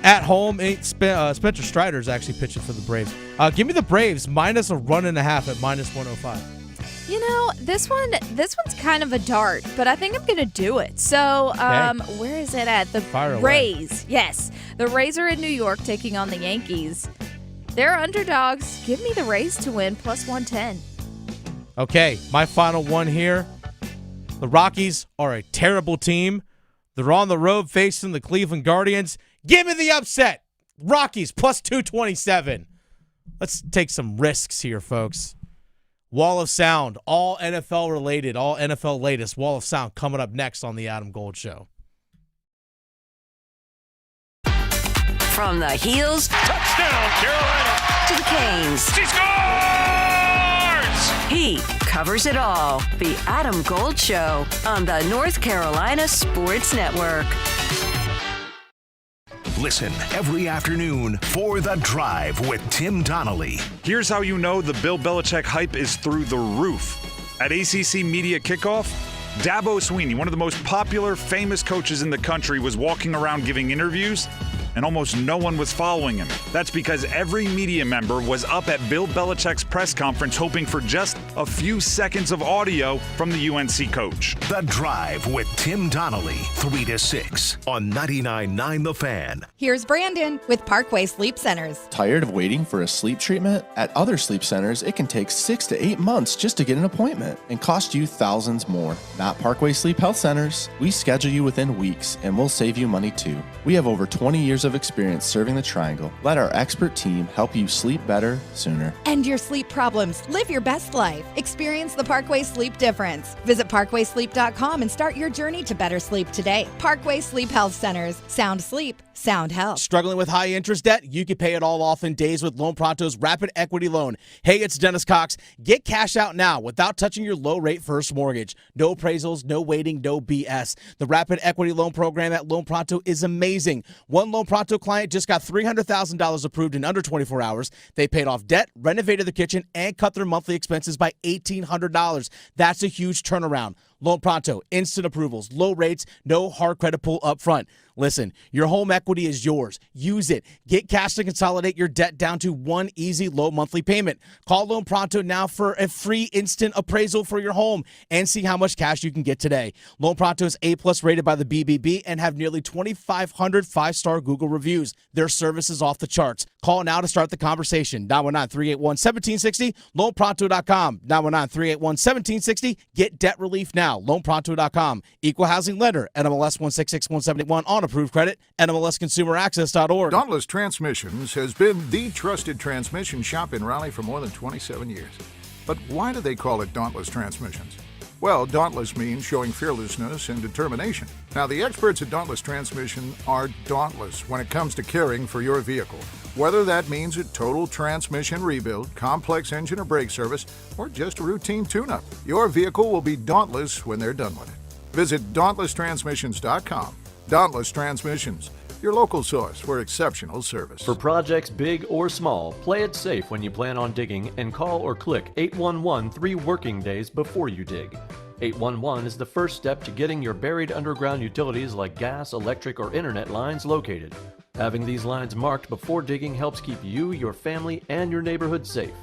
At home, Spencer Strider's actually pitching for the Braves. Give me the Braves minus 1.5 at minus 105. You know, this one's kind of a dart, but I think I'm going to do it. So, where is it at? The Rays. Yes. The Rays are in New York taking on the Yankees. They're underdogs. Give me the Rays to win plus 110. Okay, my final one here. The Rockies are a terrible team. They're on the road facing the Cleveland Guardians. Give me the upset. Rockies plus 227. Let's take some risks here, folks. Wall of Sound, all NFL related, all NFL latest. Wall of Sound coming up next on the Adam Gold Show. From the heels Touchdown, Carolina. to the canes. She scores! He covers it all. The Adam Gold Show on the North Carolina Sports Network. Listen every afternoon for The Drive with Tim Donnelly. Here's how you know the Bill Belichick hype is through the roof. At ACC Media Kickoff, Dabo Swinney, one of the most popular, famous coaches in the country, was walking around giving interviews, and almost no one was following him. That's because every media member was up at Bill Belichick's press conference hoping for just a few seconds of audio from the UNC coach. The Drive with Tim Donnelly, 3 to 6 on 99.9 The Fan. Here's Brandon with Parkway Sleep Centers. Tired of waiting for a sleep treatment? At other sleep centers, it can take 6 to 8 months just to get an appointment and cost you thousands more. Not Parkway Sleep Health Centers. We schedule you within weeks and we'll save you money too. We have over 20 years of experience serving the Triangle. Let our expert team help you sleep better sooner. End your sleep problems. Live your best life. Experience the Parkway Sleep difference. Visit parkwaysleep.com and start your journey to better sleep today. Parkway Sleep Health Centers. Sound sleep. Sound health. Struggling with high interest debt? You can pay it all off in days with Loan Pronto's Rapid Equity Loan. Hey, it's Dennis Cox. Get cash out now without touching your low-rate first mortgage. No appraisals, no waiting, no BS. The Rapid Equity Loan program at Loan Pronto is amazing. One Loan Pronto client just got $300,000 approved in under 24 hours. They paid off debt, renovated the kitchen, and cut their monthly expenses by $1,800. That's a huge turnaround. Loan Pronto, instant approvals, low rates, no hard credit pull up front. Listen, your home equity is yours. Use it. Get cash to consolidate your debt down to one easy low monthly payment. Call Loan Pronto now for a free instant appraisal for your home and see how much cash you can get today. Loan Pronto is A+ rated by the BBB and have nearly 2,500 5-star Google reviews. Their service is off the charts. Call now to start the conversation. 919-381-1760, loanpronto.com. 919-381-1760. Get debt relief now. Loanpronto.com. Equal housing lender. NMLS 166171 on approved credit. NMLSconsumeraccess.org. Dauntless Transmissions has been the trusted transmission shop in Raleigh for more than 27 years. But why do they call it Dauntless Transmissions? Well, dauntless means showing fearlessness and determination. Now, the experts at Dauntless Transmission are dauntless when it comes to caring for your vehicle. Whether that means a total transmission rebuild, complex engine or brake service, or just a routine tune-up, your vehicle will be dauntless when they're done with it. Visit dauntlesstransmissions.com Dauntless Transmissions, your local source for exceptional service. For projects big or small, play it safe when you plan on digging and call or click 811 3 working days before you dig. 811 is the first step to getting your buried underground utilities like gas, electric, or internet lines located. Having these lines marked before digging helps keep you, your family, and your neighborhood safe.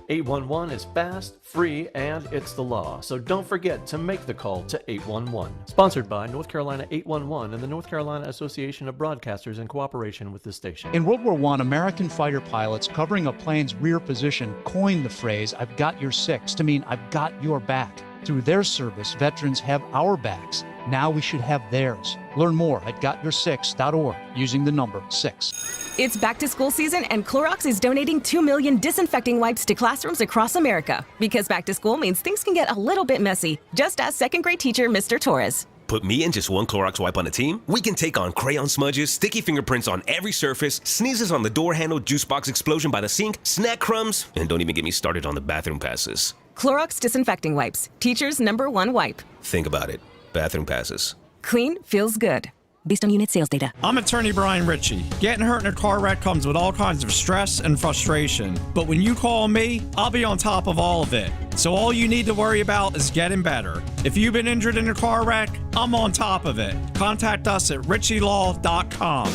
811 is fast, free, and it's the law, so don't forget to make the call to 811. Sponsored by North Carolina 811 and the North Carolina Association of Broadcasters in cooperation with the station. In World War I, American fighter pilots covering a plane's rear position coined the phrase, "I've got your six," to mean I've got your back. Through their service, veterans have our backs. Now we should have theirs. Learn more at gotyoursix.org using the number 6. It's back to school season, and Clorox is donating 2 million disinfecting wipes to classrooms across America. Because back to school means things can get a little bit messy. Just ask second grade teacher Mr. Torres. Put me and just one Clorox wipe on the team? We can take on crayon smudges, sticky fingerprints on every surface, sneezes on the door handle, juice box explosion by the sink, snack crumbs, and don't even get me started on the bathroom passes. Clorox disinfecting wipes. Teacher's #1 wipe. Think about it. Bathroom passes. Clean feels good. Based on unit sales data. I'm attorney Brian Ritchie. Getting hurt in a car wreck comes with all kinds of stress and frustration. But when you call me, I'll be on top of all of it. So all you need to worry about is getting better. If you've been injured in a car wreck, I'm on top of it. Contact us at ritchielaw.com.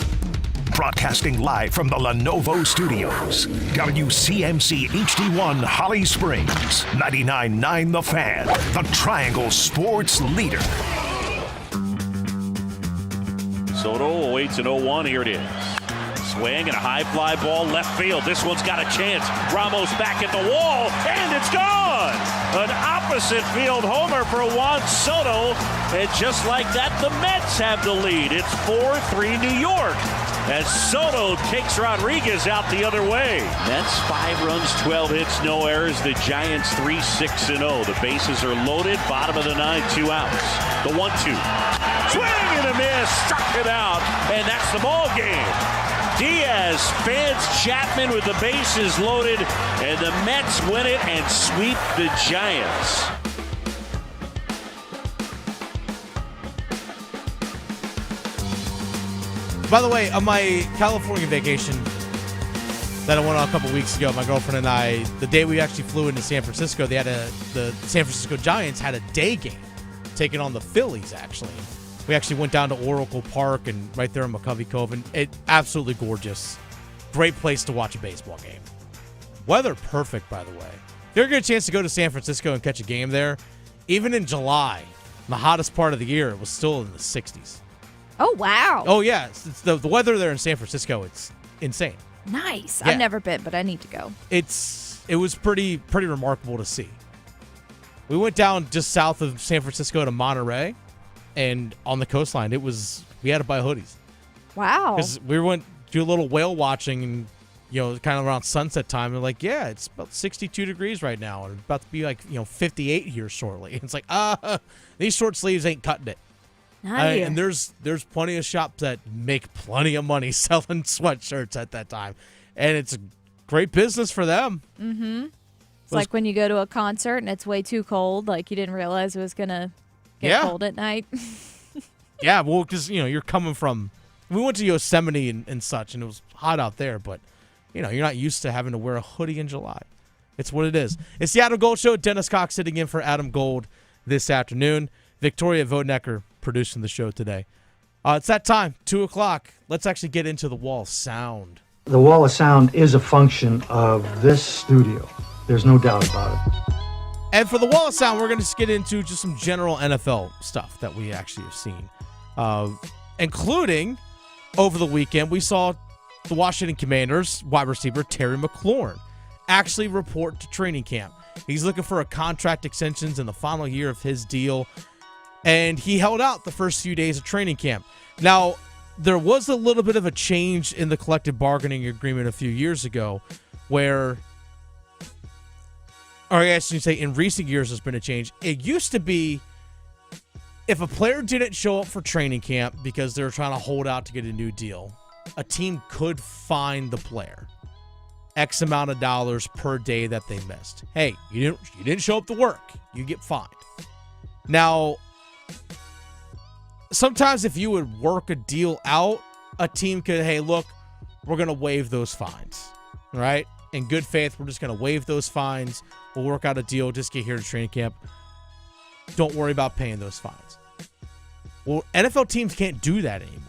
Broadcasting live from the Lenovo Studios. WCMC HD1 Holly Springs. 99.9 The Fan. The Triangle Sports Leader. Soto awaits an 0-1. Here it is. Swing and a high fly ball left field. This one's got a chance. Ramos back at the wall, and it's gone! An opposite field homer for Juan Soto. And just like that, the Mets have the lead. It's 4-3 New York as Soto takes Rodriguez out the other way. Mets 5 runs, 12 hits, no errors. The Giants 3-6-0. The bases are loaded. Bottom of the 9, 2 outs. The 1-2. Swing and a miss. Struck it out. And that's the ball game. Diaz fans Chapman with the bases loaded. And the Mets win it and sweep the Giants. By the way, on my California vacation that I went on a couple weeks ago, my girlfriend and I, the day we actually flew into San Francisco, the San Francisco Giants had a day game taking on the Phillies, actually. We actually went down to Oracle Park and right there in McCovey Cove, and it absolutely gorgeous. Great place to watch a baseball game. Weather perfect, by the way. If you ever get a chance to go to San Francisco and catch a game there, even in July, the hottest part of the year, it was still in the 60s. Oh, wow. Oh, yeah. It's the weather there in San Francisco, it's insane. Nice. Yeah. I've never been, but I need to go. It was pretty remarkable to see. We went down just south of San Francisco to Monterey, and on the coastline, we had to buy hoodies. Wow. Because we went do a little whale watching, and kind of around sunset time, and it's about 62 degrees right now, and about to be 58 here shortly. It's like, these short sleeves ain't cutting it. And there's plenty of shops that make plenty of money selling sweatshirts at that time, and it's a great business for them. Mm-hmm. It's like when you go to a concert and it's way too cold, like you didn't realize it was gonna get cold at night. Yeah, well, because you're coming from. We went to Yosemite and such, and it was hot out there, but you're not used to having to wear a hoodie in July. It's what it is. It's the Adam Gold Show. Dennis Cox sitting in for Adam Gold this afternoon. Victoria Vodnecker producing the show today. It's that time, 2 o'clock. Let's actually get into the wall of sound. The wall of sound is a function of this studio. There's no doubt about it. And for the wall of sound, we're going to get into just some general NFL stuff that we actually have seen. Including, over the weekend, we saw the Washington Commanders wide receiver Terry McLaurin actually report to training camp. He's looking for a contract extensions in the final year of his deal. And he held out the first few days of training camp. Now, there was a little bit of a change in the collective bargaining agreement a few years ago where, or I guess you say in recent years there's been a change. It used to be if a player didn't show up for training camp because they were trying to hold out to get a new deal, a team could fine the player X amount of dollars per day that they missed. Hey, you didn't show up to work. You get fined. Now, sometimes if you would work a deal out, a team could, hey, look, we're going to waive those fines, right? In good faith, we're just going to waive those fines. We'll work out a deal. Just get here to training camp. Don't worry about paying those fines. Well, NFL teams can't do that anymore.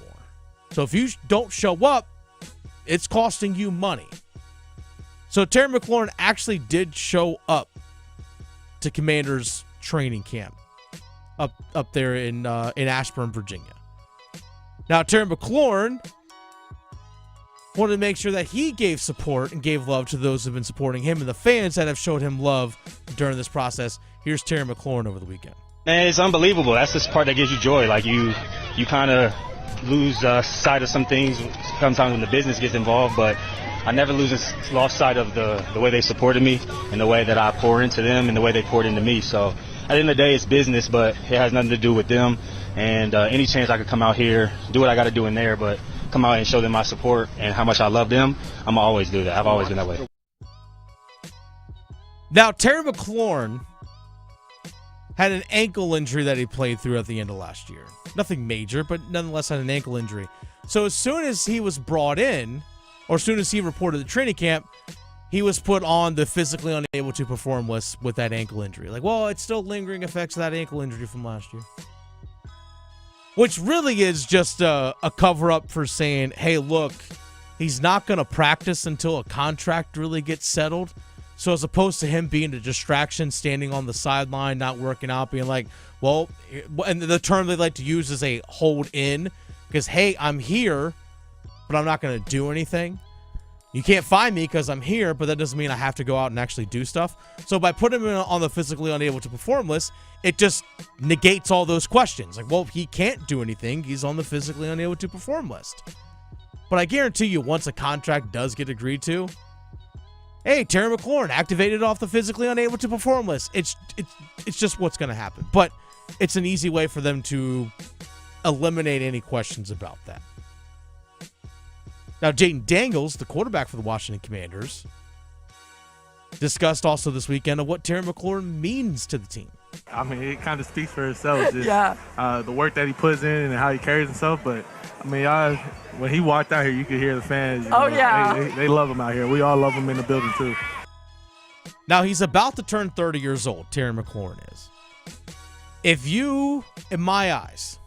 So if you don't show up, it's costing you money. So Terry McLaurin actually did show up to Commanders training camp up there in Ashburn, Virginia. Now, Terry McLaurin wanted to make sure that he gave support and gave love to those who have been supporting him and the fans that have showed him love during this process. Here's Terry McLaurin over the weekend. Man, it's unbelievable. That's the part that gives you joy. Like, you kind of lose sight of some things sometimes when the business gets involved, but I never lost sight of the way they supported me and the way that I pour into them and the way they poured into me. So at the end of the day, it's business, but it has nothing to do with them. And any chance I could come out here, do what I got to do in there, but come out and show them my support and how much I love them, I'm going to always do that. I've always been that way. Now, Terry McLaurin had an ankle injury that he played through at the end of last year. Nothing major, but nonetheless had an ankle injury. So as soon as he was brought in, or as soon as he reported to training camp, he was put on the physically unable to perform list with that ankle injury. Like, well, it's still lingering effects of that ankle injury from last year. Which really is just a cover-up for saying, hey, look, he's not going to practice until a contract really gets settled. So as opposed to him being a distraction, standing on the sideline, not working out, being like, well, and the term they like to use is a hold in, because, hey, I'm here, but I'm not going to do anything. You can't find me because I'm here, but that doesn't mean I have to go out and actually do stuff. So by putting him on the physically unable to perform list, it just negates all those questions. Like, well, he can't do anything. He's on the physically unable to perform list. But I guarantee you, once a contract does get agreed to, hey, Terry McLaurin activated off the physically unable to perform list. It's just what's going to happen. But it's an easy way for them to eliminate any questions about that. Now, Jaden Daniels, the quarterback for the Washington Commanders, discussed also this weekend of what Terry McLaurin means to the team. I mean, it kind of speaks for itself. Just, the work that he puts in and how he carries himself. But, I mean, when he walked out here, you could hear the fans. They love him out here. We all love him in the building, too. Now, he's about to turn 30 years old, Terry McLaurin is. If you, in my eyes,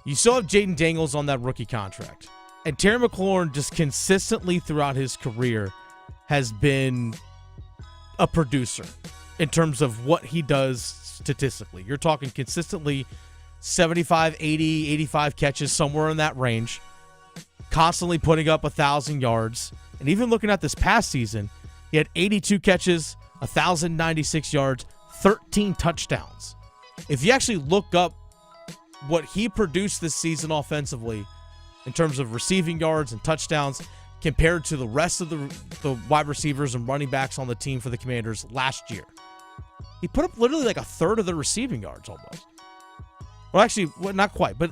you still have Jaden Daniels on that rookie contract, and Terry McLaurin just consistently throughout his career has been a producer in terms of what he does statistically. You're talking consistently 75, 80, 85 catches, somewhere in that range, constantly putting up 1,000 yards. And even looking at this past season, he had 82 catches, 1,096 yards, 13 touchdowns. If you actually look up what he produced this season offensively in terms of receiving yards and touchdowns compared to the rest of the wide receivers and running backs on the team for the Commanders last year, he put up literally like a third of the receiving yards almost. Well, actually, not quite, but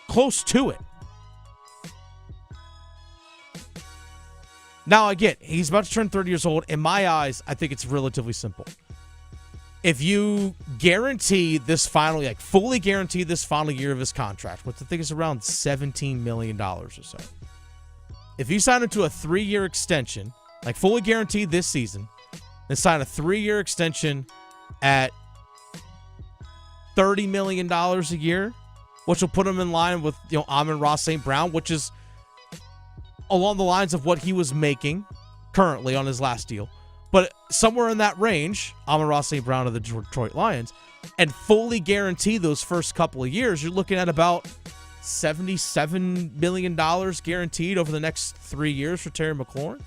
close to it. Now, again, he's about to turn 30 years old. In my eyes, I think it's relatively simple. If you guarantee this final, like fully guarantee this final year of his contract, which I think is around $17 million or so. If you sign him to a 3-year extension, like fully guaranteed this season, then sign a 3-year extension at $30 million a year, which will put him in line with, Amon-Ra St. Brown, which is along the lines of what he was making currently on his last deal. But somewhere in that range, Amon-Ra St. Brown of the Detroit Lions, and fully guarantee those first couple of years, you're looking at about $77 million guaranteed over the next 3 years for Terry McLaurin.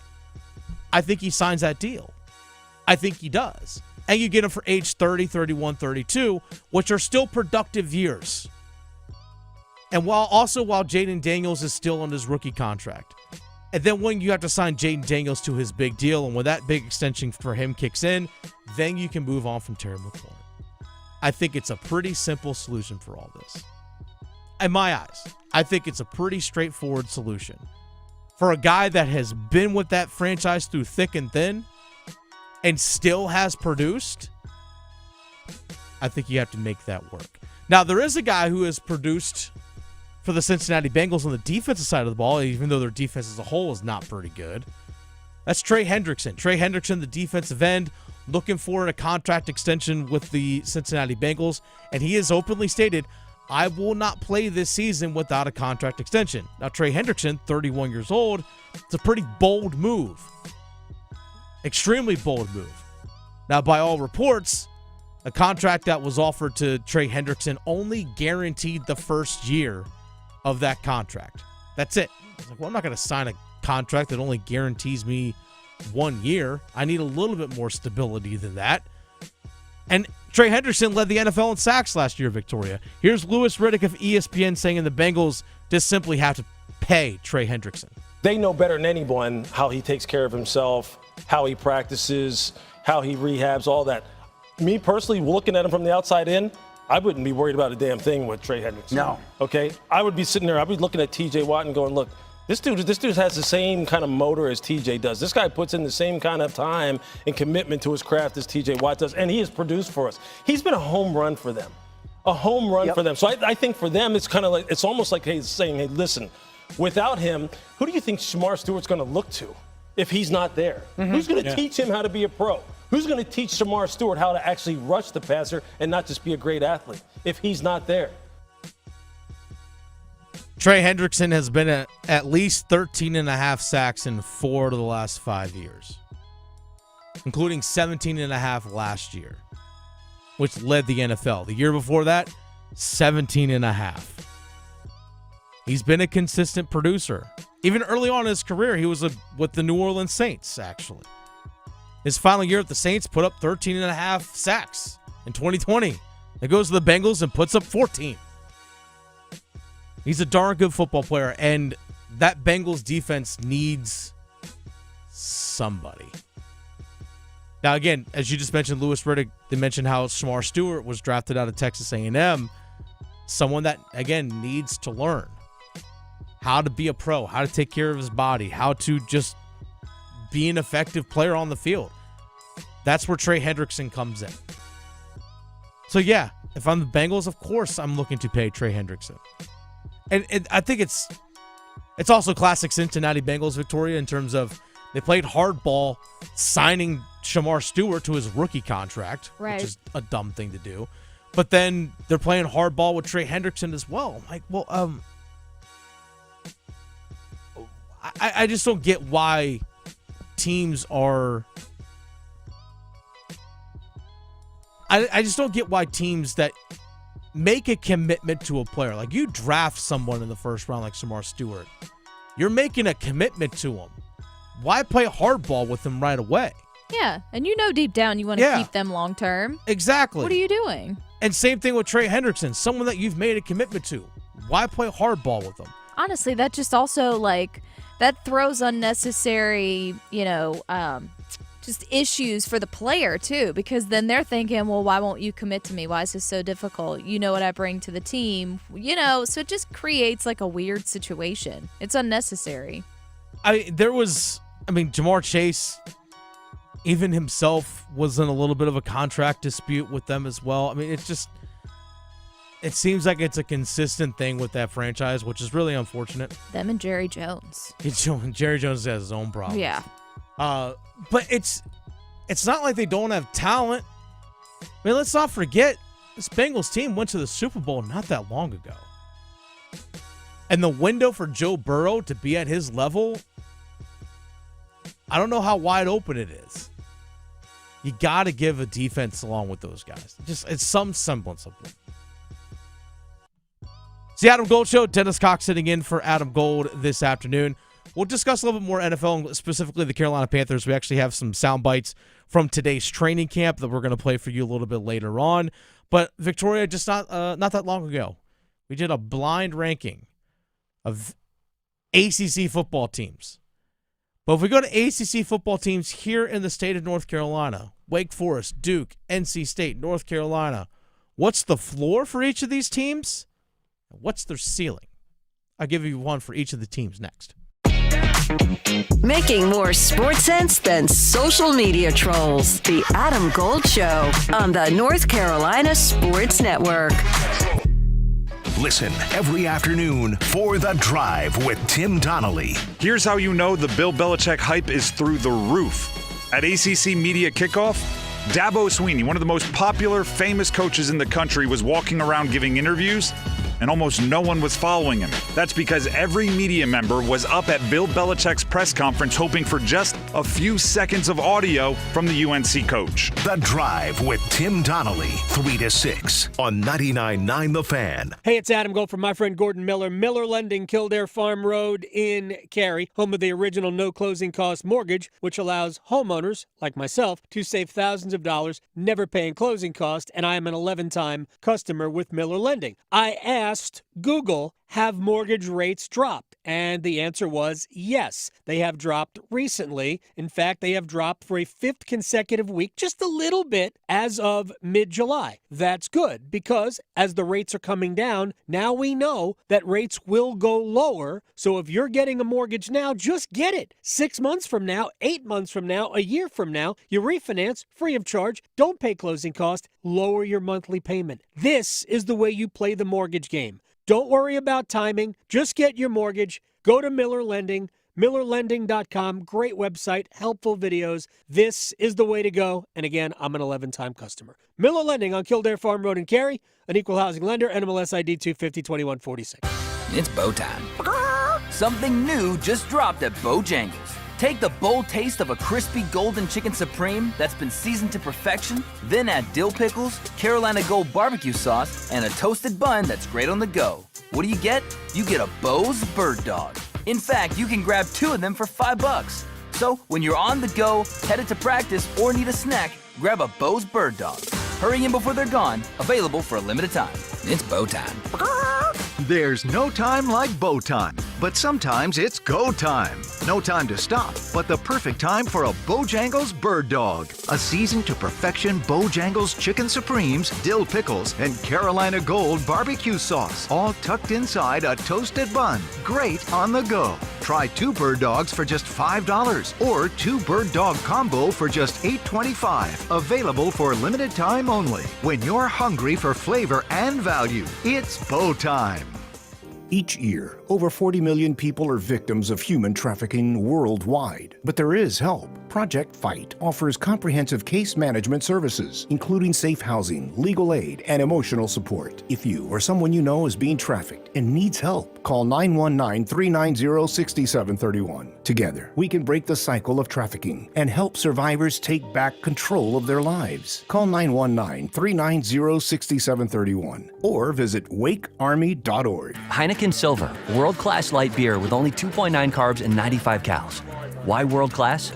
I think he signs that deal. I think he does. And you get him for age 30, 31, 32, which are still productive years. And while Jaden Daniels is still on his rookie contract. And then when you have to sign Jaden Daniels to his big deal, and when that big extension for him kicks in, then you can move on from Terry McLaurin. I think it's a pretty simple solution for all this. In my eyes, I think it's a pretty straightforward solution. For a guy that has been with that franchise through thick and thin and still has produced, I think you have to make that work. Now, there is a guy who has produced for the Cincinnati Bengals on the defensive side of the ball, even though their defense as a whole is not pretty good. That's Trey Hendrickson. Trey Hendrickson, the defensive end, looking for a contract extension with the Cincinnati Bengals, and he has openly stated, I will not play this season without a contract extension. Now, Trey Hendrickson, 31 years old, it's a pretty bold move. Extremely bold move. Now, by all reports, a contract that was offered to Trey Hendrickson only guaranteed the first year of that contract. That's it. I was like, well, I'm not going to sign a contract that only guarantees me 1 year. I need a little bit more stability than that. And Trey Hendrickson led the NFL in sacks last year, Victoria. Here's Louis Riddick of ESPN saying the Bengals just simply have to pay Trey Hendrickson. They know better than anyone how he takes care of himself, how he practices, how he rehabs, all that. Me personally, looking at him from the outside in, I wouldn't be worried about a damn thing with Trey Hendrickson. No. Okay? I would be sitting there, I'd be looking at TJ Watt and going, look, This dude has the same kind of motor as TJ does. This guy puts in the same kind of time and commitment to his craft as TJ Watt does, and he has produced for us. He's been a home run for them. A home run for them. So I think for them, it's kind of like, it's almost like he's saying, hey, listen, without him, who do you think Shamar Stewart's going to look to if he's not there? Mm-hmm. Who's going to teach him how to be a pro? Who's going to teach Shamar Stewart how to actually rush the passer and not just be a great athlete if he's not there? Trey Hendrickson has been at least 13.5 sacks in 4 of the last 5 years, including 17.5 last year, which led the NFL. The year before that, 17.5. He's been a consistent producer. Even early on in his career, he was with the New Orleans Saints, actually. His final year at the Saints put up 13.5 sacks in 2020. He goes to the Bengals and puts up 14. He's a darn good football player, and that Bengals defense needs somebody. Now, again, as you just mentioned, Louis Riddick, they mentioned how Shamar Stewart was drafted out of Texas A&M. Someone that, again, needs to learn how to be a pro, how to take care of his body, how to just be an effective player on the field. That's where Trey Hendrickson comes in. So, yeah, if I'm the Bengals, of course I'm looking to pay Trey Hendrickson. And I think it's also classic Cincinnati Bengals, Victoria, in terms of they played hardball signing Shamar Stewart to his rookie contract, which is a dumb thing to do. But then they're playing hardball with Trey Hendrickson as well. I'm like, well, I just don't get why teams are. I just don't get why teams that make a commitment to a player. Like, you draft someone in the first round like Shamar Stewart. You're making a commitment to him. Why play hardball with him right away? Yeah, and you know deep down you want to keep them long term. Exactly. What are you doing? And same thing with Trey Hendrickson, someone that you've made a commitment to. Why play hardball with them? Honestly, that just also, like, that throws unnecessary, just issues for the player, too, because then they're thinking, well, why won't you commit to me? Why is this so difficult? You know what I bring to the team, so it just creates like a weird situation. It's unnecessary. Jamar Chase, even himself was in a little bit of a contract dispute with them as well. I mean, it seems like it's a consistent thing with that franchise, which is really unfortunate. Them and Jerry Jones. Jerry Jones has his own problems. Yeah. But it's not like they don't have talent. I mean, let's not forget, this Bengals team went to the Super Bowl not that long ago. And the window for Joe Burrow to be at his level, I don't know how wide open it is. You got to give a defense along with those guys. It's some semblance of them. It's the Adam Gold Show. Dennis Cox sitting in for Adam Gold this afternoon. We'll discuss a little bit more NFL, specifically the Carolina Panthers. We actually have some sound bites from today's training camp that we're going to play for you a little bit later on. But Victoria, just not that long ago, we did a blind ranking of ACC football teams. But if we go to ACC football teams here in the state of North Carolina, Wake Forest, Duke, NC State, North Carolina, what's the floor for each of these teams? What's their ceiling? I'll give you one for each of the teams next. Making more sports sense than social media trolls. The Adam Gold Show on the North Carolina Sports Network. Listen every afternoon for The Drive with Tim Donnelly. Here's how you know the Bill Belichick hype is through the roof. At ACC Media Kickoff, Dabo Swinney, one of the most popular, famous coaches in the country, was walking around giving interviews, and almost no one was following him. That's because every media member was up at Bill Belichick's press conference hoping for just a few seconds of audio from the UNC coach. The Drive with Tim Donnelly, 3 to 6 on 99.9 The Fan. Hey, it's Adam Gold from my friend Gordon Miller. Miller Lending, Kildare Farm Road in Cary, home of the original no closing cost mortgage, which allows homeowners like myself to save thousands of dollars, never paying closing costs, and I am an 11-time customer with Miller Lending. I asked Google, have mortgage rates dropped? And the answer was yes. They have dropped recently. In fact, they have dropped for a 5th consecutive week, just a little bit, as of mid-July. That's good because as the rates are coming down, now we know that rates will go lower. So if you're getting a mortgage now, just get it. 6 months from now, 8 months from now, a year from now, you refinance free of charge, don't pay closing costs, lower your monthly payment. This is the way you play the mortgage game. Don't worry about timing. Just get your mortgage. Go to Miller Lending, millerlending.com. Great website, helpful videos. This is the way to go. And again, I'm an 11-time customer. Miller Lending on Kildare Farm Road in Cary, an equal housing lender, NMLS ID 250-2146. It's bow time. Something new just dropped at Bojangles. Take the bold taste of a crispy golden chicken supreme that's been seasoned to perfection, then add dill pickles, Carolina Gold barbecue sauce, and a toasted bun that's great on the go. What do you get? You get a Bo's Bird Dog. In fact, you can grab 2 of them for $5. So when you're on the go, headed to practice, or need a snack, grab a Bo's Bird Dog. Hurry in before they're gone. Available for a limited time. It's bow time. There's no time like bow time, but sometimes it's go time. No time to stop, but the perfect time for a Bojangles Bird Dog. A seasoned to perfection Bojangles Chicken Supremes, dill pickles, and Carolina Gold barbecue sauce, all tucked inside a toasted bun. Great on the go. Try 2 bird dogs for just $5 or 2 bird dog combo for just $8.25. Available for limited time only. When you're hungry for flavor and value, it's bow time. Each year, over 40 million people are victims of human trafficking worldwide. But there is help. Project Fight offers comprehensive case management services, including safe housing, legal aid, and emotional support. If you or someone you know is being trafficked and needs help, call 919-390-6731. Together, we can break the cycle of trafficking and help survivors take back control of their lives. Call 919-390-6731 or visit wakearmy.org. Heineken Silver, world-class light beer with only 2.9 carbs and 95 calories. Why world-class?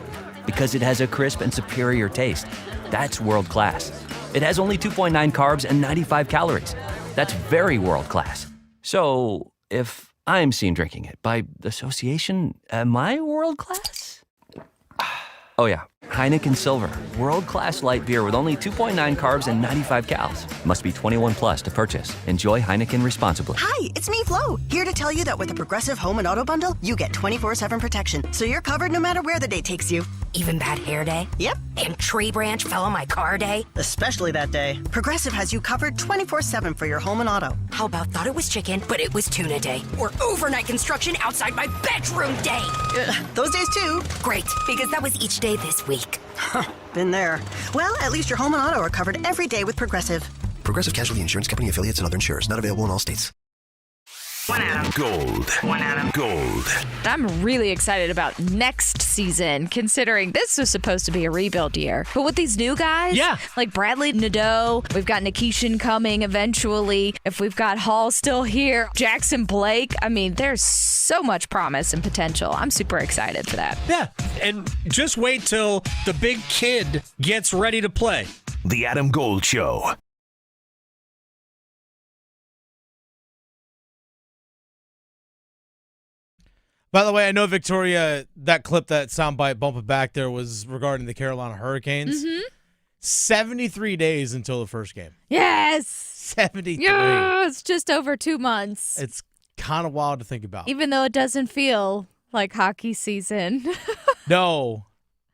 Because it has a crisp and superior taste. That's world-class. It has only 2.9 carbs and 95 calories. That's very world-class. So, if I'm seen drinking it by association, am I world-class? Oh yeah, Heineken Silver, world-class light beer with only 2.9 carbs and 95 calories. Must be 21 plus to purchase. Enjoy Heineken responsibly. Hi, it's me, Flo, here to tell you that with the Progressive Home and Auto Bundle, you get 24/7 protection, so you're covered no matter where the day takes you. Even bad hair day? Yep. And tree branch fell on my car day? Especially that day. Progressive has you covered 24/7 for your home and auto. How about thought it was chicken, but it was tuna day? Or overnight construction outside my bedroom day? Those days too. Great, because that was each day this week. Been there. Well, at least your home and auto are covered every day with Progressive. Progressive Casualty Insurance Company affiliates and other insurers. Not available in all states. One Adam. Gold. One Adam. Gold. I'm really excited about next season, considering this was supposed to be a rebuild year. But with these new guys, like Bradley Nadeau, we've got Nikishin coming eventually. If we've got Hall still here, Jackson Blake, I mean, there's so much promise and potential. I'm super excited for that. Yeah, and just wait till the big kid gets ready to play. The Adam Gold Show. By the way, I know, Victoria, that clip, that soundbite, bump it back there, was regarding the Carolina Hurricanes. Mm-hmm. 73 days until the first game. Yes! 73. Yes! Just over 2 months. It's kind of wild to think about. Even though it doesn't feel like hockey season. No.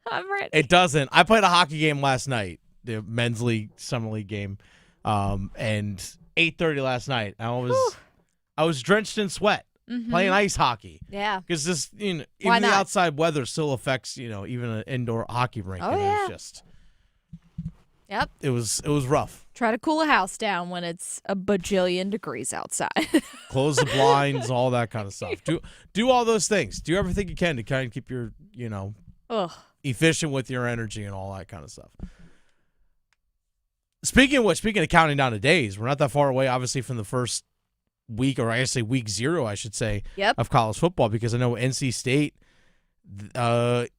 I'm ready. It doesn't. I played a hockey game last night, the men's league, summer league game, and 8:30 last night. I was drenched in sweat playing ice hockey. Yeah. Because this, even Why the not? outside weather still affects, even an indoor hockey rink. Oh, and yeah. It was just, Yep. it was rough. Try to cool a house down when it's a bajillion degrees outside. Close the blinds, all that kind of stuff. Do all those things. Do everything you can to kind of keep your, Ugh. efficient with your energy and all that kind of stuff. Speaking of counting down the days, we're not that far away, obviously, from the first week, or I guess say week 0, I should say, of college football, because I know NC State,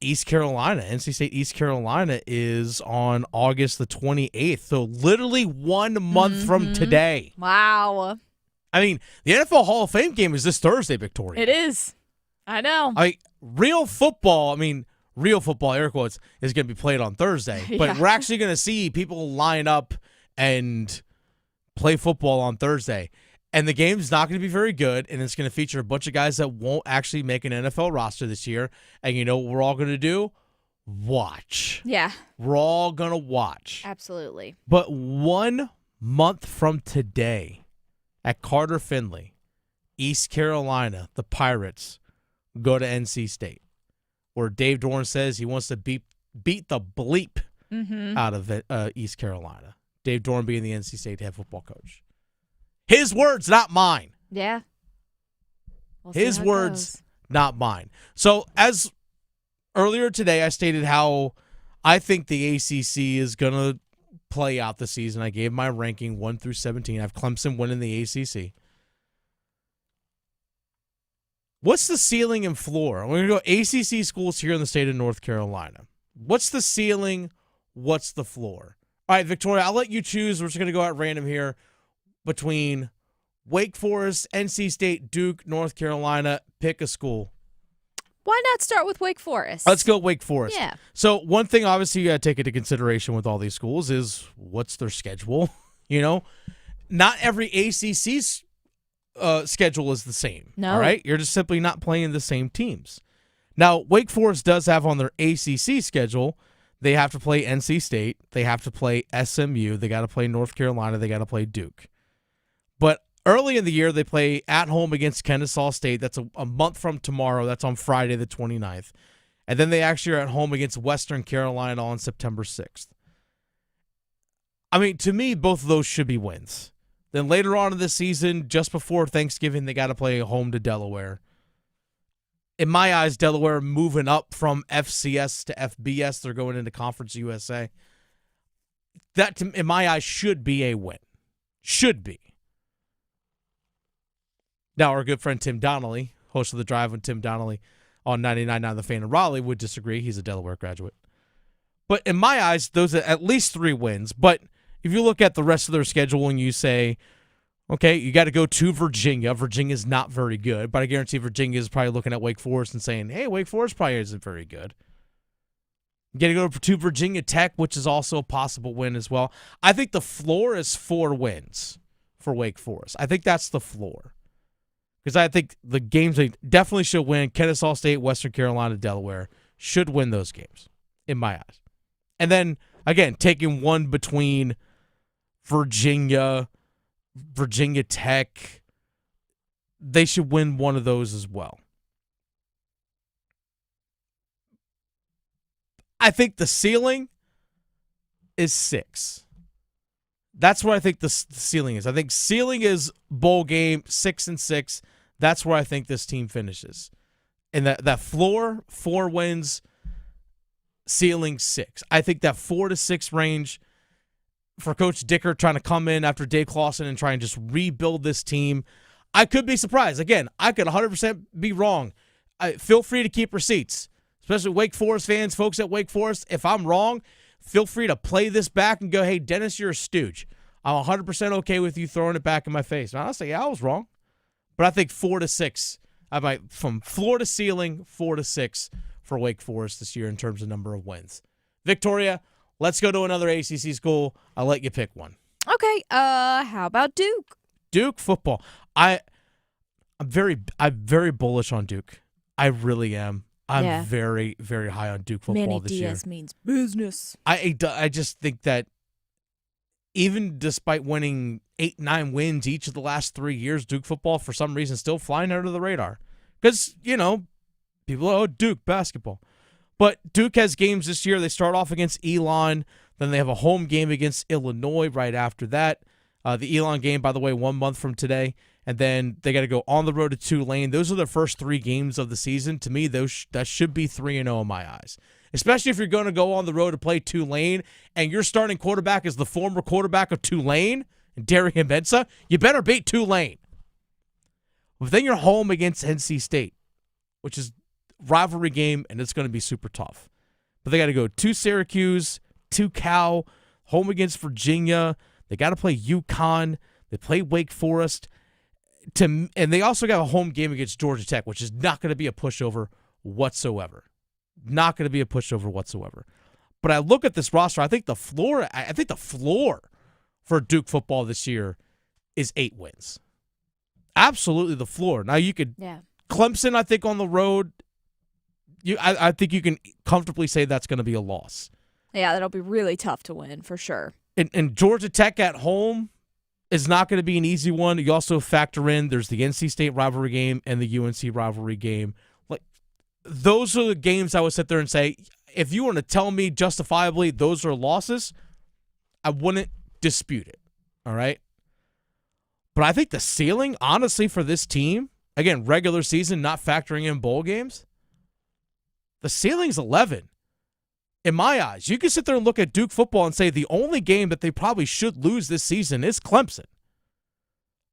East Carolina is on August the 28th. So literally 1 month from today. Wow. I mean, the NFL Hall of Fame game is this Thursday, Victoria. It is. I know. Real football, air quotes, is going to be played on Thursday. But we're actually going to see people line up and play football on Thursday. And the game's not going to be very good, and it's going to feature a bunch of guys that won't actually make an NFL roster this year. And you know what we're all going to do? Watch. Yeah. We're all going to watch. Absolutely. But 1 month from today, at Carter Finley, East Carolina, the Pirates go to NC State, where Dave Doran says he wants to beat the bleep out of East Carolina. Dave Doran being the NC State head football coach. His words, not mine. Yeah. His words, not mine. So as earlier today, I stated how I think the ACC is going to play out the season. I gave my ranking 1 through 17. I have Clemson winning the ACC. What's the ceiling and floor? We're going to go ACC schools here in the state of North Carolina. What's the ceiling? What's the floor? All right, Victoria, I'll let you choose. We're just going to go at random here between Wake Forest, NC State, Duke, North Carolina. Pick a school. Why not start with Wake Forest? Let's go Wake Forest. Yeah. So one thing, obviously, you got to take into consideration with all these schools is what's their schedule. Not every ACC's schedule is the same. No. All right? You're just simply not playing the same teams. Now, Wake Forest does have on their ACC schedule, they have to play NC State, they have to play SMU, they got to play North Carolina, they got to play Duke. But early in the year, they play at home against Kennesaw State. That's a month from tomorrow. That's on Friday the 29th. And then they actually are at home against Western Carolina on September 6th. I mean, to me, both of those should be wins. Then later on in the season, just before Thanksgiving, they got to play home to Delaware. In my eyes, Delaware moving up from FCS to FBS. They're going into Conference USA. That, in my eyes, should be a win. Should be. Now, our good friend Tim Donnelly, host of The Drive with Tim Donnelly on 99.9 The Fan in Raleigh, would disagree. He's a Delaware graduate. But in my eyes, those are at least 3 wins. But if you look at the rest of their schedule and you say, okay, you got to go to Virginia. Virginia's not very good, but I guarantee Virginia is probably looking at Wake Forest and saying, hey, Wake Forest probably isn't very good. You got to go to Virginia Tech, which is also a possible win as well. I think the floor is 4 wins for Wake Forest. I think that's the floor. Because I think the games they definitely should win. Kennesaw State, Western Carolina, Delaware should win those games, in my eyes. And then, again, taking one between Virginia Tech, they should win one of those as well. I think the ceiling is 6. That's where I think the ceiling is. I think ceiling is bowl game 6-6. That's where I think this team finishes. And that floor, 4 wins, ceiling 6. I think that 4 to 6 range for Coach Dicker trying to come in after Dave Clawson and try and just rebuild this team. I could be surprised. Again, I could 100% be wrong. Feel free to keep receipts, especially Wake Forest fans, folks at Wake Forest. If I'm wrong, feel free to play this back and go, hey, Dennis, you're a stooge. I'm 100% okay with you throwing it back in my face. And I'll say, yeah, I was wrong. But I think 4 to 6. I might from floor to ceiling, 4 to 6 for Wake Forest this year in terms of number of wins. Victoria, let's go to another ACC school. I'll let you pick one. Okay. How about Duke? Duke football. I'm very bullish on Duke. I really am. I'm very, very high on Duke football this year. Manny Diaz means business. I just think that even despite winning 8-9 wins each of the last 3 years, Duke football, for some reason, still flying under the radar. Because, people are, Duke basketball. But Duke has games this year. They start off against Elon. Then they have a home game against Illinois right after that. The Elon game, by the way, 1 month from today. And then they got to go on the road to Tulane. Those are the first 3 games of the season. To me, that should be 3-0 in my eyes. Especially if you're going to go on the road to play Tulane and your starting quarterback is the former quarterback of Tulane, Derrick Brown, you better beat Tulane. But then you're home against NC State, which is rivalry game, and it's going to be super tough. But they got to go to Syracuse, to Cal, home against Virginia. They got to play UConn. They play Wake Forest. And they also got a home game against Georgia Tech, which is not going to be a pushover whatsoever. Not going to be a pushover whatsoever. But I look at this roster, I think the floor for Duke football this year is 8 wins. Absolutely the floor. Now you could Clemson, I think, on the road, I think you can comfortably say that's going to be a loss. Yeah, that'll be really tough to win for sure. And Georgia Tech at home is not going to be an easy one. You also factor in there's the NC State rivalry game and the UNC rivalry game. Like, those are the games I would sit there and say, if you want to tell me justifiably those are losses, I wouldn't dispute it. All right? But I think the ceiling, honestly, for this team, again, regular season, not factoring in bowl games, the ceiling's 11. In my eyes, you can sit there and look at Duke football and say the only game that they probably should lose this season is Clemson.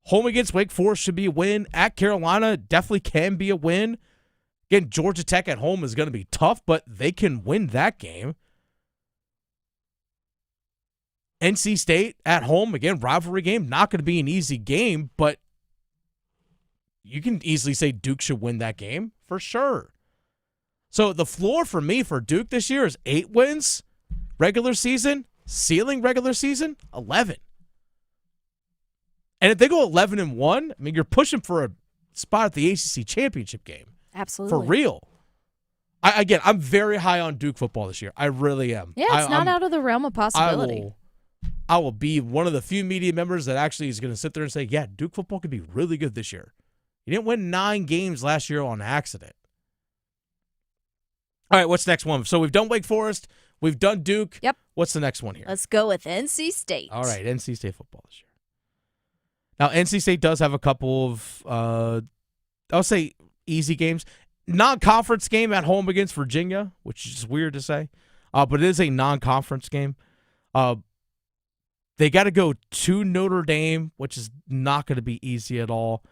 Home against Wake Forest should be a win. At Carolina, definitely can be a win. Again, Georgia Tech at home is going to be tough, but they can win that game. NC State at home, again, rivalry game, not going to be an easy game, but you can easily say Duke should win that game for sure. So the floor for me for Duke this year is 8 wins, regular season, ceiling regular season, 11. And if they go 11-1, I mean, you're pushing for a spot at the ACC championship game. Absolutely. For real. I'm very high on Duke football this year. I really am. Yeah, it's not out of the realm of possibility. I will be one of the few media members that actually is going to sit there and say, yeah, Duke football could be really good this year. You didn't win 9 games last year on accident. All right, what's the next one? So we've done Wake Forest. We've done Duke. Yep. What's the next one here? Let's go with NC State. All right, NC State football this year. Now, NC State does have a couple of, I'll say, easy games. Non-conference game at home against Virginia, which is weird to say. But it is a non-conference game. They got to go to Notre Dame, which is not going to be easy at all.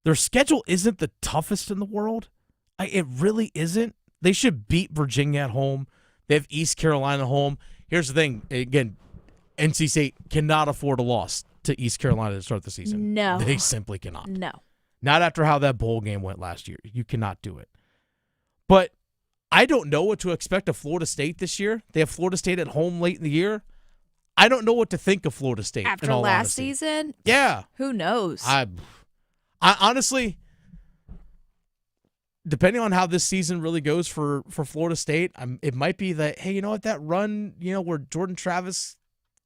Their schedule isn't the toughest in the world. It really isn't. They should beat Virginia at home. They have East Carolina at home. Here's the thing. Again, NC State cannot afford a loss to East Carolina to start the season. No. They simply cannot. No. Not after how that bowl game went last year. You cannot do it. But I don't know what to expect of Florida State this year. They have Florida State at home late in the year. I don't know what to think of Florida State. After in all last honesty. season? Yeah. Who knows? I honestly, depending on how this season really goes for Florida State, it might be that, hey, you know what, that run, where Jordan Travis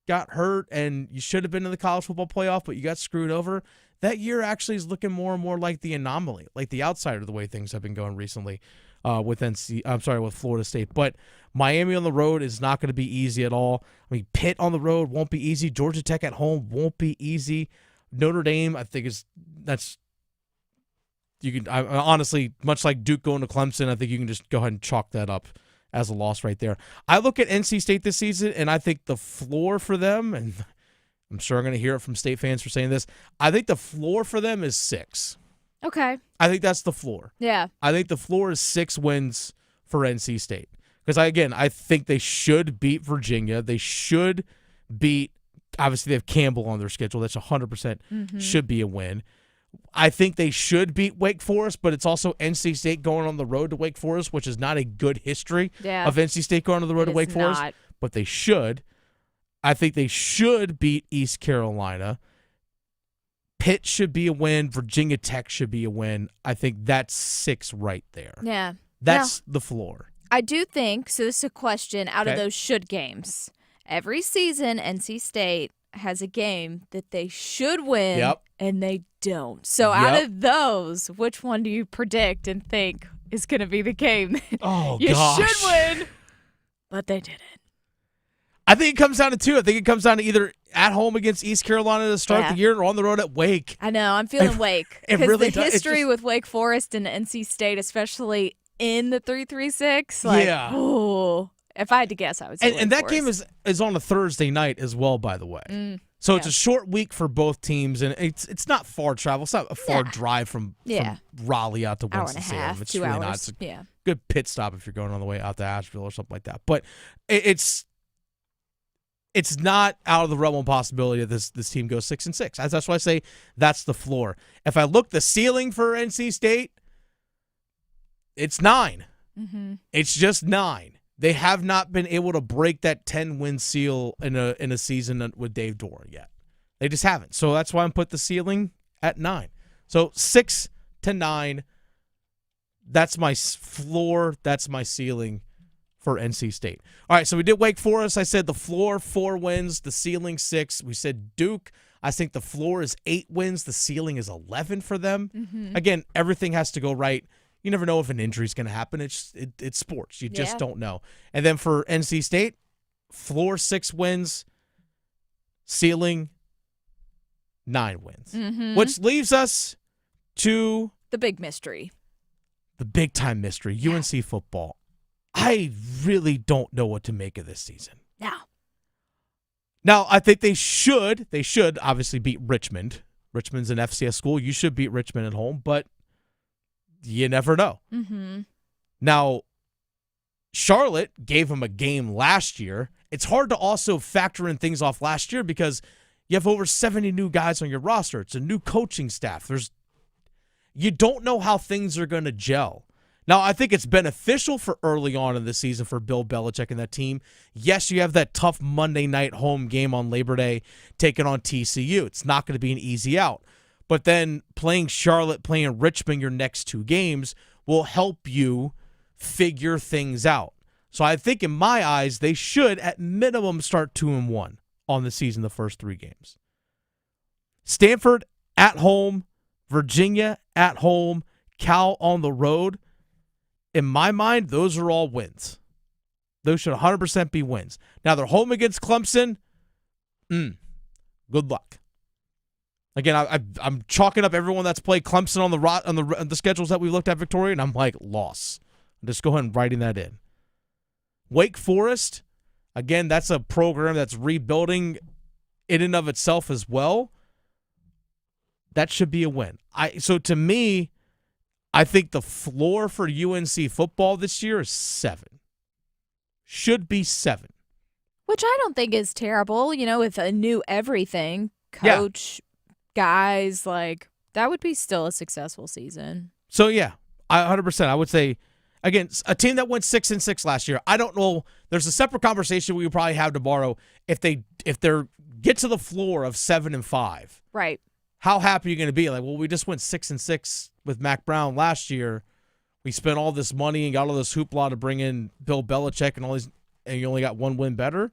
got hurt and you should have been in the college football playoff, but you got screwed over. That year actually is looking more and more like the anomaly, like the outsider, the way things have been going recently with Florida State. But Miami on the road is not going to be easy at all. I mean, Pitt on the road won't be easy. Georgia Tech at home won't be easy. Notre Dame, I think honestly, much like Duke going to Clemson, I think you can just go ahead and chalk that up as a loss right there. I look at NC State this season, and I think the floor for them, and I'm sure I'm going to hear it from State fans for saying this, I think the floor for them is 6. Okay. I think that's the floor. Yeah. I think the floor is 6 wins for NC State. Because, I think they should beat Virginia. They should beat, obviously, they have Campbell on their schedule. That's 100% should be a win. I think they should beat Wake Forest, but it's also NC State going on the road to Wake Forest, which is not a good history of NC State going on the road to Wake Forest. But they should. I think they should beat East Carolina. Pitt should be a win. Virginia Tech should be a win. I think that's 6 right there. Yeah. That's the floor. I do think, so this is a question out of those should games. Every season, NC State has a game that they should win, and they don't. So out of those, which one do you predict and think is going to be the game you should win, but they didn't? I think it comes down to 2. I think it comes down to either at home against East Carolina to start the year or on the road at Wake. I know. I'm feeling Wake. It Because really the history with Wake Forest and NC State, especially in the 3-3-6, if I had to guess, I would say and that game is on a Thursday night as well, by the way. So it's a short week for both teams, and it's not far travel. It's not a far drive from Raleigh out to Winston-Salem. It's 2 really hours. not. It's a good pit stop if you're going on the way out to Asheville or something like that. But it's not out of the realm of possibility that this team goes 6-6. That's why I say that's the floor. If I look the ceiling for NC State, it's 9. It's just 9. They have not been able to break that 10-win seal in a season with Dave Dora yet. They just haven't. So that's why I'm put the ceiling at 9. So 6 to 9, that's my floor. That's my ceiling for NC State. All right, so we did Wake Forest. I said the floor 4 wins, the ceiling 6. We said Duke. I think the floor is 8 wins. The ceiling is 11 for them. Again, everything has to go right. You never know if an injury is going to happen. It's sports. You just don't know. And then for NC State, floor 6 wins, ceiling 9 wins, which leaves us to the big mystery, the big time mystery, UNC football. I really don't know what to make of this season. Now, I think they should obviously beat Richmond. Richmond's an FCS school. You should beat Richmond at home, but you never know. Now, Charlotte gave them a game last year. It's hard to also factor in things off last year because you have over 70 new guys on your roster. It's a new coaching staff. You don't know how things are going to gel. Now, I think it's beneficial for early on in the season for Bill Belichick and that team. Yes, you have that tough Monday night home game on Labor Day taking on TCU. It's not going to be an easy out. But then playing Charlotte, playing Richmond your next 2 games will help you figure things out. So I think in my eyes, they should at minimum start 2-1 on the season, the first 3 games. Stanford at home, Virginia at home, Cal on the road. In my mind, those are all wins. Those should 100% be wins. Now, they're home against Clemson. Good luck. Again, I'm chalking up everyone that's played Clemson on the schedules that we looked at, Victoria, and I'm like, loss. Just go ahead and writing that in. Wake Forest, again, that's a program that's rebuilding in and of itself as well. That should be a win. So to me, I think the floor for UNC football this year is 7. Should be 7. Which I don't think is terrible, with a new everything coach, guys, that would be still a successful season. So, 100%. I would say, again, a team that went 6-6 last year, I don't know. There's a separate conversation we would probably have tomorrow if they get to the floor of 7-5. Right. How happy are you going to be? We just went 6-6 with Mac Brown last year. We spent all this money and got all this hoopla to bring in Bill Belichick and all these, and you only got 1 win better.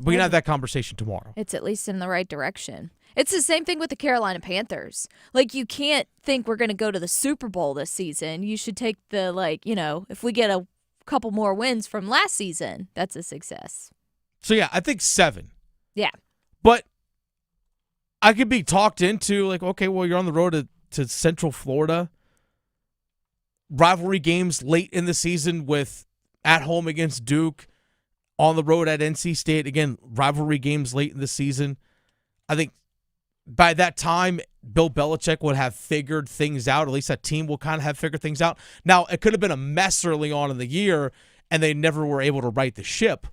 We can have that conversation tomorrow. It's at least in the right direction. It's the same thing with the Carolina Panthers. You can't think we're going to go to the Super Bowl this season. You should take if we get a couple more wins from last season, that's a success. So, I think 7. Yeah. But I could be talked into, okay, well, you're on the road to Central Florida. Rivalry games late in the season with at home against Duke, on the road at NC State. Again, rivalry games late in the season. I think by that time, Bill Belichick would have figured things out. At least that team will kind of have figured things out. Now, it could have been a mess early on in the year, and they never were able to right the ship.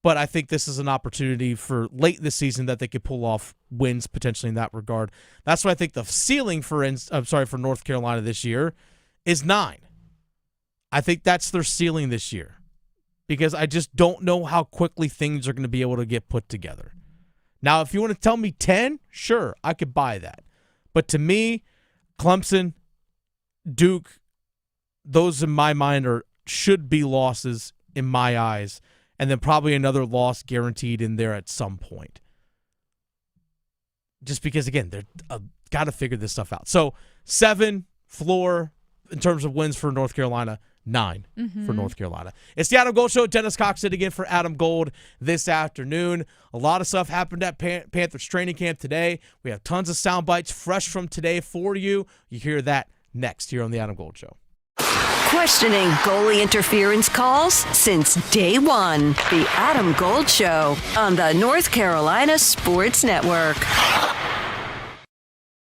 But I think this is an opportunity for late in the season that they could pull off wins potentially in that regard. That's why I think the ceiling for North Carolina this year is 9. I think that's their ceiling this year because I just don't know how quickly things are going to be able to get put together. Now, if you want to tell me 10, sure, I could buy that. But to me, Clemson, Duke, those in my mind should be losses in my eyes, and then probably another loss guaranteed in there at some point. Just because, again, they're got to figure this stuff out. So 7 floor in terms of wins for North Carolina, 9 for North Carolina. It's the Adam Gold Show. Dennis Cox sitting in for Adam Gold this afternoon. A lot of stuff happened at Panthers training camp today. We have tons of sound bites fresh from today for you. You hear that next here on the Adam Gold Show. Questioning goalie interference calls since day one. The Adam Gold Show on the North Carolina Sports Network.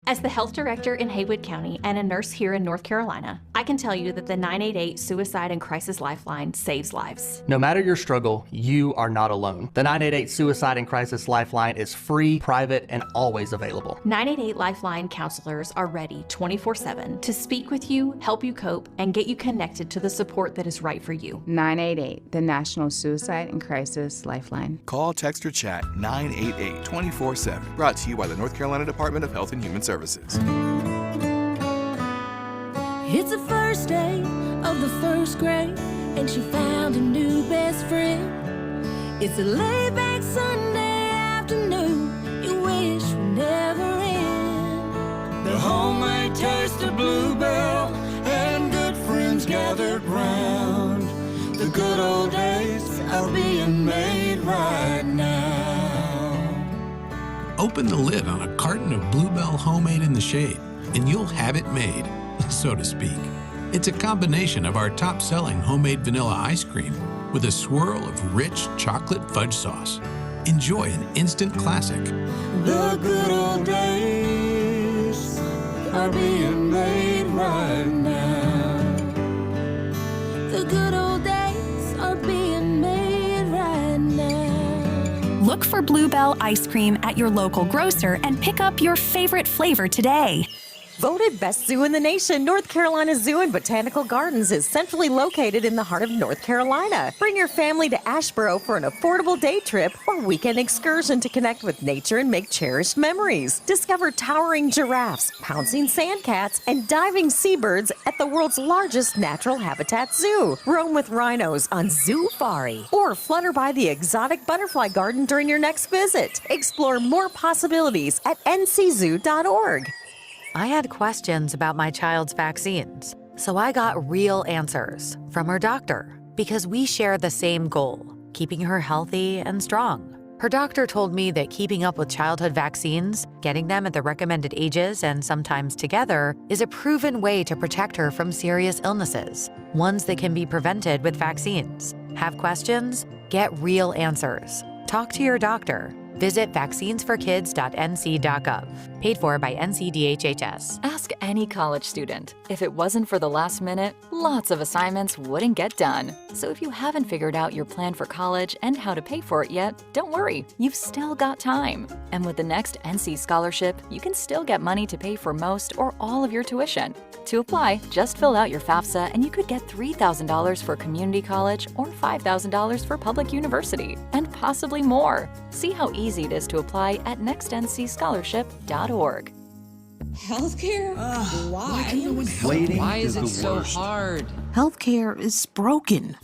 As the health director in Haywood County and a nurse here in North Carolina, I can tell you that the 988 Suicide and Crisis Lifeline saves lives. No matter your struggle, you are not alone. The 988 Suicide and Crisis Lifeline is free, private, and always available. 988 Lifeline counselors are ready 24/7 to speak with you, help you cope, and get you connected to the support that is right for you. 988, the National Suicide and Crisis Lifeline. Call, text, or chat 988 24/7. Brought to you by the North Carolina Department of Health and Human Services. It's the first day of the first grade, and she found a new best friend. It's a laid-back Sunday afternoon you wish would never end. The homemade taste of Bluebell and good friends gathered round. The good old days are being made right now. Open the lid on a carton of Bluebell Homemade in the Shade, and you'll have it made, so to speak. It's a combination of our top-selling homemade vanilla ice cream with a swirl of rich chocolate fudge sauce. Enjoy an instant classic. The good old days are being made right now. The good old days are being made right now. Look for Bluebell ice cream at your local grocer and pick up your favorite flavor today. Voted best zoo in the nation, North Carolina Zoo and Botanical Gardens is centrally located in the heart of North Carolina. Bring your family to Asheboro for an affordable day trip or weekend excursion to connect with nature and make cherished memories. Discover towering giraffes, pouncing sandcats, and diving seabirds at the world's largest natural habitat zoo. Roam with rhinos on Zoofari or flutter by the exotic butterfly garden during your next visit. Explore more possibilities at nczoo.org. I had questions about my child's vaccines, so I got real answers from her doctor because we share the same goal, keeping her healthy and strong. Her doctor told me that keeping up with childhood vaccines, getting them at the recommended ages and sometimes together, is a proven way to protect her from serious illnesses, ones that can be prevented with vaccines. Have questions? Get real answers. Talk to your doctor. Visit vaccinesforkids.nc.gov. Paid for by NCDHHS. Ask any college student. If it wasn't for the last minute, lots of assignments wouldn't get done. So if you haven't figured out your plan for college and how to pay for it yet, don't worry, you've still got time. And with the next NC Scholarship, you can still get money to pay for most or all of your tuition. To apply, just fill out your FAFSA and you could get $3,000 for community college or $5,000 for public university, and possibly more. See how easy it is to apply at nextncscholarship.org. Healthcare? Why? Why is it so hard? Healthcare is broken.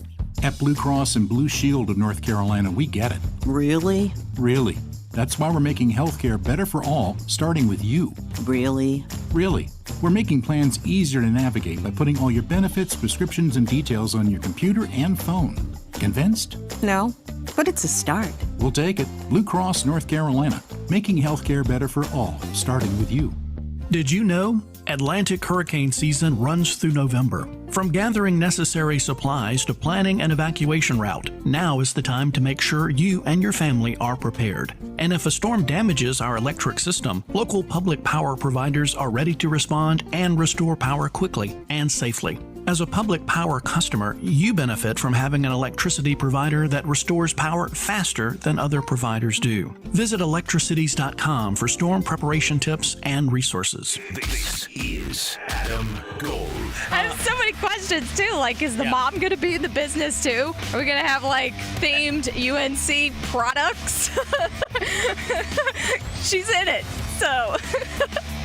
At Blue Cross and Blue Shield of North Carolina, we get it. Really? Really. That's why we're making healthcare better for all, starting with you. Really? Really. We're making plans easier to navigate by putting all your benefits, prescriptions, and details on your computer and phone. Convinced? No, but it's a start. We'll take it. Blue Cross North Carolina, making healthcare better for all, starting with you. Did you know? Atlantic hurricane season runs through November. From gathering necessary supplies to planning an evacuation route, now is the time to make sure you and your family are prepared. And if a storm damages our electric system, local public power providers are ready to respond and restore power quickly and safely. As a public power customer, you benefit from having an electricity provider that restores power faster than other providers do. Visit electricities.com for storm preparation tips and resources. This is Adam Gold. I have so many questions too. Like, is the mom going to be in the business too? Are we going to have like themed UNC products? She's in it, so.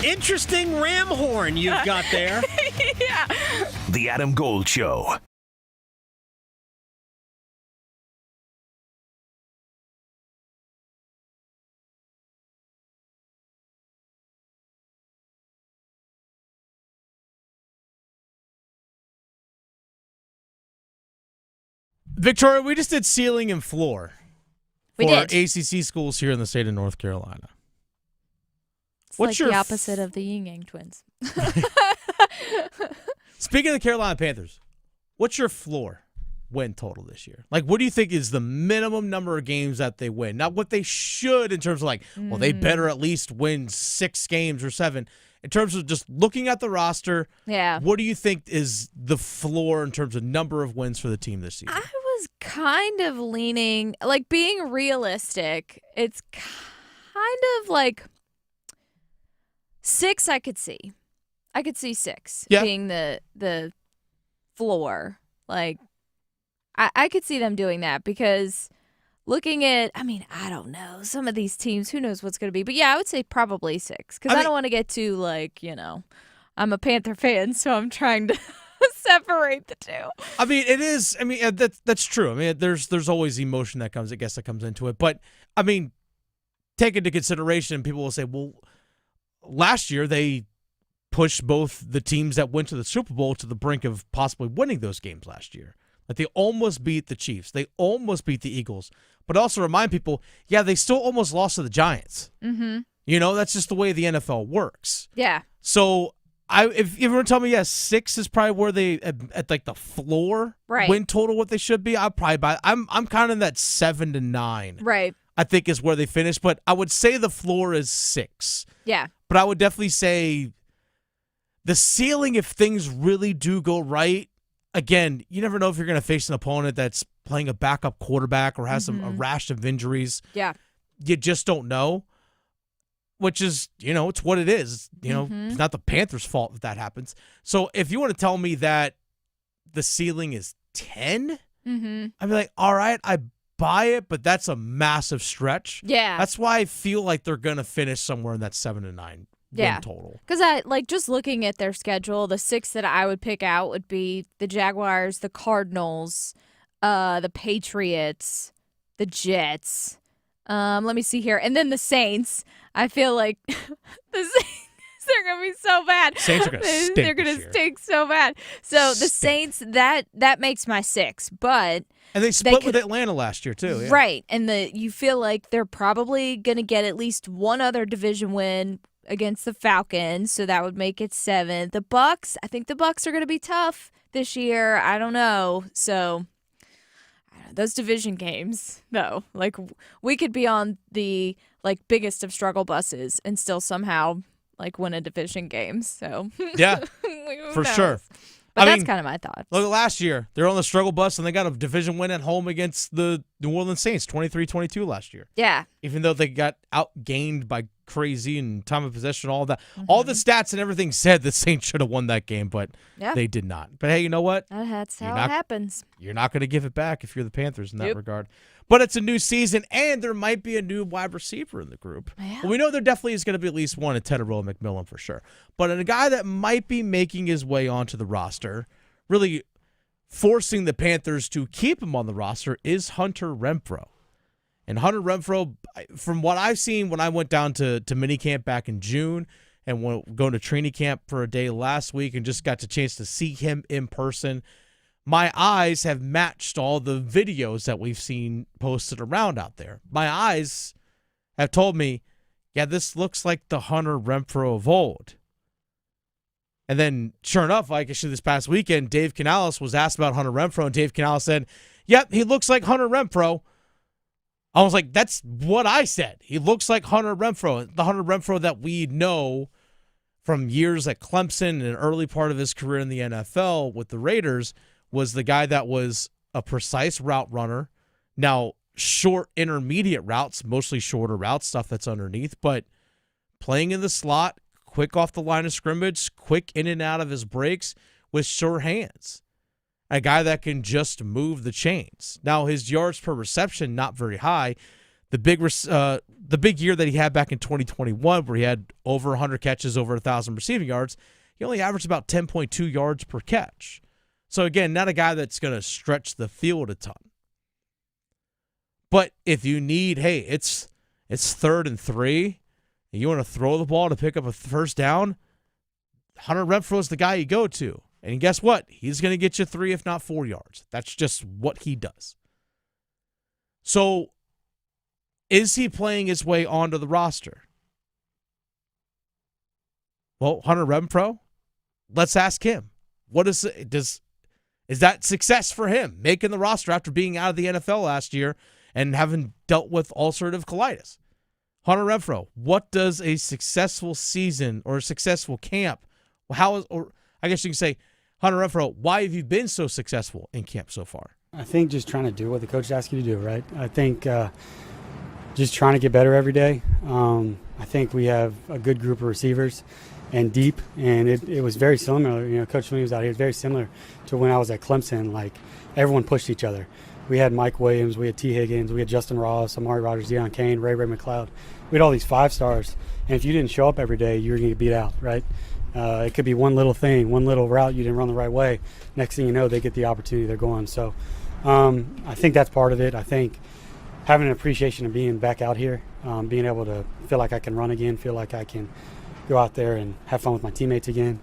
Interesting ram horn you've got there. Yeah. The Adam Gold Show. Victoria, we just did ceiling and floor We for did. ACC schools here in the state of North Carolina. It's What's like your the opposite of the Yin Yang twins. Speaking of the Carolina Panthers, what's your floor win total this year? Like, what do you think is the minimum number of games that they win? Not what they should in terms of like, well, they better at least win 6 games or 7. In terms of just looking at the roster, Yeah. what do you think is the floor in terms of number of wins for the team this season? I was kind of leaning, like being realistic, it's kind of like 6 I could see. I could see 6 being the floor. Like, I could see them doing that because looking at, I don't know, some of these teams, who knows what's going to be. But, yeah, I would say probably 6 because I don't want to get too, like, I'm a Panther fan, so I'm trying to separate the two. It is. That's true. There's always emotion that comes into it. But, take into consideration, people will say, well, last year they pushed both the teams that went to the Super Bowl to the brink of possibly winning those games last year. Like, they almost beat the Chiefs. They almost beat the Eagles. But also remind people, yeah, they still almost lost to the Giants. Mm-hmm. That's just the way the NFL works. Yeah. So, if you were to tell me, 6 is probably where they, at like the floor win total, what they should be, I'm kind of in that 7 to 9. Right. I think is where they finish. But I would say the floor is 6. Yeah. But I would definitely say the ceiling, if things really do go right, again, you never know if you're going to face an opponent that's playing a backup quarterback or has a rash of injuries. Yeah. You just don't know, which is, it's what it is. It's not the Panthers' fault that happens. So if you want to tell me that the ceiling is 10, I'd be like, all right, I buy it, but that's a massive stretch. Yeah. That's why I feel like they're going to finish somewhere in that 7 to 9 win total. Because just looking at their schedule, the 6 that I would pick out would be the Jaguars, the Cardinals, the Patriots, the Jets. Let me see here. And then the Saints. I feel like the Saints, they're going to be so bad. Saints are going to stink. They're going to stink so bad. So the Saints, that makes my 6. But and they split with Atlanta last year too. Yeah. Right. And you feel like they're probably going to get at least one other division win against the Falcons, so that would make it 7. The Bucks, I think the Bucks are going to be tough this year. I don't know. So those division games, though, like we could be on the biggest of struggle buses and still somehow win a division game. So yeah, for sure. But that's kind of my thoughts. Look at last year. They're on the struggle bus, and they got a division win at home against the New Orleans Saints, 23-22 last year. Yeah. Even though they got outgained by crazy and time of possession, all that. All the stats and everything said the Saints should have won that game, but they did not. But hey, you know what? That's how it happens. You're not going to give it back if you're the Panthers in that regard. But it's a new season, and there might be a new wide receiver in the group. Yeah. Well, we know there definitely is going to be at least one at Tedderell McMillan for sure. But a guy that might be making his way onto the roster, really forcing the Panthers to keep him on the roster, is Hunter Renfrow. And Hunter Renfrow, from what I've seen when I went down to minicamp back in June and going to training camp for a day last week and just got the chance to see him in person, my eyes have matched all the videos that we've seen posted around out there. My eyes have told me, yeah, this looks like the Hunter Renfrow of old. And then, sure enough, actually this past weekend, Dave Canales was asked about Hunter Renfrow, and Dave Canales said, yep, he looks like Hunter Renfrow. I was like, that's what I said. He looks like Hunter Renfrow, the Hunter Renfrow that we know from years at Clemson and an early part of his career in the NFL with the Raiders, was the guy that was a precise route runner. Now, short intermediate routes, mostly shorter routes, stuff that's underneath, but playing in the slot, quick off the line of scrimmage, quick in and out of his breaks with sure hands. A guy that can just move the chains. Now, his yards per reception, not very high. The big year that he had back in 2021, where he had over 100 catches, over 1,000 receiving yards, he only averaged about 10.2 yards per catch. So again, not a guy that's going to stretch the field a ton. But if you need, hey, it's 3rd and 3, and you want to throw the ball to pick up a first down, Hunter Renfrow is the guy you go to. And guess what? He's going to get you 3, if not 4 yards. That's just what he does. So is he playing his way onto the roster? Well, Hunter Renfrow, let's ask him. Is that success for him, making the roster after being out of the NFL last year and having dealt with ulcerative colitis? Hunter Renfrow, what does a successful season or a successful camp, or I guess you can say, Hunter Renfrow, why have you been so successful in camp so far? I think just trying to do what the coach asks you to do, right? I think just trying to get better every day. I think we have a good group of receivers and deep, and it was very similar. You know, Coach when he was out here, it was very similar to when I was at Clemson. Like, everyone pushed each other. We had Mike Williams, we had T. Higgins, we had Justin Ross, Amari Rodgers, Deion Kane, Ray McLeod. We had all these 5-stars, and if you didn't show up every day, you were going to get beat out, right? It could be one little thing, one little route you didn't run the right way. Next thing you know, they get the opportunity, they're going. So I think that's part of it. I think having an appreciation of being back out here, being able to feel like I can run again, feel like I can go out there and have fun with my teammates again,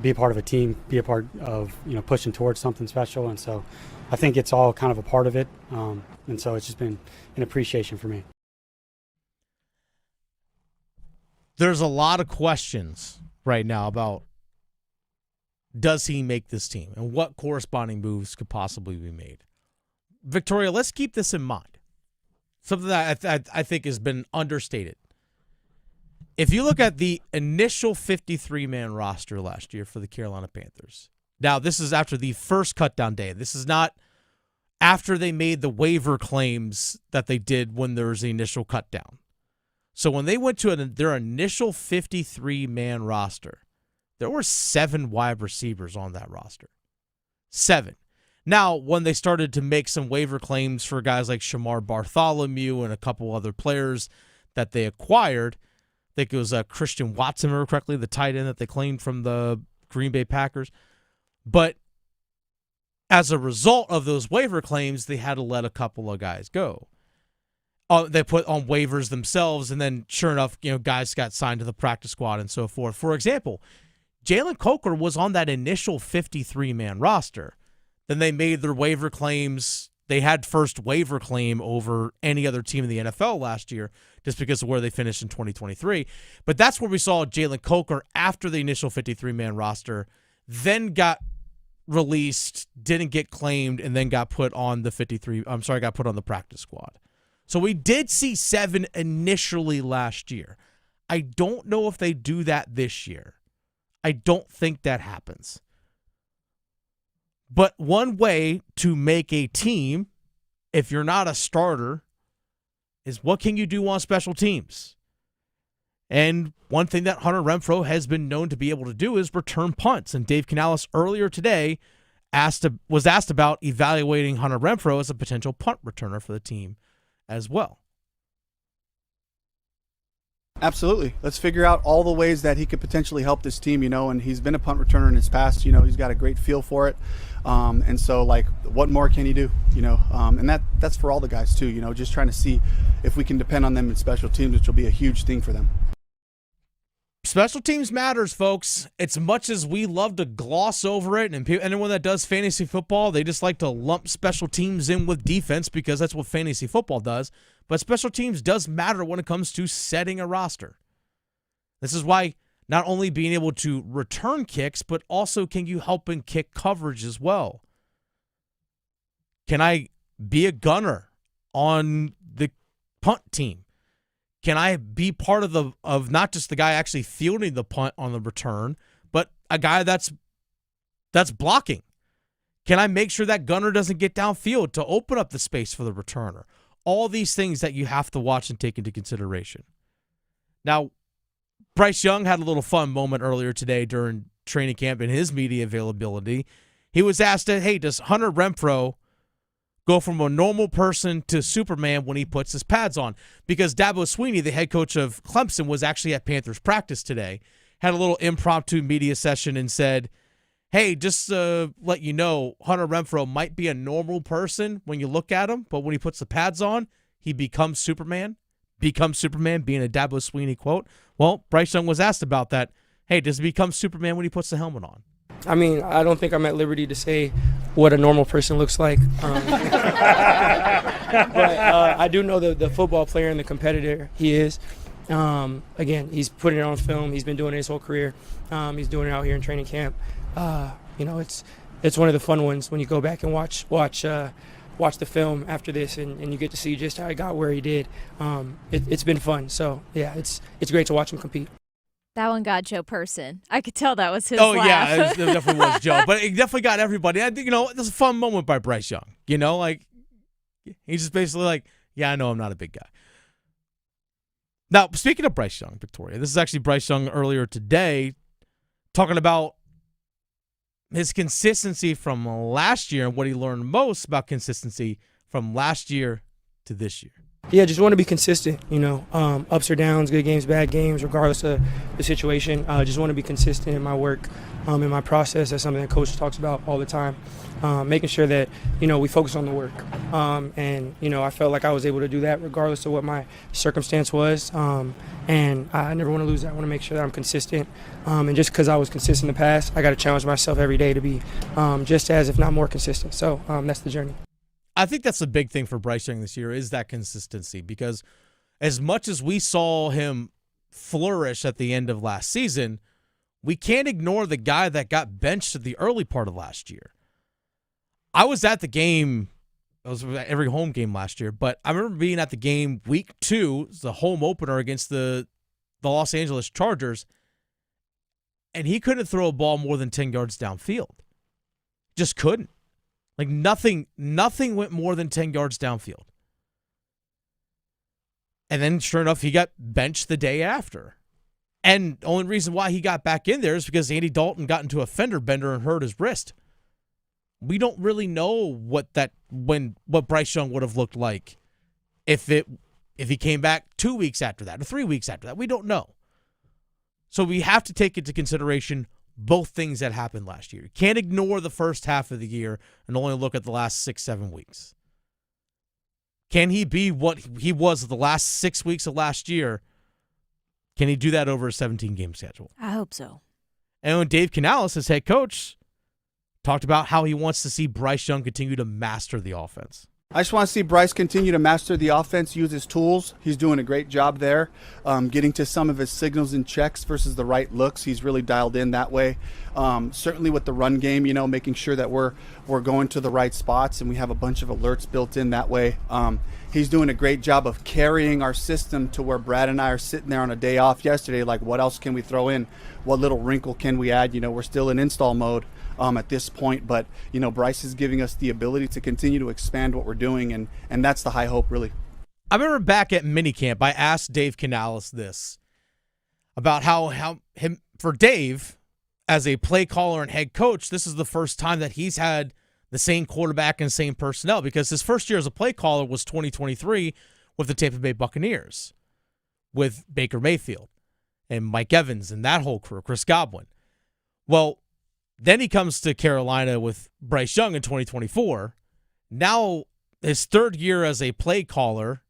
be a part of a team, be a part of, pushing towards something special. And so I think it's all kind of a part of it. And so it's just been an appreciation for me. There's a lot of questions right now about, does he make this team and what corresponding moves could possibly be made. Victoria, let's keep this in mind. Something that I think has been understated. If you look at the initial 53-man roster last year for the Carolina Panthers, now this is after the first cutdown day. This is not after they made the waiver claims that they did when there was the initial cutdown. So when they went to their initial 53-man roster, there were 7 wide receivers on that roster. 7. Now, when they started to make some waiver claims for guys like Shamar Bartholomew and a couple other players that they acquired, I think it was Christian Watson, remember correctly, the tight end that they claimed from the Green Bay Packers. But as a result of those waiver claims, they had to let a couple of guys go. They put on waivers themselves, and then sure enough, guys got signed to the practice squad and so forth. For example, Jalen Coker was on that initial 53-man roster. Then they made their waiver claims. They had first waiver claim over any other team in the NFL last year just because of where they finished in 2023. But that's where we saw Jalen Coker after the initial 53-man roster, then got released, didn't get claimed, and then got put on the practice squad. So we did see 7 initially last year. I don't know if they do that this year. I don't think that happens. But one way to make a team, if you're not a starter, is what can you do on special teams? And one thing that Hunter Renfrow has been known to be able to do is return punts. And Dave Canales earlier today was asked about evaluating Hunter Renfrow as a potential punt returner for the team as well. Absolutely. Let's figure out all the ways that he could potentially help this team, and he's been a punt returner in his past, he's got a great feel for it. And so, what more can he do, and that's for all the guys too, just trying to see if we can depend on them in special teams, which will be a huge thing for them. Special teams matters, folks. As much as we love to gloss over it, and anyone that does fantasy football, they just like to lump special teams in with defense because that's what fantasy football does. But special teams does matter when it comes to setting a roster. This is why not only being able to return kicks, but also can you help in kick coverage as well? Can I be a gunner on the punt team? Can I be part of not just the guy actually fielding the punt on the return, but a guy that's blocking? Can I make sure that gunner doesn't get downfield to open up the space for the returner? All these things that you have to watch and take into consideration. Now, Bryce Young had a little fun moment earlier today during training camp in his media availability. He was asked, hey, does Hunter Renfrow go from a normal person to Superman when he puts his pads on. Because Dabo Swinney, the head coach of Clemson, was actually at Panthers practice today, had a little impromptu media session and said, hey, just let you know, Hunter Renfrow might be a normal person when you look at him, but when he puts the pads on, he becomes Superman. Becomes Superman, being a Dabo Swinney quote. Well, Bryce Young was asked about that. Hey, does he become Superman when he puts the helmet on? I mean, I don't think I'm at liberty to say what a normal person looks like. But I do know the football player and the competitor he is. Again, he's putting it on film. He's been doing it his whole career. He's doing it out here in training camp. It's one of the fun ones when you go back and watch the film after this, and you get to see just how he got where he did. It's been fun. So yeah, it's great to watch him compete. That one got Joe Person. I could tell that was his Oh, laugh. yeah, it definitely was Joe. But it definitely got everybody. I think, it was a fun moment by Bryce Young. He's just basically like, yeah, I know I'm not a big guy. Now, speaking of Bryce Young, Victoria, this is actually Bryce Young earlier today talking about his consistency from last year and what he learned most about consistency from last year to this year. Yeah, just want to be consistent, ups or downs, good games, bad games, regardless of the situation. Just want to be consistent in my work, in my process. That's something that Coach talks about all the time, making sure that, we focus on the work. I felt like I was able to do that regardless of what my circumstance was. And I never want to lose that. I want to make sure that I'm consistent. And just because I was consistent in the past, I got to challenge myself every day to be just as, if not more, consistent. So that's the journey. I think that's the big thing for Bryce Young this year is that consistency, because as much as we saw him flourish at the end of last season, we can't ignore the guy that got benched at the early part of last year. I was at the game. I was at every home game last year, but I remember being at the game week 2, the home opener against the Los Angeles Chargers, and he couldn't throw a ball more than 10 yards downfield. Just couldn't. Like nothing went more than 10 yards downfield. And then sure enough, he got benched the day after. And the only reason why he got back in there is because Andy Dalton got into a fender bender and hurt his wrist. We don't really know what Bryce Young would have looked like if he came back 2 weeks after that or 3 weeks after that. We don't know. So we have to take into consideration both things that happened last year. You can't ignore the first half of the year and only look at the last 6-7 weeks. Can he be what he was the last 6 weeks of last year? Can he do that over a 17-game schedule? I hope so. And when Dave Canales, his head coach, talked about how he wants to see Bryce Young continue to master the offense. I just want to see Bryce continue to master the offense, use his tools. He's doing a great job there, getting to some of his signals and checks versus the right looks. He's really dialed in that way. Certainly with the run game, making sure that we're going to the right spots and we have a bunch of alerts built in that way. He's doing a great job of carrying our system to where Brad and I are sitting there on a day off yesterday, like what else can we throw in? What little wrinkle can we add? We're still in install mode at this point, but Bryce is giving us the ability to continue to expand what we're doing, and that's the high hope, really. I remember back at minicamp, I asked Dave Canales this about how for Dave, as a play caller and head coach, this is the first time that he's had the same quarterback and same personnel, because his first year as a play caller was 2023 with the Tampa Bay Buccaneers, with Baker Mayfield and Mike Evans and that whole crew, Chris Godwin. Well, then he comes to Carolina with Bryce Young in 2024. Now, his third year as a play caller,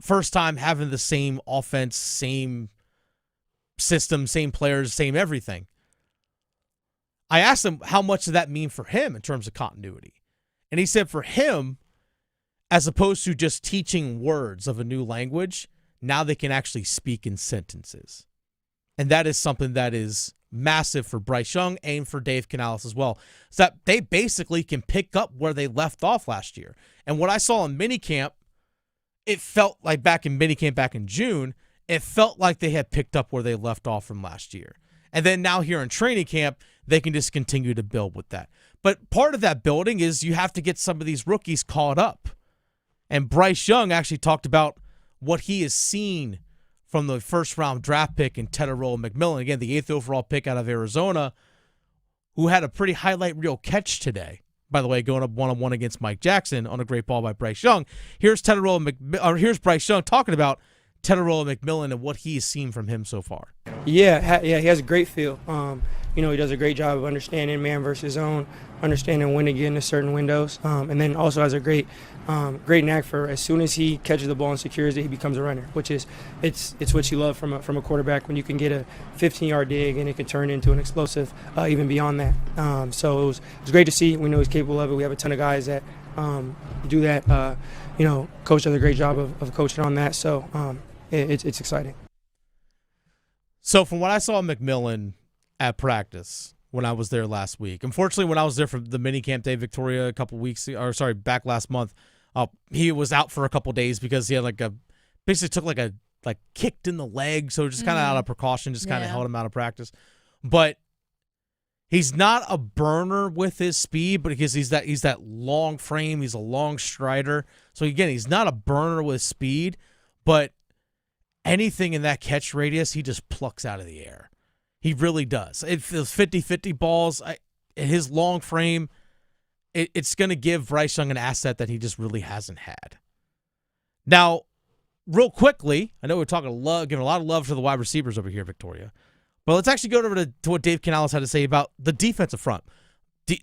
first time having the same offense, same system, same players, same everything. I asked him how much did that mean for him in terms of continuity. And he said for him, as opposed to just teaching words of a new language, now they can actually speak in sentences. And that is something that is massive for Bryce Young and for Dave Canales as well. So that they basically can pick up where they left off last year. And what I saw in minicamp, it felt like back in minicamp back in June, it felt like they had picked up where they left off from last year. And then now here in training camp, they can just continue to build with that. But part of that building is you have to get some of these rookies caught up. And Bryce Young actually talked about what he has seen from the first-round draft pick in Tetairoa McMillan, again, the 8th overall pick out of Arizona, who had a pretty highlight reel catch today, by the way, going up one-on-one against Mike Jackson on a great ball by Bryce Young. Here's Bryce Young talking about Teterola McMillan and what he's seen from him so far. Yeah, he has a great feel. He does a great job of understanding man versus zone, understanding when to get into certain windows, and then also has a great knack for as soon as he catches the ball and secures it, he becomes a runner, which is it's what you love from a quarterback, when you can get a 15-yard dig and it can turn into an explosive even beyond that. So it was great to see. We know he's capable of it. We have a ton of guys that do that. Coach does a great job of coaching on that. So it's exciting. So from what I saw McMillan at practice when I was there last week, unfortunately when I was there for the minicamp day Victoria back last month, he was out for a couple days because he had basically took kicked in the leg, so just kind of out of precaution, just kind of held him out of practice. But he's not a burner with his speed, but because he's that long frame, he's a long strider. So again, he's not a burner with speed, but anything in that catch radius, he just plucks out of the air. He really does. It feels 50-50 balls. His long frame, it's going to give Bryce Young an asset that he just really hasn't had. Now, real quickly, I know we're giving a lot of love to the wide receivers over here, Victoria, but let's actually go over to what Dave Canales had to say about the defensive front.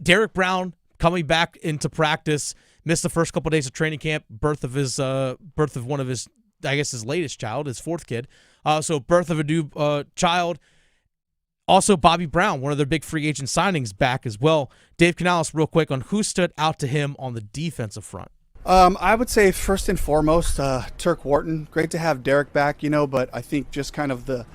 Derrick Brown coming back into practice, missed the first couple of days of training camp, birth of one of his, I guess his latest child, his fourth kid. So birth of a new child. Also, Bobby Brown, one of their big free agent signings, back as well. Dave Canales, real quick, on who stood out to him on the defensive front. I would say first and foremost, Turk Wharton. Great to have Derrick back, but I think just kind of the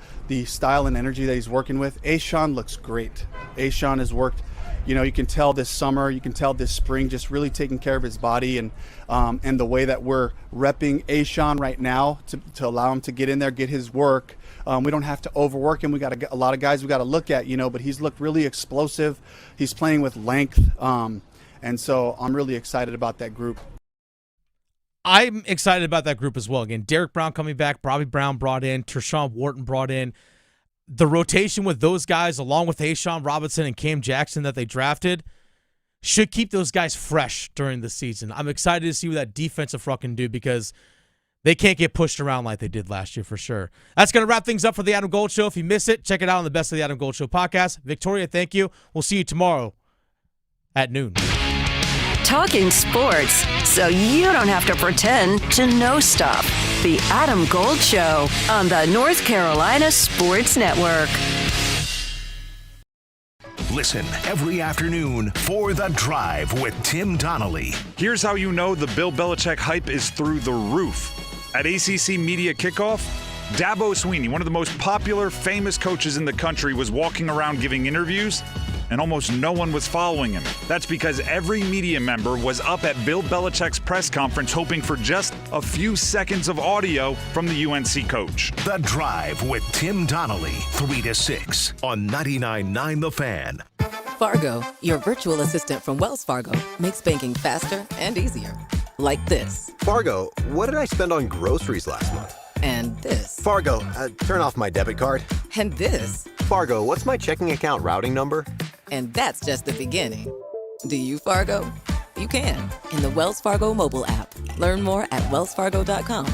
style and energy that he's working with. A'Shawn looks great. A'Shawn has worked, you can tell this summer, you can tell this spring, just really taking care of his body, and the way that we're repping A'Shawn right now to allow him to get in there, get his work. We don't have to overwork him. We got a lot of guys we got to look at, but he's looked really explosive. He's playing with length, and so I'm really excited about that group. I'm excited about that group as well. Again, Derrick Brown coming back, Bobby Brown brought in, Tershawn Wharton brought in. The rotation with those guys, along with A'Shawn Robinson and Cam Jackson that they drafted, should keep those guys fresh during the season. I'm excited to see what that defensive front can do, because they can't get pushed around like they did last year for sure. That's going to wrap things up for the Adam Gold Show. If you miss it, check it out on the Best of the Adam Gold Show podcast. Victoria, thank you. We'll see you tomorrow at noon. Talking sports so you don't have to pretend to know stuff. The Adam Gold Show on the North Carolina Sports Network. Listen every afternoon for The Drive with Tim Donnelly. Here's how you know the Bill Belichick hype is through the roof. At ACC Media Kickoff, Dabo Swinney, one of the most popular, famous coaches in the country, was walking around giving interviews, and almost no one was following him. That's because every media member was up at Bill Belichick's press conference hoping for just a few seconds of audio from the UNC coach. The Drive with Tim Donnelly, 3 to 6 on 99.9 The Fan. Fargo, your virtual assistant from Wells Fargo, makes banking faster and easier. Like this. Fargo, what did I spend on groceries last month? And this. Fargo, turn off my debit card. And this. Fargo, what's my checking account routing number? And that's just the beginning. Do you, Fargo? You can in the Wells Fargo mobile app. Learn more at wellsfargo.com/.